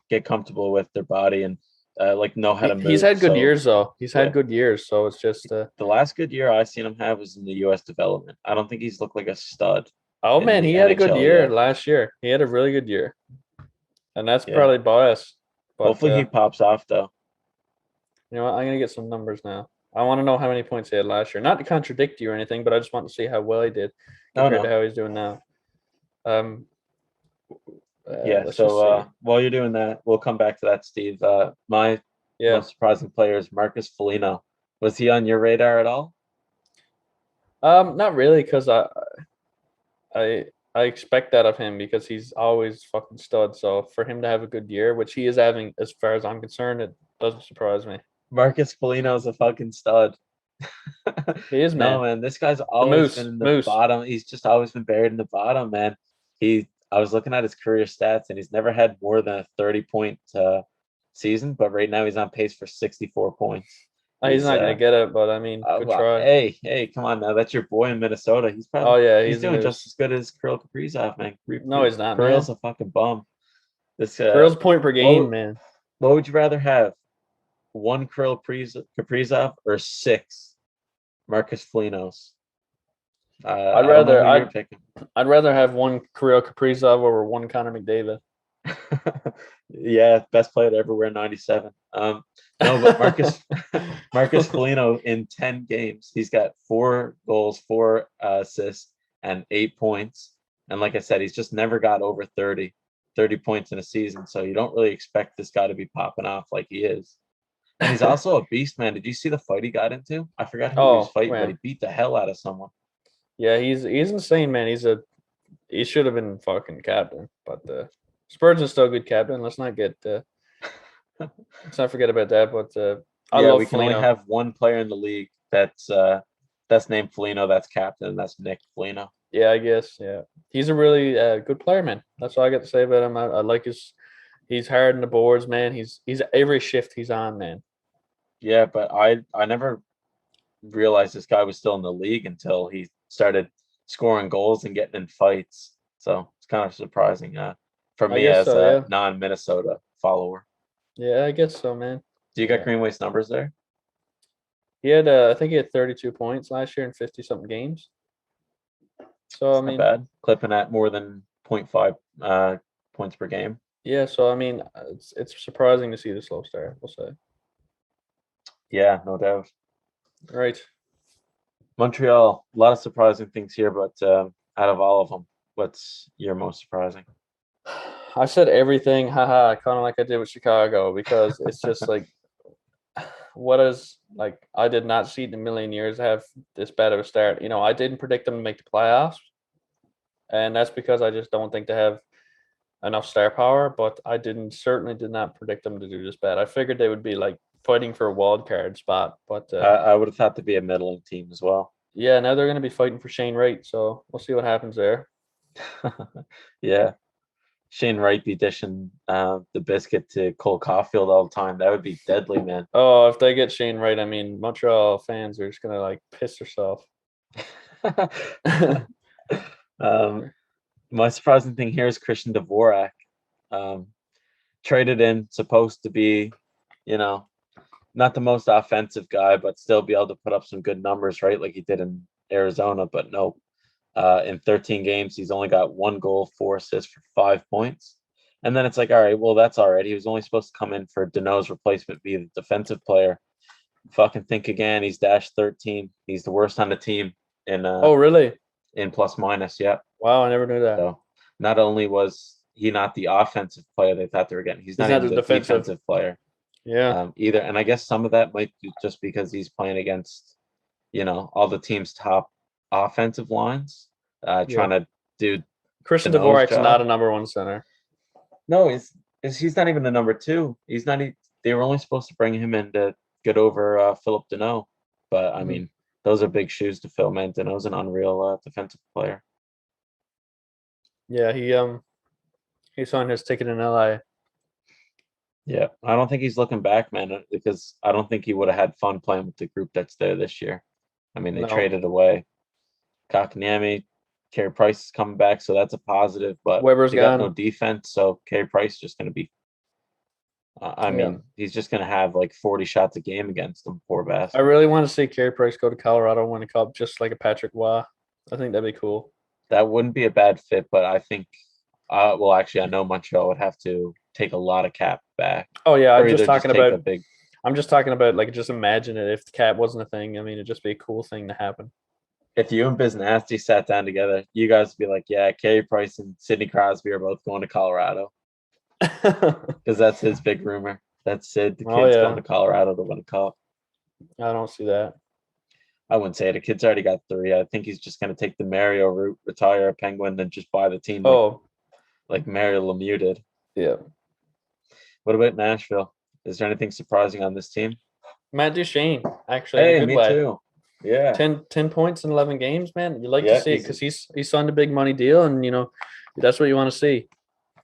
get comfortable with their body and like know how to He's move. had good So years though. He's yeah, had good years, so it's just. the last good year I seen him have was in the U.S. development. I don't think he's looked like a stud Oh in man, the he had a good NHL year yet. last year. He had a really good year, and that's Yeah, probably biased. But hopefully he pops off though. you know what? I'm gonna get some numbers now. I want to know how many points he had last year. Not to contradict you or anything, but I just want to see how well he did No, compared to no. how he's doing now. Um, Yeah. let's just So see. while you're doing that, we'll come back to that, Steve. My Yeah. most surprising player is Marcus Felino. Was he on your radar at all? Not really, because I I expect that of him because he's always fucking stud. So for him to have a good year, which he is having, as far as I'm concerned, it doesn't surprise me. Marcus Felino's a fucking stud. He is, No, man. man, this guy's The always been Moose, in the Moose. bottom. He's just always been buried in the bottom, man. I was looking at his career stats, and he's never had more than a 30-point season. But right now, he's on pace for 64 points. He's He's not gonna get it, but I mean, good well, try. hey, come on now, that's your boy in Minnesota. Oh yeah, He's he's a doing just Moose. as good as Kirill Kaprizov, man. No, he's not, Kirill's man. a fucking bum. This Kirill's point per game, what man. what would you rather have? One Kaprizov or 6 Marcus Felinos? I'd I don't know rather who you're I'd picking. I'd rather have one Kirill Kaprizov over one Connor McDavid. Yeah, best player to ever wear 97. No, but Marcus Felino in 10 games, he's got 4 goals, 4 assists, and 8 points. And like I said, he's just never got over 30 points in a season. So you don't really expect this guy to be popping off like he is. And he's also a beast, man. Did you see the fight he got into? I forgot who he was Oh fighting, but he man, beat the hell out of someone. yeah, he's insane, man. He should have been fucking captain, but Spurs is still a good captain. Let's not forget about that. But I Yeah, love we can only Felino. have one player in the league that's named Felino, that's captain, and that's Nick Felino. Yeah, I guess. Yeah, he's a really good player, man. That's all I got to say about him. I like his. He's hard in the boards, man. He's every shift he's on, man. Yeah, but I never realized this guy was still in the league until he started scoring goals and getting in fights. So it's kind of surprising for I me guess as so. a Yeah, non-Minnesota follower. yeah, I guess so, man. Do you got Yeah, Greenway's numbers there? he had. I think he had 32 points last year in 50 something games. So I It's not mean, bad. Clipping at more than 0.5 points per game. yeah. So I mean, it's surprising to see the slow start. We'll say. Yeah, no doubt. Right. Montreal, a lot of surprising things here, but out of all of them, what's your most surprising? I said everything, haha, kind of like I did with Chicago, because it's just like, what is like, I did not see in a million years have this bad of a start. You know, I didn't predict them to make the playoffs, and that's because I just don't think they have enough star power. But I certainly did not predict them to do this bad. I figured they would be like fighting for a wild card spot, but I would have thought to be a middling team as well. yeah, now they're going to be fighting for Shane Wright, so we'll see what happens there. Yeah. Shane Wright be dishing the biscuit to Cole Caufield all the time. That would be deadly, man. Oh, if they get Shane Wright, I mean, Montreal fans are just going to like piss themselves. My surprising thing here is Christian Dvorak. Um, Traded in, supposed to be, you know, not the most offensive guy, but still be able to put up some good numbers, right? Like he did in Arizona. But no, in 13 games, he's only got 1 goal, 4 assists for 5 points. And then it's like, all right, well, that's all right. He was only supposed to come in for Deneau's replacement, be the defensive player. Fucking think again. He's dash 13. He's the worst on the team Oh, really? in plus minus. Yep. Wow, I never knew that. So not only was he not the offensive player they thought they were getting, he's not even the defensive player. Yeah. Either. And I guess some of that might be just because he's playing against, all the team's top offensive lines, trying to do Christian Deneau's Dvorak's job. not a number one center. No, he's not even the number two. He's not. They were only supposed to bring him in to get over Philip Deneau, but I mean, those are big shoes to fill, man. Deneau's an unreal defensive player. Yeah, he signed his ticket in LA. Yeah, I don't think he's looking back, man, because I don't think he would have had fun playing with the group that's there this year. I mean, they traded away Kakaniemi. Carey Price is coming back, so that's a positive. But Weber's they got gone. no defense, so Carey Price is just going to be. I mean, he's just going to have like 40 shots a game against them. Poor bastard. I really want to see Carey Price go to Colorado and win a cup, just like a Patrick Waugh. I think that'd be cool. That wouldn't be a bad fit, but I think. Well, actually, I know Montreal would have to take a lot of cap back. Oh yeah, I'm just talking about like just imagine it if the cap wasn't a thing. I mean, it'd just be a cool thing to happen. If you and Biz Nasty sat down together, you guys would be like, yeah, Carey Price and Sidney Crosby are both going to Colorado. Because that's his big rumor. That's Sid. The kid's going to Colorado to win a cup. I don't see that. I wouldn't say it. The kid's already got 3. I think he's just going to take the Mario route, retire a Penguin, and just buy the team like Mario Lemieux did. Yeah. What about Nashville? Is there anything surprising on this team? Matt Duchene, actually. Hey, me too. Yeah. 10 points in 11 games, man. You like to see it because he's signed a big money deal, and, that's what you want to see.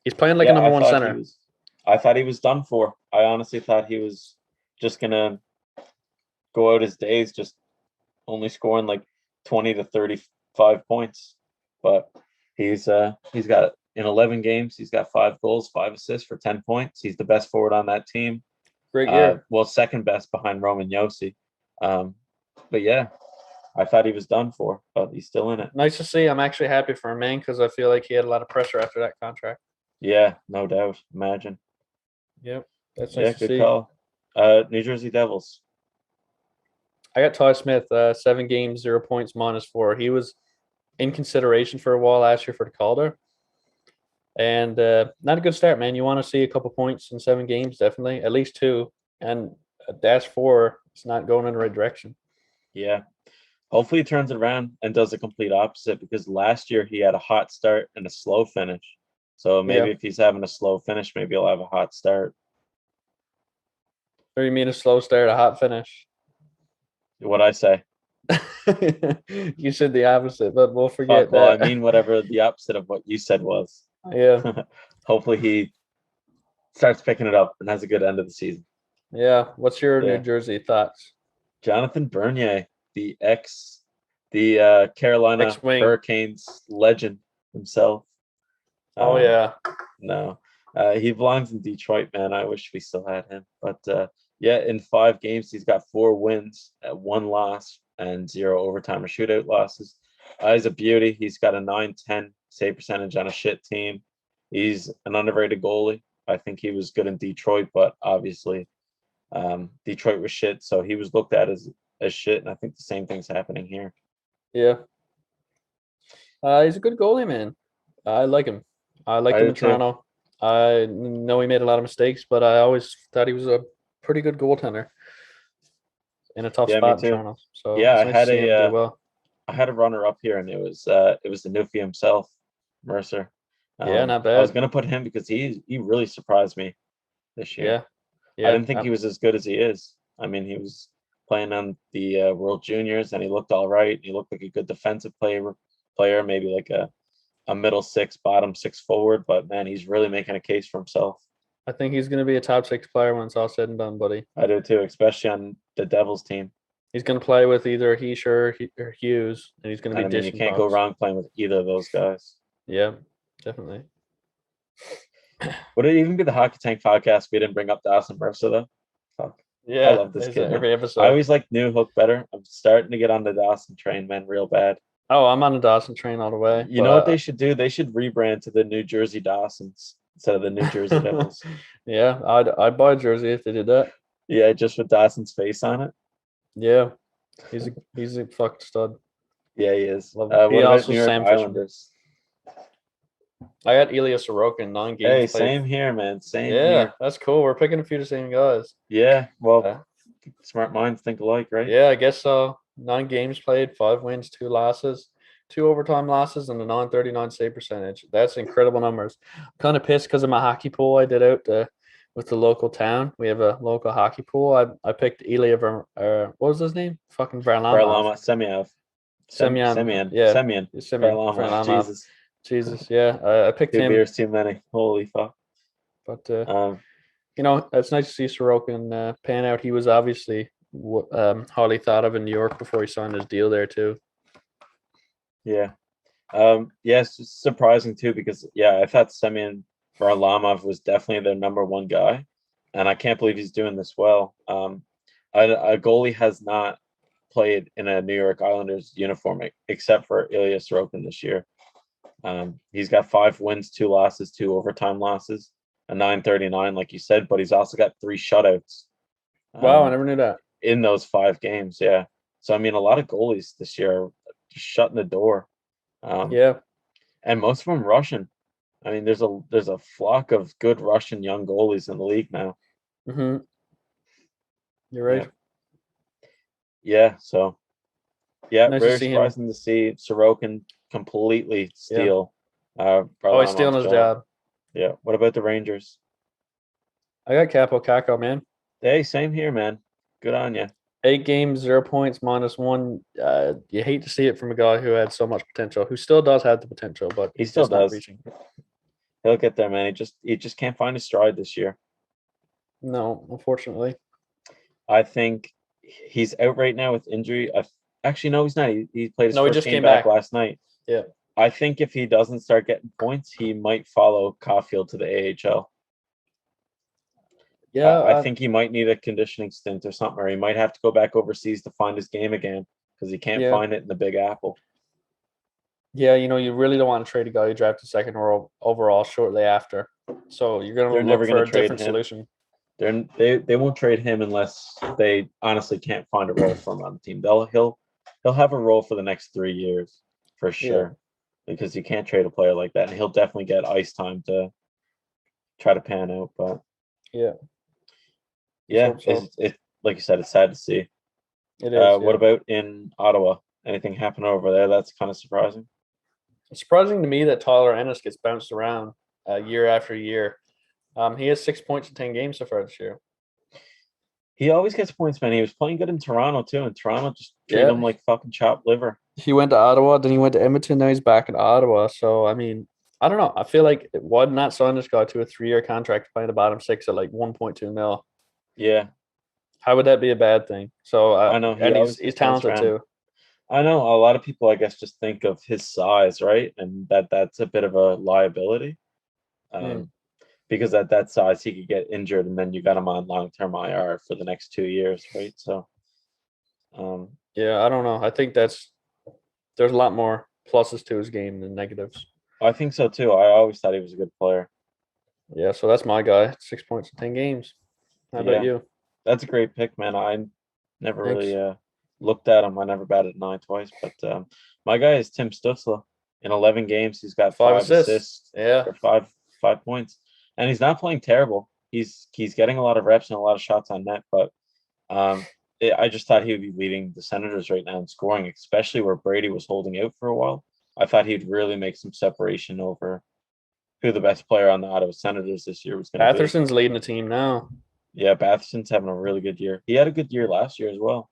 He's playing like a number one center. I thought he was done for. I honestly thought he was just going to go out his days just only scoring like 20 to 35 points. But he's got in 11 games, he's got 5 goals, 5 assists for 10 points. He's the best forward on that team. Great year. Well, second best behind Roman Josi. But yeah, I thought he was done for, but he's still in it. Nice to see. I'm actually happy for him, man, because I feel like he had a lot of pressure after that contract. Yeah, no doubt. Imagine. Yep. That's nice to see. Good call. New Jersey Devils. I got Ty Smith, 7 games, 0 points, -4. He was in consideration for a while last year for the Calder. And not a good start, man. You want to see a couple points in 7 games, definitely. At least 2. And a -4, it's not going in the right direction. Yeah. Hopefully he turns it around and does the complete opposite, because last year he had a hot start and a slow finish. So maybe if he's having a slow finish, maybe he'll have a hot start. Or you mean a slow start, a hot finish? What'd I say? You said the opposite, but we'll forget that. Well, I mean whatever the opposite of what you said was. Yeah. Hopefully he starts picking it up and has a good end of the season. Yeah. What's your New Jersey thoughts? Jonathan Bernier, the Carolina X-wing. Hurricanes legend himself. Oh, yeah. No. He belongs in Detroit, man. I wish we still had him. But in 5 games, he's got 4 wins, 1 loss, and 0 overtime or shootout losses. He's a beauty. He's got a 9-10 save percentage on a shit team. He's an underrated goalie. I think he was good in Detroit, but obviously Detroit was shit, so he was looked at as shit, and I think the same thing's happening here. Yeah. He's a good goalie, man. I like him. I liked him in Toronto. I know he made a lot of mistakes, but I always thought he was a pretty good goaltender in a tough spot in Toronto. So I had a runner up here, and it was the Newfie himself, Mercer. Not bad. I was gonna put him because he really surprised me this year. Yeah. I didn't think he was as good as he is. I mean, he was playing on the World Juniors, and he looked all right. He looked like a good defensive player, maybe like a middle 6, bottom 6 forward. But man, he's really making a case for himself. I think he's going to be a top 6 player when it's all said and done, buddy. I do too, especially on the Devils team. He's going to play with either Heischer or Hughes, and he's going to be dishing. You can't go wrong playing with either of those guys. Yeah, definitely. Would it even be the Hockey Tank podcast if we didn't bring up Dawson Mercer, though? Fuck. Yeah, I love this kid. Every episode. I always like New Hook better. I'm starting to get on the Dawson train, man, real bad. Oh, I'm on the Dawson train all the way. You know what they should do? They should rebrand to the New Jersey Dawsons. instead of the New Jersey Devils. Yeah, I'd buy a jersey if they did that. Yeah, just with Dawson's face on it. Yeah, he's a fucking stud. Yeah, he is. Love What him. He about also New York Sam Fisher. Islanders? I got Ilya Sorokin, 9 games Hey, played. same here, man. Same Yeah, here. that's cool. We're picking a few of the same guys. Yeah, well, Uh, smart minds think alike, right? Yeah, I guess so. 9 games played, 5 wins, 2 losses, 2 overtime losses, and a 939 save percentage. That's incredible numbers. I'm kind of pissed because of my hockey pool I did out with the local town. We have a local hockey pool. I picked Ilya what was his name? Fucking Varlamov. Semyon. Yeah. Semyon. Varlamov. Jesus. Jesus, yeah. I picked 2 him. beers too many. Holy fuck. But, Um, it's nice to see Sorokin pan out. He was obviously highly thought of in New York before he signed his deal there too. yeah. Yes, it's surprising too because I thought Semyon Varlamov was definitely their number one guy, and I can't believe he's doing this well. A goalie has not played in a New York Islanders uniform except for Ilya Sorokin this year. He's got 5 wins, 2 losses, 2 overtime losses, a 939, like you said, but he's also got 3 shutouts. Wow, I never knew that. In those 5 games, yeah. So I mean, a lot of goalies this year are just shutting the door. Yeah, and most of them Russian. I mean, there's a flock of good Russian young goalies in the league now. mm-hmm. You're right. Yeah. So yeah, Nice very to see him. surprising to see Sorokin completely steal. He's stealing his job. Yeah. What about the Rangers? I got Capo Caco, man. Hey, same here, man. Good on you. 8 games, 0 points, -1. You hate to see it from a guy who had so much potential, who still does have the potential, but He still just not does. reaching. He'll get there, man. He just can't find his stride this year. No, unfortunately. I think he's out right now with injury. Actually, no, he's not. He played his No, he first just game came back back. last night. Yeah. I think if he doesn't start getting points, he might follow Caufield to the AHL. Yeah, I think he might need a conditioning stint or something, or he might have to go back overseas to find his game again because he can't find it in the Big Apple. Yeah, you really don't want to trade a guy who drafted second overall shortly after. So you're going to look for a different solution. They won't trade him unless they honestly can't find a role for him on the team. He'll have a role for the next 3 years for sure, because you can't trade a player like that, and he'll definitely get ice time to try to pan out. But it's like you said, it's sad to see. It is. What about in Ottawa? Anything happen over there that's kind of surprising? It's surprising to me that Tyler Ennis gets bounced around year after year. He has 6 points in 10 games so far this year. He always gets points, man. He was playing good in Toronto too, and Toronto just treated him like fucking chopped liver. He went to Ottawa, then he went to Edmonton, now he's back in Ottawa. So I mean, I don't know. I feel like why not sign this guy to a 3-year contract playing the bottom 6 at like 1.2 mil? Yeah. How would that be a bad thing? So I know, and he's talented too. I know a lot of people, I guess, just think of his size, right? And that's a bit of a liability. Because at that size, he could get injured, and then you got him on long-term IR for the next 2 years, right? So, I don't know. I think there's a lot more pluses to his game than negatives. I think so too. I always thought he was a good player. Yeah, so that's my guy. 6 points in 10 games. How about you? That's a great pick, man. I never really looked at him. I never batted an eye twice, but my guy is Tim Stützle. In 11 games, he's got 5 assists. Yeah, for 5 points. And he's not playing terrible. He's getting a lot of reps and a lot of shots on net, but I just thought he would be leading the Senators right now in scoring, especially where Brady was holding out for a while. I thought he'd really make some separation over who the best player on the Ottawa Senators this year was going to be. Batherson's leading the team now. Yeah, Batherson's having a really good year. He had a good year last year as well.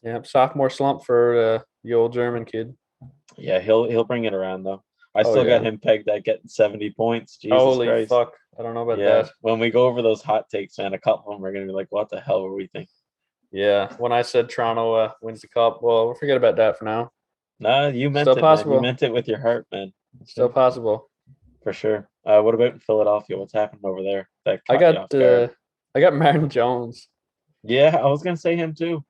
Yeah, sophomore slump for the old German kid. Yeah, he'll bring it around though. I still got him pegged at getting 70 points. Jesus Holy Christ. fuck. I don't know about that. When we go over those hot takes, man, a couple of them are going to be like, what the hell were we thinking? Yeah, when I said Toronto wins the cup, well, we'll forget about that for now. Nah, you meant it, man. You meant it with your heart, man. Still possible. For sure. What about in Philadelphia? What's happening over there? I got Martin Jones. Yeah, I was going to say him too.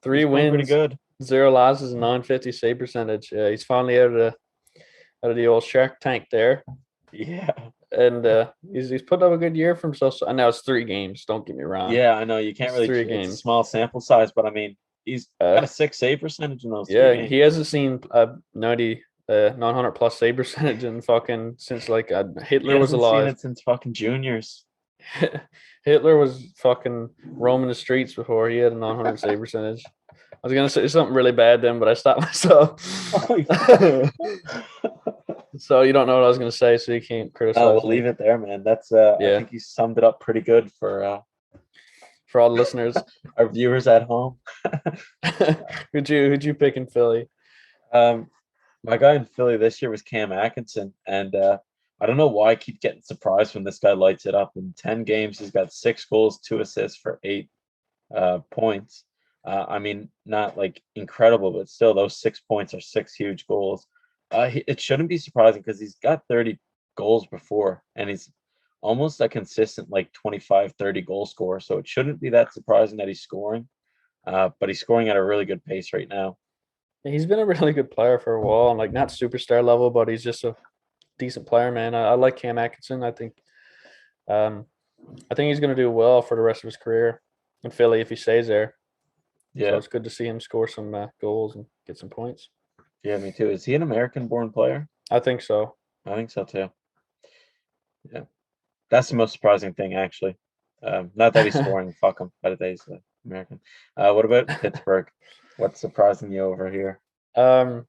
3 wins, pretty good. 0 losses, 950 save percentage. He's finally out of the old Shark Tank there. Yeah. and he's put up a good year for himself. And now it's 3 games. Don't get me wrong. Yeah, I know you can't It's really. 3 It's a games. small sample size, but I mean, he's got a 6 save percentage in those 3 Yeah, games. he hasn't seen a 900 plus save percentage in fucking since like Hitler He was hasn't seen alive. it since fucking juniors. Hitler was fucking roaming the streets before he had a 900 save percentage. I was gonna say something really bad then, but I stopped myself. So you don't know what I was gonna say, so you can't criticize. Oh, we'll leave it there, man. That's I think you summed it up pretty good for all the listeners, our viewers at home. who'd you pick in Philly? My guy in Philly this year was Cam Atkinson, and I don't know why I keep getting surprised when this guy lights it up. In 10 games, he's got 6 goals, 2 assists for 8 points. I mean, not like incredible, but still, those 6 points are 6 huge goals. It shouldn't be surprising because he's got 30 goals before, and he's almost a consistent like 25, 30 goal scorer. So it shouldn't be that surprising that he's scoring, but he's scoring at a really good pace right now. He's been a really good player for a while, and like not superstar level, but he's just a decent player, man. I like Cam Atkinson. I think he's going to do well for the rest of his career in Philly if he stays there. Yeah, so it's good to see him score some goals and get some points. Yeah, me too. Is he an American-born player? I think so. I think so too. Yeah, that's the most surprising thing, actually. Not that he's scoring, fuck him, but that he's American. What about Pittsburgh? What's surprising you over here? The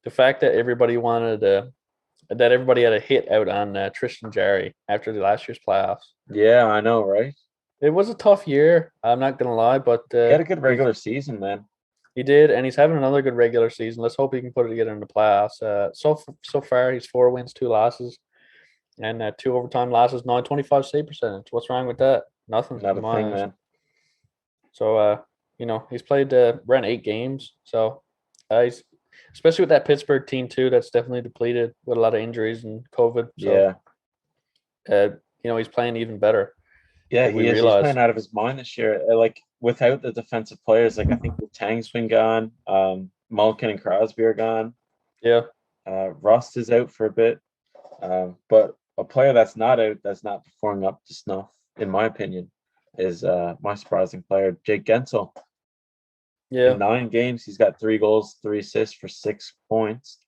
fact that everybody had a hit out on Tristan Jarry after the last year's playoffs. Yeah, I know, right? It was a tough year. I'm not gonna lie, but he had a good regular season, man. He did, and he's having another good regular season. Let's hope he can put it together in the playoffs. So far, he's 4 wins, 2 losses, and 2 overtime losses. 925 save percentage. What's wrong with that? Nothing. Not a thing, man. So he's played around 8 games. So he's especially with that Pittsburgh team too. That's definitely depleted with a lot of injuries and COVID. So, he's playing even better. Yeah, he's playing out of his mind this year. Like without the defensive players, like I think Tang's been gone. Malkin and Crosby are gone. Yeah. Rust is out for a bit. But a player that's not out, that's not performing up to snuff, in my opinion, is my surprising player, Jake Gensel. Yeah. In 9 games, he's got 3 goals, 3 assists for 6 points.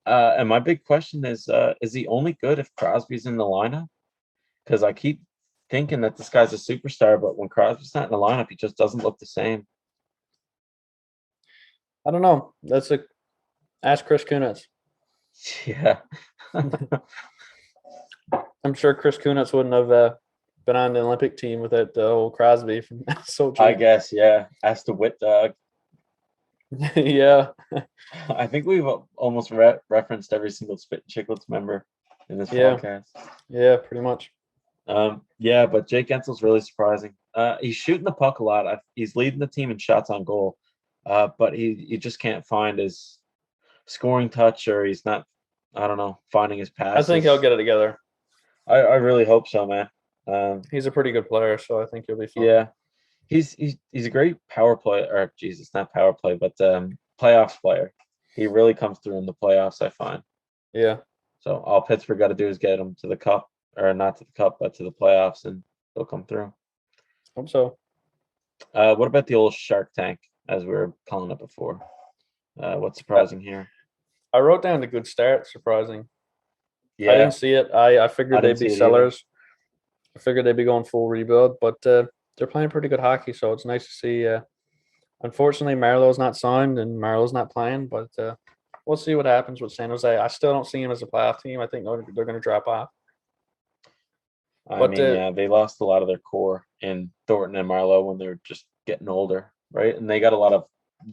And my big question is he only good if Crosby's in the lineup? Because I keep thinking that this guy's a superstar, but when Crosby's not in the lineup, he just doesn't look the same. I don't know. Ask Chris Kunitz. Yeah. I'm sure Chris Kunitz wouldn't have been on the Olympic team without the old Crosby from Sochi. I guess, yeah. Ask the wit dog. Yeah. I think we've almost referenced every single Spit Chicklets member in this podcast. Yeah, pretty much. Yeah, but Jake Gensel's really surprising. He's shooting the puck a lot. He's leading the team in shots on goal, but he just can't find his scoring touch, or he's not, I don't know, finding his passes. I think he'll get it together. I really hope so, man. He's a pretty good player, so I think he'll be fine. Yeah, he's a great power play, or Jesus, not power play, but playoffs player. He really comes through in the playoffs, I find. Yeah. So all Pittsburgh got to do is get him to the cup. Or not to the cup, but to the playoffs, and they'll come through. Hope so. What about the old Shark Tank, as we were calling it before? What's surprising here? I wrote down the good start. Surprising. Yeah, I didn't see it. I figured they'd be sellers. I figured they'd be going full rebuild, but they're playing pretty good hockey, so it's nice to see. Unfortunately, Marlowe's not signed and Marlowe's not playing, but we'll see what happens with San Jose. I still don't see him as a playoff team. I think they're going to drop off. They lost a lot of their core in Thornton and Marlowe when they were just getting older, right? And they got a lot of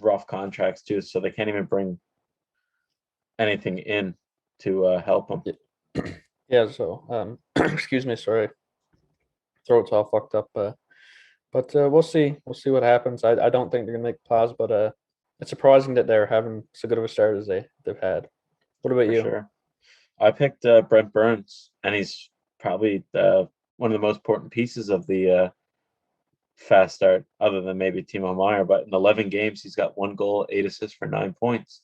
rough contracts too, so they can't even bring anything in to help them. Yeah. So, excuse me, sorry, throat's all fucked up. But we'll see. We'll see what happens. I don't think they're gonna make playoffs, but it's surprising that they're having so good of a start as they've had. What about you? Sure. I picked Brent Burns, and he's probably one of the most important pieces of the fast start, other than maybe Timo Meier. But in 11 games, he's got 1 goal, 8 assists for 9 points.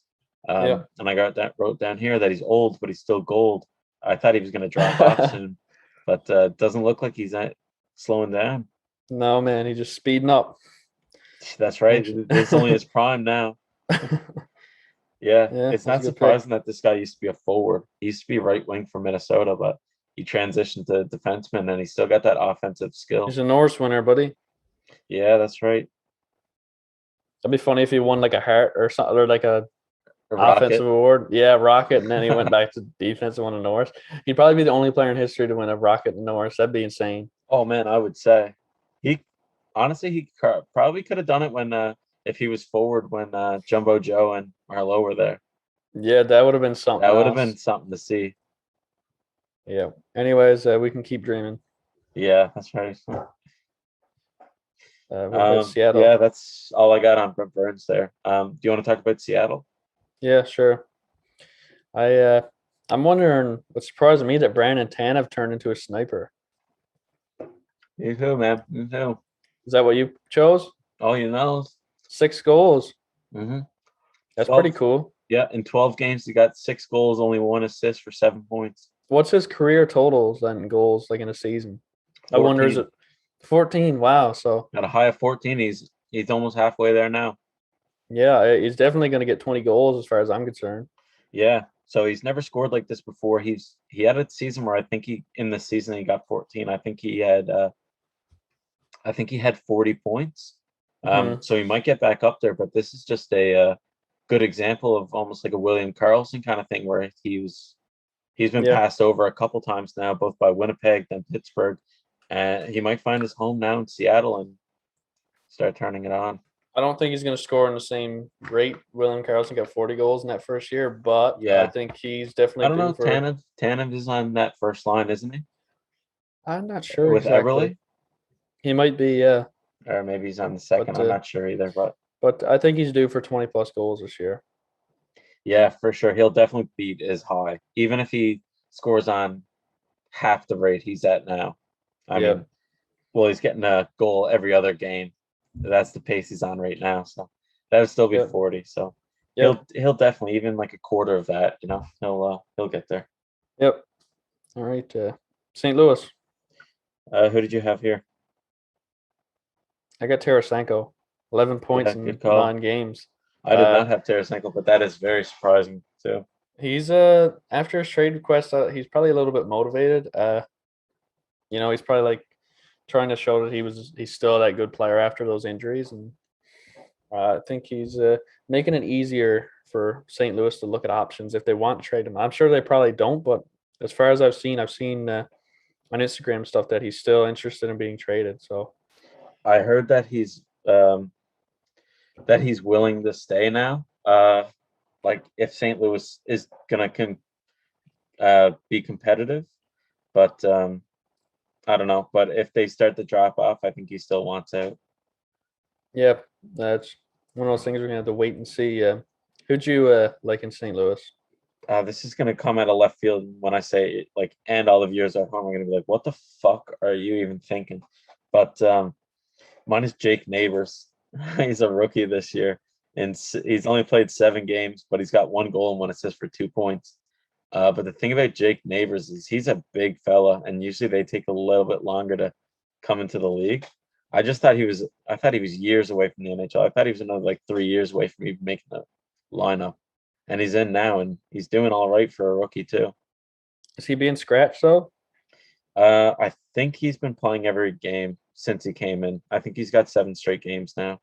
And I wrote down here that he's old, but he's still gold. I thought he was going to drop off soon, but doesn't look like he's slowing down. No, man, he's just speeding up. That's right. It's only his prime now. Yeah, it's not surprising that this guy used to be a forward. He used to be right wing for Minnesota, but he transitioned to defenseman, and he still got that offensive skill. He's a Norris winner, buddy. Yeah, that's right. That'd be funny if he won like a Hart or something, or like a offensive award. Yeah, Rocket, and then he went back to defense and won a Norris. He'd probably be the only player in history to win a Rocket and Norris. That'd be insane. Oh man, I would say he probably could have done it when if he was forward when Jumbo Joe and Marleau were there. Yeah, that would have been something. That would have been something to see. Yeah. Anyways, we can keep dreaming. Yeah, that's right. Seattle. Yeah, that's all I got on Brent Burns there. Do you want to talk about Seattle? Yeah, sure. I'm wondering what's surprising me that Brandon Tanev turned into a sniper. Me too, man. Me too. Is that what you chose? Oh, 6 goals. Mm-hmm. That's pretty cool. Yeah, in 12 games, he got 6 goals, only 1 assist for 7 points. What's his career totals then goals like in a season? 14. I wonder, is it 14? Wow. So at a high of 14, he's almost halfway there now. Yeah, he's definitely going to get 20 goals as far as I'm concerned. Yeah, so he's never scored like this before. He had a season where I think in the season he got 14. I think he had 40 points. So he might get back up there, but this is just a good example of almost like a William Carlson kind of thing where he's been passed over a couple times now, both by Winnipeg then Pittsburgh, and he might find his home now in Seattle and start turning it on. I don't think he's going to score in the same rate. William Carlson got 40 goals in that first year, but I think he's definitely. I don't know. Tanev is on that first line, isn't he? I'm not sure. With Everly? He might be, yeah. Or maybe he's on the second. I'm not sure either. But I think he's due for 20-plus goals this year. Yeah, for sure. He'll definitely beat his high. Even if he scores on half the rate he's at now. I mean, he's getting a goal every other game. That's the pace he's on right now. So that would still be 40. So he'll definitely, even like a quarter of that, he'll get there. Yep. All right. St. Louis. Who did you have here? I got Tarasenko. 11 points in 9 games. I did not have Tarasenko, but that is very surprising too. He's after his trade request, he's probably a little bit motivated. He's probably like trying to show that he's still that good player after those injuries, and I think he's making it easier for St. Louis to look at options if they want to trade him. I'm sure they probably don't, but as far as I've seen on Instagram stuff that he's still interested in being traded. So I heard that he's willing to stay now. Like if St. Louis is gonna be competitive, but I don't know. But if they start to drop off, I think he still wants out. Yeah, that's one of those things we're gonna have to wait and see. Who'd you like in St. Louis? This is gonna come out of left field when I say like, and all of yours at home are gonna be like, what the fuck are you even thinking? But mine is Jake Neighbors. He's a rookie this year, and he's only played 7 games, but he's got 1 goal and 1 assist for 2 points. But the thing about Jake Neighbors is he's a big fella, and usually they take a little bit longer to come into the league. I thought he was years away from the NHL. I thought he was another like 3 years away from even making the lineup, and he's in now, and he's doing all right for a rookie too. Is he being scratched though? I think he's been playing every game since he came in. I think he's got 7 straight games now.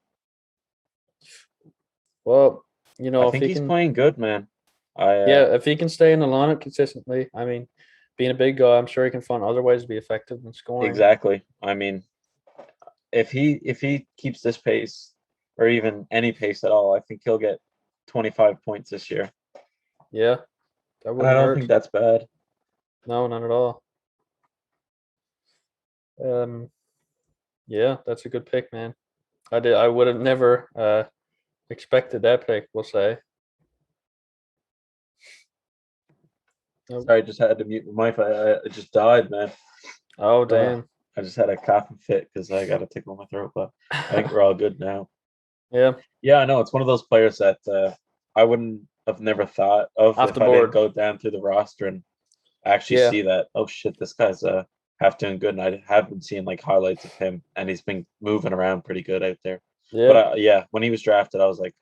Well, I think he's playing good, man. If he can stay in the lineup consistently, I mean, being a big guy, I'm sure he can find other ways to be effective in scoring. Exactly. I mean, if he keeps this pace, or even any pace at all, I think he'll get 25 points this year. Yeah, I don't think that's bad. No, not at all. Yeah, that's a good pick, man. I would have never expected that pick, we'll say. Sorry, I just had to mute my mic. I just died, man. Oh, damn. I just had a coughing fit because I got a tickle in my throat, but I think we're all good now. Yeah. Yeah, I know. It's one of those players that I wouldn't have never thought of off if the I board. didn't go down through the roster and actually Yeah. see that, oh shit, this guy's half doing good. And I have been seeing like highlights of him, and he's been moving around pretty good out there. Yeah. But yeah, when he was drafted, I was like,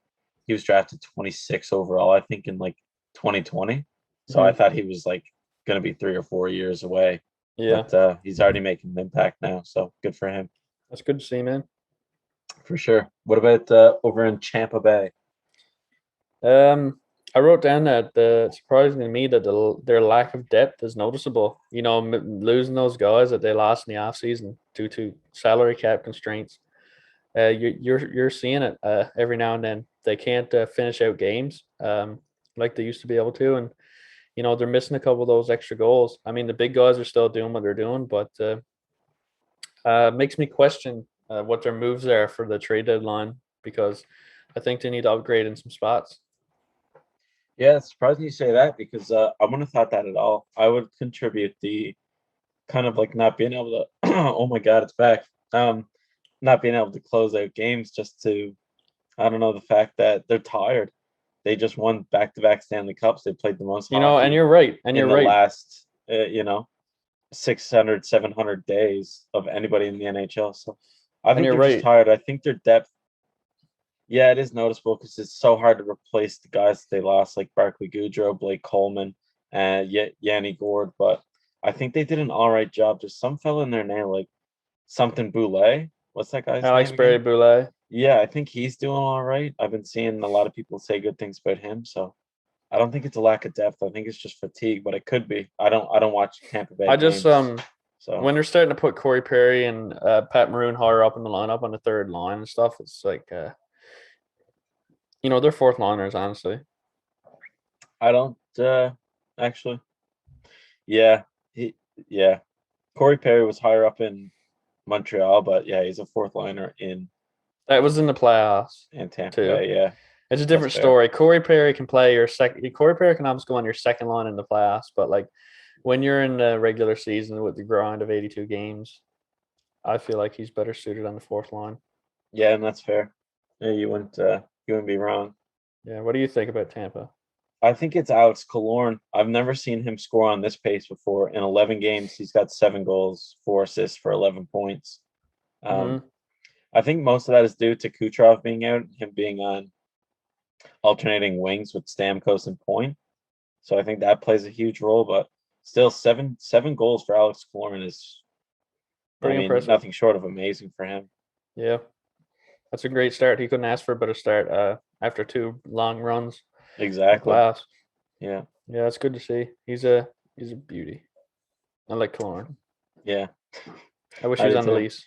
he was drafted 26 overall, I think, in like 2020. So I thought he was like going to be 3 or 4 years away. Yeah. But he's already making an impact now. So good for him. That's good to see, man. For sure. What about over in Tampa Bay? I wrote down that surprising to me that their lack of depth is noticeable. You know, losing those guys that they lost in the offseason due to salary cap constraints. You're seeing it every now and then. They can't finish out games like they used to be able to, and you know they're missing a couple of those extra goals. I mean, the big guys are still doing what they're doing, but makes me question what their moves are for the trade deadline because I think they need to upgrade in some spots. Yeah, it's surprising you say that because I wouldn't have thought that at all. I would contribute the kind of like not being able to oh my god, it's back. Not being able to close out games just to I don't know, the fact that they're tired. They just won back-to-back Stanley Cups. They played the most You know, and hockey you're right. And in you're the right. last 600, 700 days of anybody in the NHL. So I think you're they're just right. tired. I think their depth, yeah, it is noticeable because it's so hard to replace the guys that they lost, like Barclay Goodrow, Blake Coleman, and Yanni Gord. But I think they did an all right job. There's some fella in there now, like something Boulay. What's that guy's Alex name Berry again? Boulay. Yeah, I think he's doing all right. I've been seeing a lot of people say good things about him. So I don't think it's a lack of depth. I think it's just fatigue, but it could be. I don't watch Tampa Bay I just games. So when they're starting to put Corey Perry and Pat Maroon higher up in the lineup on the third line and stuff, it's like you know, they're fourth liners, honestly. I don't actually. Yeah, yeah. Corey Perry was higher up in Montreal, but yeah, he's a fourth liner That was in the playoffs Tampa too. Bay. Yeah, It's a that's different fair. story. Corey Perry can play your second. Corey Perry can almost go on your second line in the playoffs, but like when you're in the regular season with the grind of 82 games, I feel like he's better suited on the fourth line. Yeah, and that's fair. Yeah, you wouldn't be wrong. Yeah. What do you think about Tampa? I think it's Alex Killorn. I've never seen him score on this pace before. In 11 games, he's got 7 goals, 4 assists for 11 points. Mm-hmm. I think most of that is due to Kucherov being out, him being on alternating wings with Stamkos and Point. So I think that plays a huge role. But still, seven goals for Alex Killorn is, Pretty impressive. nothing short of amazing for him. Yeah. That's a great start. He couldn't ask for a better start after 2 long runs. Exactly. Playoffs. Yeah. Yeah, it's good to see. He's a beauty. I like Killorn. Yeah. I wish he was on the lease.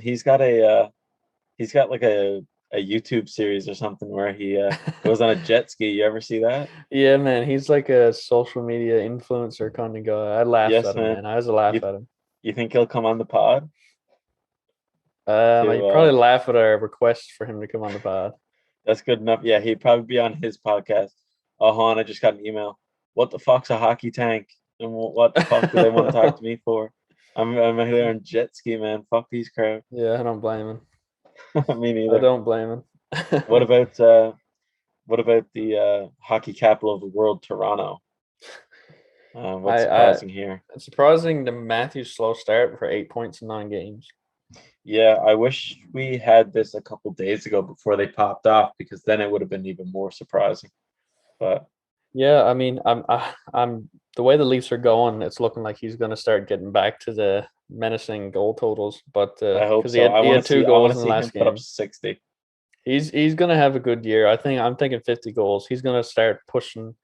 He's got like a YouTube series or something where he goes on a jet ski. You ever see that? Yeah, man. He's like a social media influencer kind of guy. I laughed Yes, at him, man. man. I was a laugh at him. You think he'll come on the pod? I'd probably laugh at our request for him to come on the pod. That's good enough. Yeah, he'd probably be on his podcast. Oh, hon, I just got an email. What the fuck's a hockey tank? And what the fuck do they want to talk to me for? I'm here on jet ski, man. Fuck these crowd. Yeah, I don't blame him. Me neither. I don't blame him. What about the hockey capital of the world, Toronto? What's surprising here? It's surprising the Matthews slow start for 8 points in 9 games. Yeah, I wish we had this a couple days ago before they popped off because then it would have been even more surprising. But yeah, I mean, I'm the way the Leafs are going, it's looking like he's going to start getting back to the menacing goal totals. But I hope so. he had 2 goals in the last game. Put up 60. He's going to have a good year. I'm thinking 50 goals. He's going to start pushing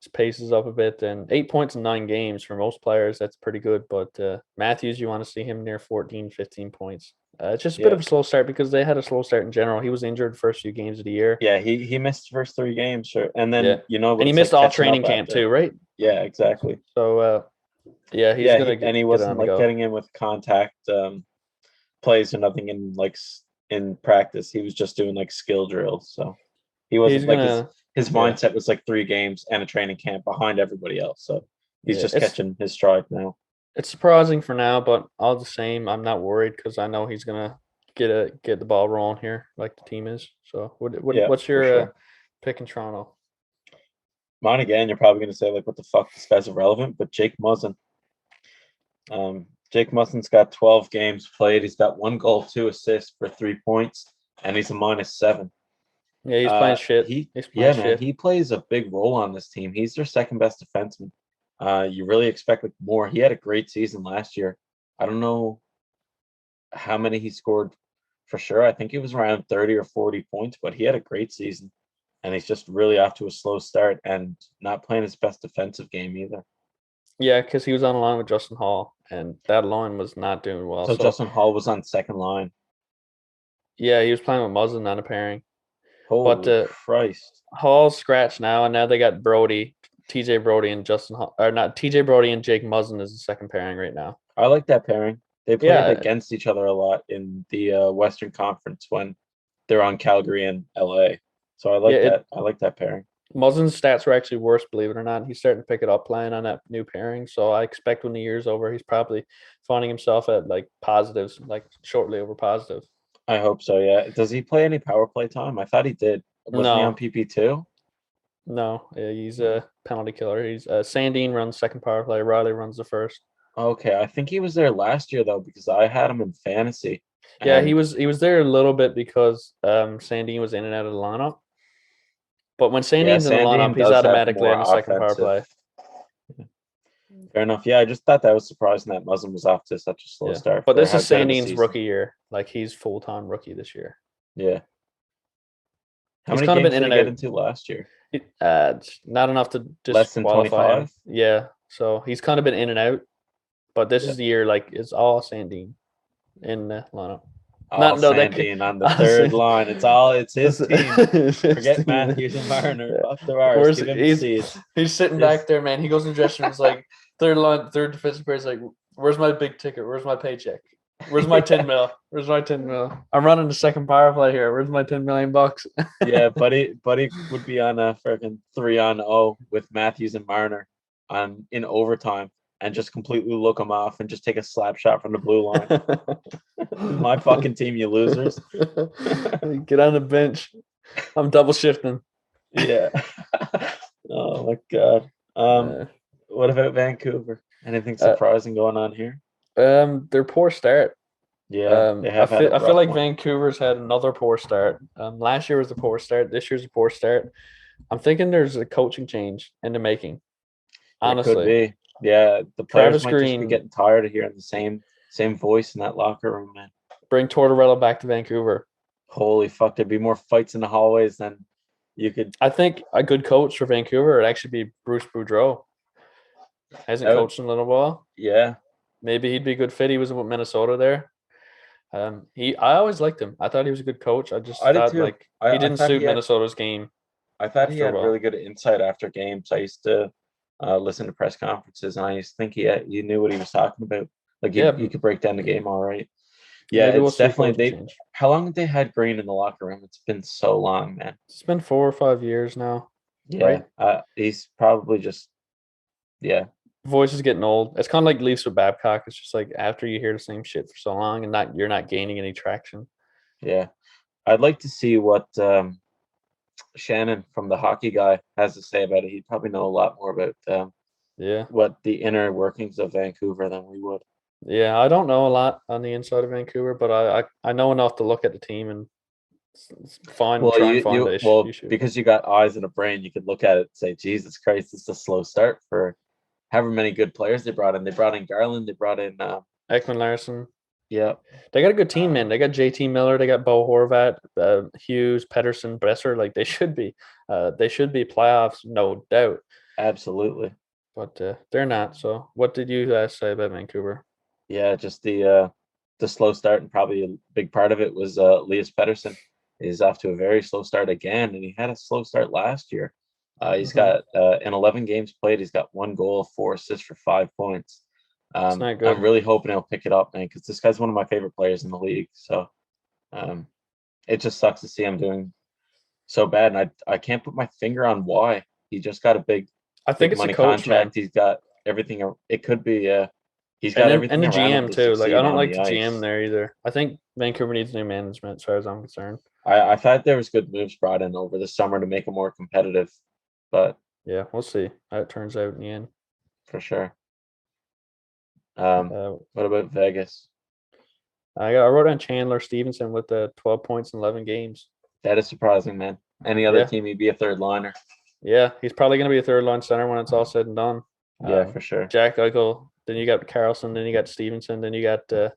his paces up a bit. And 8 points in 9 games for most players, that's pretty good. But Matthews, you want to see him near 14, 15 points. It's just a bit of a slow start because they had a slow start in general. He was injured the first few games of the year. Yeah, he missed the first 3 games, sure. And then and he missed all training camp too, right? Yeah, exactly. So yeah, he's gonna get, and he wasn't like go. getting in with contact plays or nothing in practice. He was just doing like skill drills. So he wasn't his mindset was like 3 games and a training camp behind everybody else. So he's just catching his stride now. It's surprising for now, but all the same, I'm not worried because I know he's gonna get the ball rolling here, like the team is. So what's your pick in Toronto? Mine again, you're probably going to say, like, what the fuck, this guy's irrelevant, but Jake Muzzin. Jake Muzzin's got 12 games played. He's got 1 goal, 2 assists for 3 points, and he's a -7. Yeah, he's playing shit. He's playing man, shit. he plays a big role on this team. He's their second best defenseman. You really expect like more. He had a great season last year. I don't know how many he scored for sure. I think it was around 30 or 40 points, but he had a great season. And he's just really off to a slow start and not playing his best defensive game either. Yeah, because he was on a line with Justin Hall, and that line was not doing well. So Justin Hall was on second line. Yeah, he was playing with Muzzin on a pairing. Holy Christ. Hall's scratched now, and now they got Brody, TJ Brody, and Justin Hall, or not TJ Brody and Jake Muzzin is the second pairing right now. I like that pairing. They played against each other a lot in the Western Conference when they're on Calgary and LA. So I like that. I like that pairing. Muzzin's stats were actually worse, believe it or not. He's starting to pick it up playing on that new pairing. So I expect when the year's over, he's probably finding himself at like positives, like shortly over positive. I hope so, yeah. Does he play any power play time? I thought he did. Wasn't he on PP too? No, he's a penalty killer. He's Sandine runs second power play. Riley runs the first. Okay, I think he was there last year though because I had him in fantasy. Yeah, he was there a little bit because Sandine was in and out of the lineup. But when Sandine's in the lineup, he's automatically on the second power play. Fair enough. Yeah, I just thought that was surprising that Muzzin was off to such a slow start. But this is Sandine's rookie year. Like he's full-time rookie this year. Yeah. How he's many kind of games been in did and he get into last year? Not enough to just less than 25. Yeah. So he's kind of been in and out. But this is the year, like, it's all Sandine in the lineup. Sandine on the third line. It's his team. Forget Matthews and Marner. Fuck the R's. He's sitting back there, man. He goes in the dressing room. It's like third defensive player is like, "Where's my big ticket? Where's my paycheck? Where's my 10 mil? Where's my 10 mil? I'm running the second power play here. Where's my $10 million?" Yeah, buddy would be on a freaking 3-on-0 with Matthews and Marner in overtime. And just completely look them off and just take a slap shot from the blue line. My fucking team, you losers. Get on the bench. I'm double shifting. Yeah. Oh my God. What about Vancouver? Anything surprising going on here? Their poor start. Yeah, I feel like Vancouver's had another poor start. Last year was a poor start. This year's a poor start. I'm thinking there's a coaching change in the making. Honestly, it could be. Yeah, the players might just be getting tired of hearing the same voice in that locker room, man. Bring Tortorella back to Vancouver. Holy fuck, there'd be more fights in the hallways than you could. I think a good coach for Vancouver would actually be Bruce Boudreau. Hasn't coached in a little while. Yeah. Maybe he'd be a good fit. He was with Minnesota there. I always liked him. I thought he was a good coach. I thought like he didn't suit Minnesota's game. I thought he had really good insight after games. I used to listen to press conferences, and I used to think he knew what he was talking about. Like you could break down the game all right. Yeah, it's definitely how long have they had Green in the locker room? It's been so long, man. It's been 4 or 5 years now. Yeah, right? He's probably just voice is getting old. It's kind of like Leafs with Babcock. It's just like after you hear the same shit for so long and you're not gaining any traction. Yeah, I'd like to see what Shannon from the Hockey Guy has to say about it. He'd probably know a lot more about what the inner workings of Vancouver than we would. Yeah, I don't know a lot on the inside of Vancouver, but I know enough to look at the team and find the issue. Because you got eyes and a brain, you could look at it and say, Jesus Christ, it's a slow start for however many good players they brought in. They brought in Garland, they brought in Ekman Larson. Yeah. They got a good team, man. They got JT Miller, they got Bo Horvat, Hughes, Pettersson, Besser. Like they should be playoffs, no doubt. Absolutely. But they're not. So what did you guys say about Vancouver? Yeah, just the slow start, and probably a big part of it was Elias Pettersson is off to a very slow start again, and he had a slow start last year. He's got in 11 games played, he's got 1 goal, 4 assists for 5 points. It's not good. I'm really hoping he'll pick it up, man, because this guy's one of my favorite players in the league. So it just sucks to see him doing so bad, and I can't put my finger on why. He just got a big money contract. Man. He's got everything. It could be he's got everything. And the GM too. Like I don't like the GM there either. I think Vancouver needs new management, as far as I'm concerned. I thought there was good moves brought in over the summer to make him more competitive, but Yeah, we'll see how it turns out in the end. for sure. Uh, What about Vegas? I wrote down Chandler Stevenson with the 12 points in 11 games. That is surprising, man. Any other Yeah. team, he'd be a third liner. Yeah, he's probably going to be a third line center when it's all said and done. Yeah, for sure. Jack Eichel. Then you got Carlson. Then you got Stevenson. Then you got Caden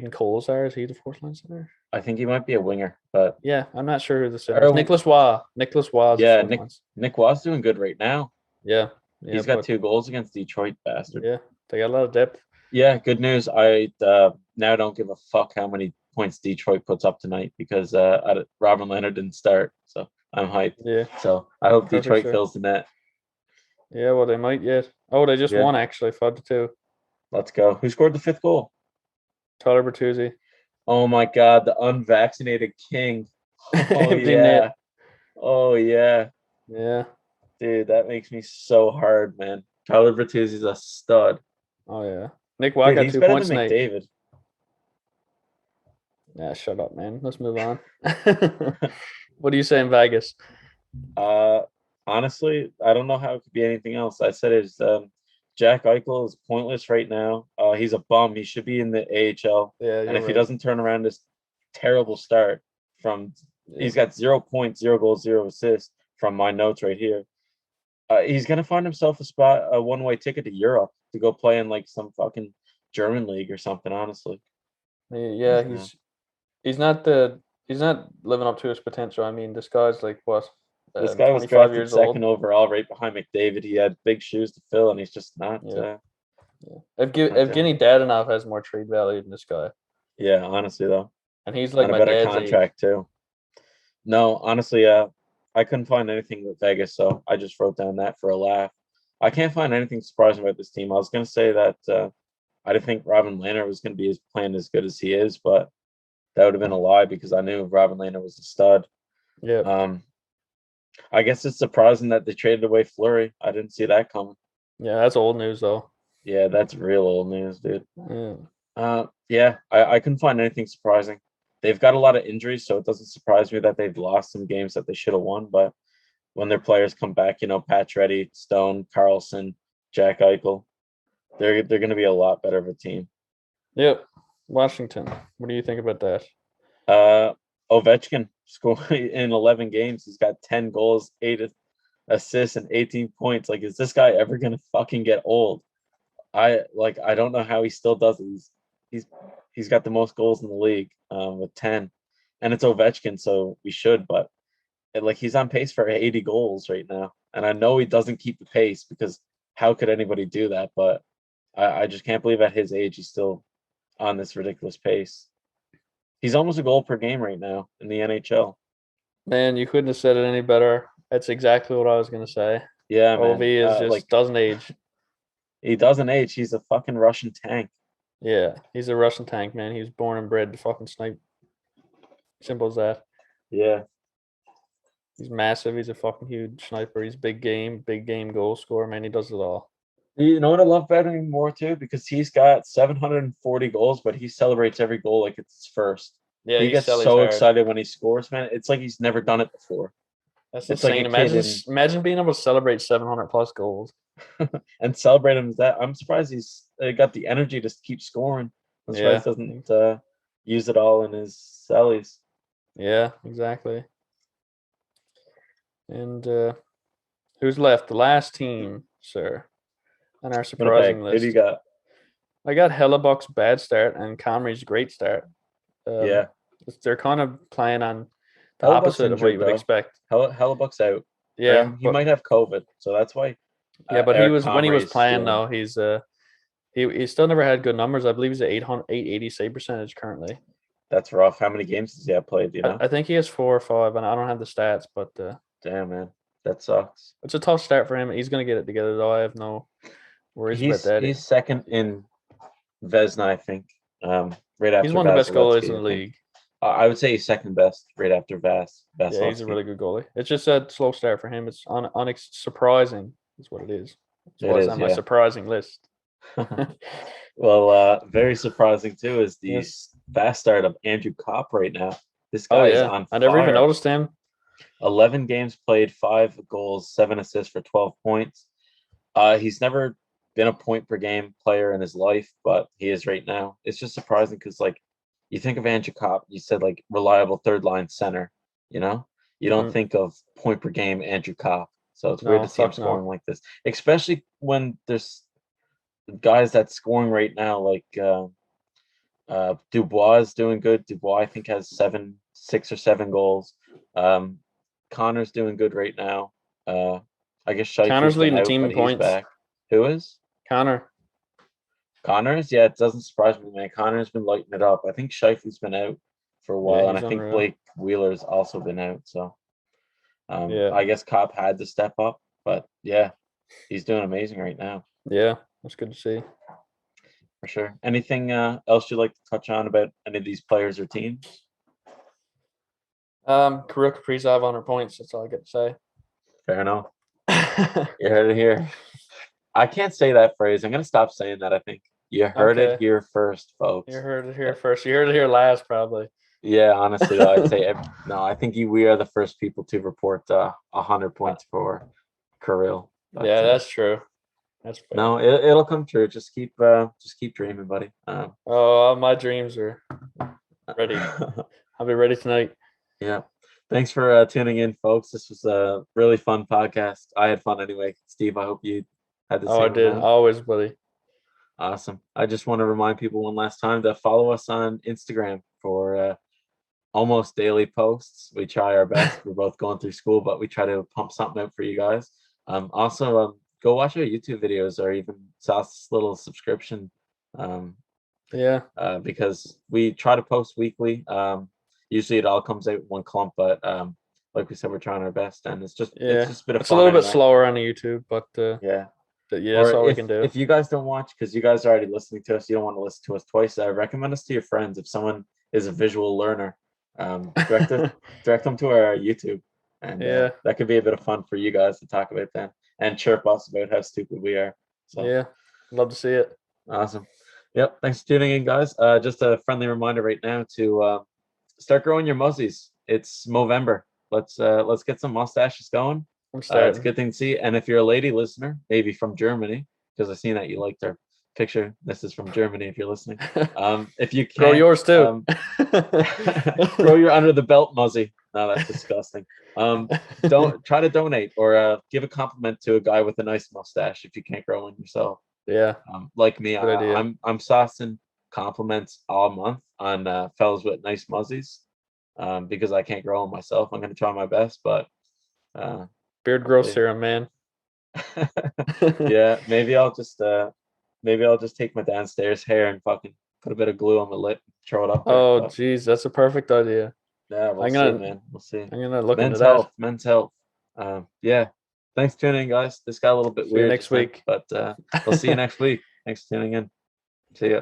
Colesar. Is he the fourth line center? I think he might be a winger, but Yeah, I'm not sure who the center is. Nicholas Waugh. Nicholas Waugh. Yeah, Nick Waug's doing good right now. Yeah. He's got 2 goals against Detroit, bastard. Yeah, they got a lot of depth. Yeah, good news. I now don't give a fuck how many points Detroit puts up tonight because Robin Leonard didn't start, so I'm hyped. Yeah. So I hope Perfect, Detroit sure. fills the net. Yeah, well, they might yet. Oh, they just Yeah. won, actually, 5-2. Let's go. Who scored the 5th goal? Tyler Bertuzzi. Oh my God, the unvaccinated king. Oh Empty yeah. net. Oh yeah. Yeah. Dude, that makes me so hard, man. Tyler Bertuzzi's a stud. Oh, yeah. Nick Waugh Dude, got he's 2 better points than tonight. McDavid. Yeah, shut up, man. Let's move on. What do you say in Vegas? Honestly, I don't know how it could be anything else. I said it's Jack Eichel is pointless right now. He's a bum. He should be in the AHL. Yeah, And if he doesn't turn around this terrible start he's got 0 points, 0 goals, 0 assists from my notes right here. He's gonna find himself a one-way ticket to Europe to go play in like some fucking German league or something. Honestly, Yeah, he's not living up to his potential. I mean, this guy's like what? this guy was 25 drafted years second old. overall, right behind McDavid. He had big shoes to fill, and he's just not. Yeah. Not Evgeny Dadonov has more trade value than this guy, Yeah, honestly though, and he's like on a my better dad's contract too. No, honestly, I couldn't find anything with Vegas, so I just wrote down that for a laugh. I can't find anything surprising about this team. I was gonna say that I didn't think Robin Lehner was gonna be playing as good as he is, but that would have been a lie because I knew Robin Lehner was a stud. Yeah. I guess it's surprising that they traded away Fleury. I didn't see that coming. Yeah, that's old news though. Yeah, that's real old news, dude. Yeah. I couldn't find anything surprising. They've got a lot of injuries, so it doesn't surprise me that they've lost some games that they should have won. But when their players come back, Pacioretty, Stone, Carlson, Jack Eichel, they're going to be a lot better of a team. Yep. Washington. What do you think about that? Ovechkin scored in 11 games. He's got 10 goals, 8 assists, and 18 points. Like, is this guy ever going to fucking get old? I don't know how he still does it. He's got the most goals in the league with 10, and it's Ovechkin, so we should. But he's on pace for 80 goals right now, and I know he doesn't keep the pace because how could anybody do that? But I just can't believe at his age he's still on this ridiculous pace. He's almost a goal per game right now in the NHL. Man, you couldn't have said it any better. That's exactly what I was gonna say. Yeah, man. OV is just doesn't age. He doesn't age. He's a fucking Russian tank. Yeah, he's a Russian tank, man. He was born and bred to fucking snipe. Simple as that. Yeah. He's massive. He's a fucking huge sniper. He's big game goal scorer, man. He does it all. You know what I love about him more too? Because he's got 740 goals, but he celebrates every goal like it's his first. Yeah, he gets so excited when he scores, man. It's like he's never done it before. That's insane. Like imagine being able to celebrate 700 plus goals. And celebrate him as that. I'm surprised he's got the energy to keep scoring. I'm surprised he doesn't use it all in his sellies. Yeah, exactly. And who's left? The last team, sir, on our surprising list. Who do you got? I got Hellebuck's bad start and Comrie's great start. Yeah. They're kind of playing on the opposite of what you would expect. Hellebuck's out. Yeah. He might have COVID, so that's why. Yeah, but when he was playing though, he's he still never had good numbers. I believe he's at 880 save percentage currently. That's rough. How many games does he have played? I think he has 4 or 5, and I don't have the stats, but damn, man, that sucks. It's a tough start for him. He's gonna get it together though. I have no worries about that. He's second in Vezina, I think. Right after he's one of the best goalies in the league. I would say he's second best, right after Vass. Yeah, he's a really good goalie. It's just a slow start for him. It's surprising. Is what it is. It's on my surprising list. Well, very surprising too is fast start of Andrew Kopp right now. This guy is on fire. I never even noticed him. 11 games played, 5 goals, 7 assists for 12 points. He's never been a point per game player in his life, but he is right now. It's just surprising because, like, you think of Andrew Copp, you said, like, reliable third line center, you know? You don't think of point per game Andrew Copp. So it's weird to see him scoring like this, especially when there's guys that's scoring right now, like Dubois is doing good. Dubois, I think, has 6 or 7 goals. Connor's doing good right now. I guess Connor's Scheifele's leading been the out, team in but he's points. back. Who is? Connor. Connor's? Yeah, it doesn't surprise me, man. Connor's been lighting it up. I think Scheifele's been out for a while, and I think Blake Wheeler's also been out. So I guess Copp had to step up, but yeah, he's doing amazing right now. Yeah, that's good to see. For sure. Anything else you'd like to touch on about any of these players or teams? Kirill Kaprizov on her points. That's all I get to say. Fair enough. You heard it here. I can't say that phrase. I'm gonna stop saying that. I think you heard it here first, folks. You heard it here first. You heard it here last, probably. Yeah, honestly, I'd say no. I think we are the first people to report 100 points for Kirill. Yeah, that's true. That's fair. No, it'll come true. Just keep dreaming, buddy. My dreams are ready. I'll be ready tonight. Yeah. Thanks for tuning in, folks. This was a really fun podcast. I had fun anyway. Steve, I hope you had the same. I did. Always, buddy. Awesome. I just want to remind people one last time to follow us on Instagram for almost daily posts. We try our best. We're both going through school, but we try to pump something out for you guys. Also, go watch our YouTube videos or even Sauce's little subscription. Because we try to post weekly. Usually it all comes out in one clump, but like we said, we're trying our best, and it's just a bit of fun. It's a little bit slower on the YouTube, but that's all we can do. If you guys don't watch, because you guys are already listening to us, you don't want to listen to us twice. Recommend us to your friends. If someone is a visual learner, direct them to our YouTube, and that could be a bit of fun for you guys to talk about then and chirp us about how stupid we are. So love to see it. Awesome. Yep. Thanks for tuning in, guys. Just a friendly reminder right now to start growing your muzzies. It's Movember. Let's get some mustaches going. It's a good thing to see. And if you're a lady listener, maybe from Germany, because I've seen that you liked our picture. This is from Germany. If you're listening, if you can grow yours too, grow your under the belt muzzy. No, that's disgusting. Don't try to donate or give a compliment to a guy with a nice mustache if you can't grow one yourself. Yeah. Like me, I'm saucing compliments all month on fellas with nice muzzies. Because I can't grow them myself. I'm gonna try my best, but beard growth serum, man. Yeah, maybe I'll just take my downstairs hair and fucking put a bit of glue on my lip, throw it up there. Oh geez, that's a perfect idea. Yeah, we'll see, man. We'll see. I'm gonna look into that. Men's health. Yeah. Thanks for tuning in, guys. This got a little bit weird next week. But we'll see you next week. Thanks for tuning in. See ya.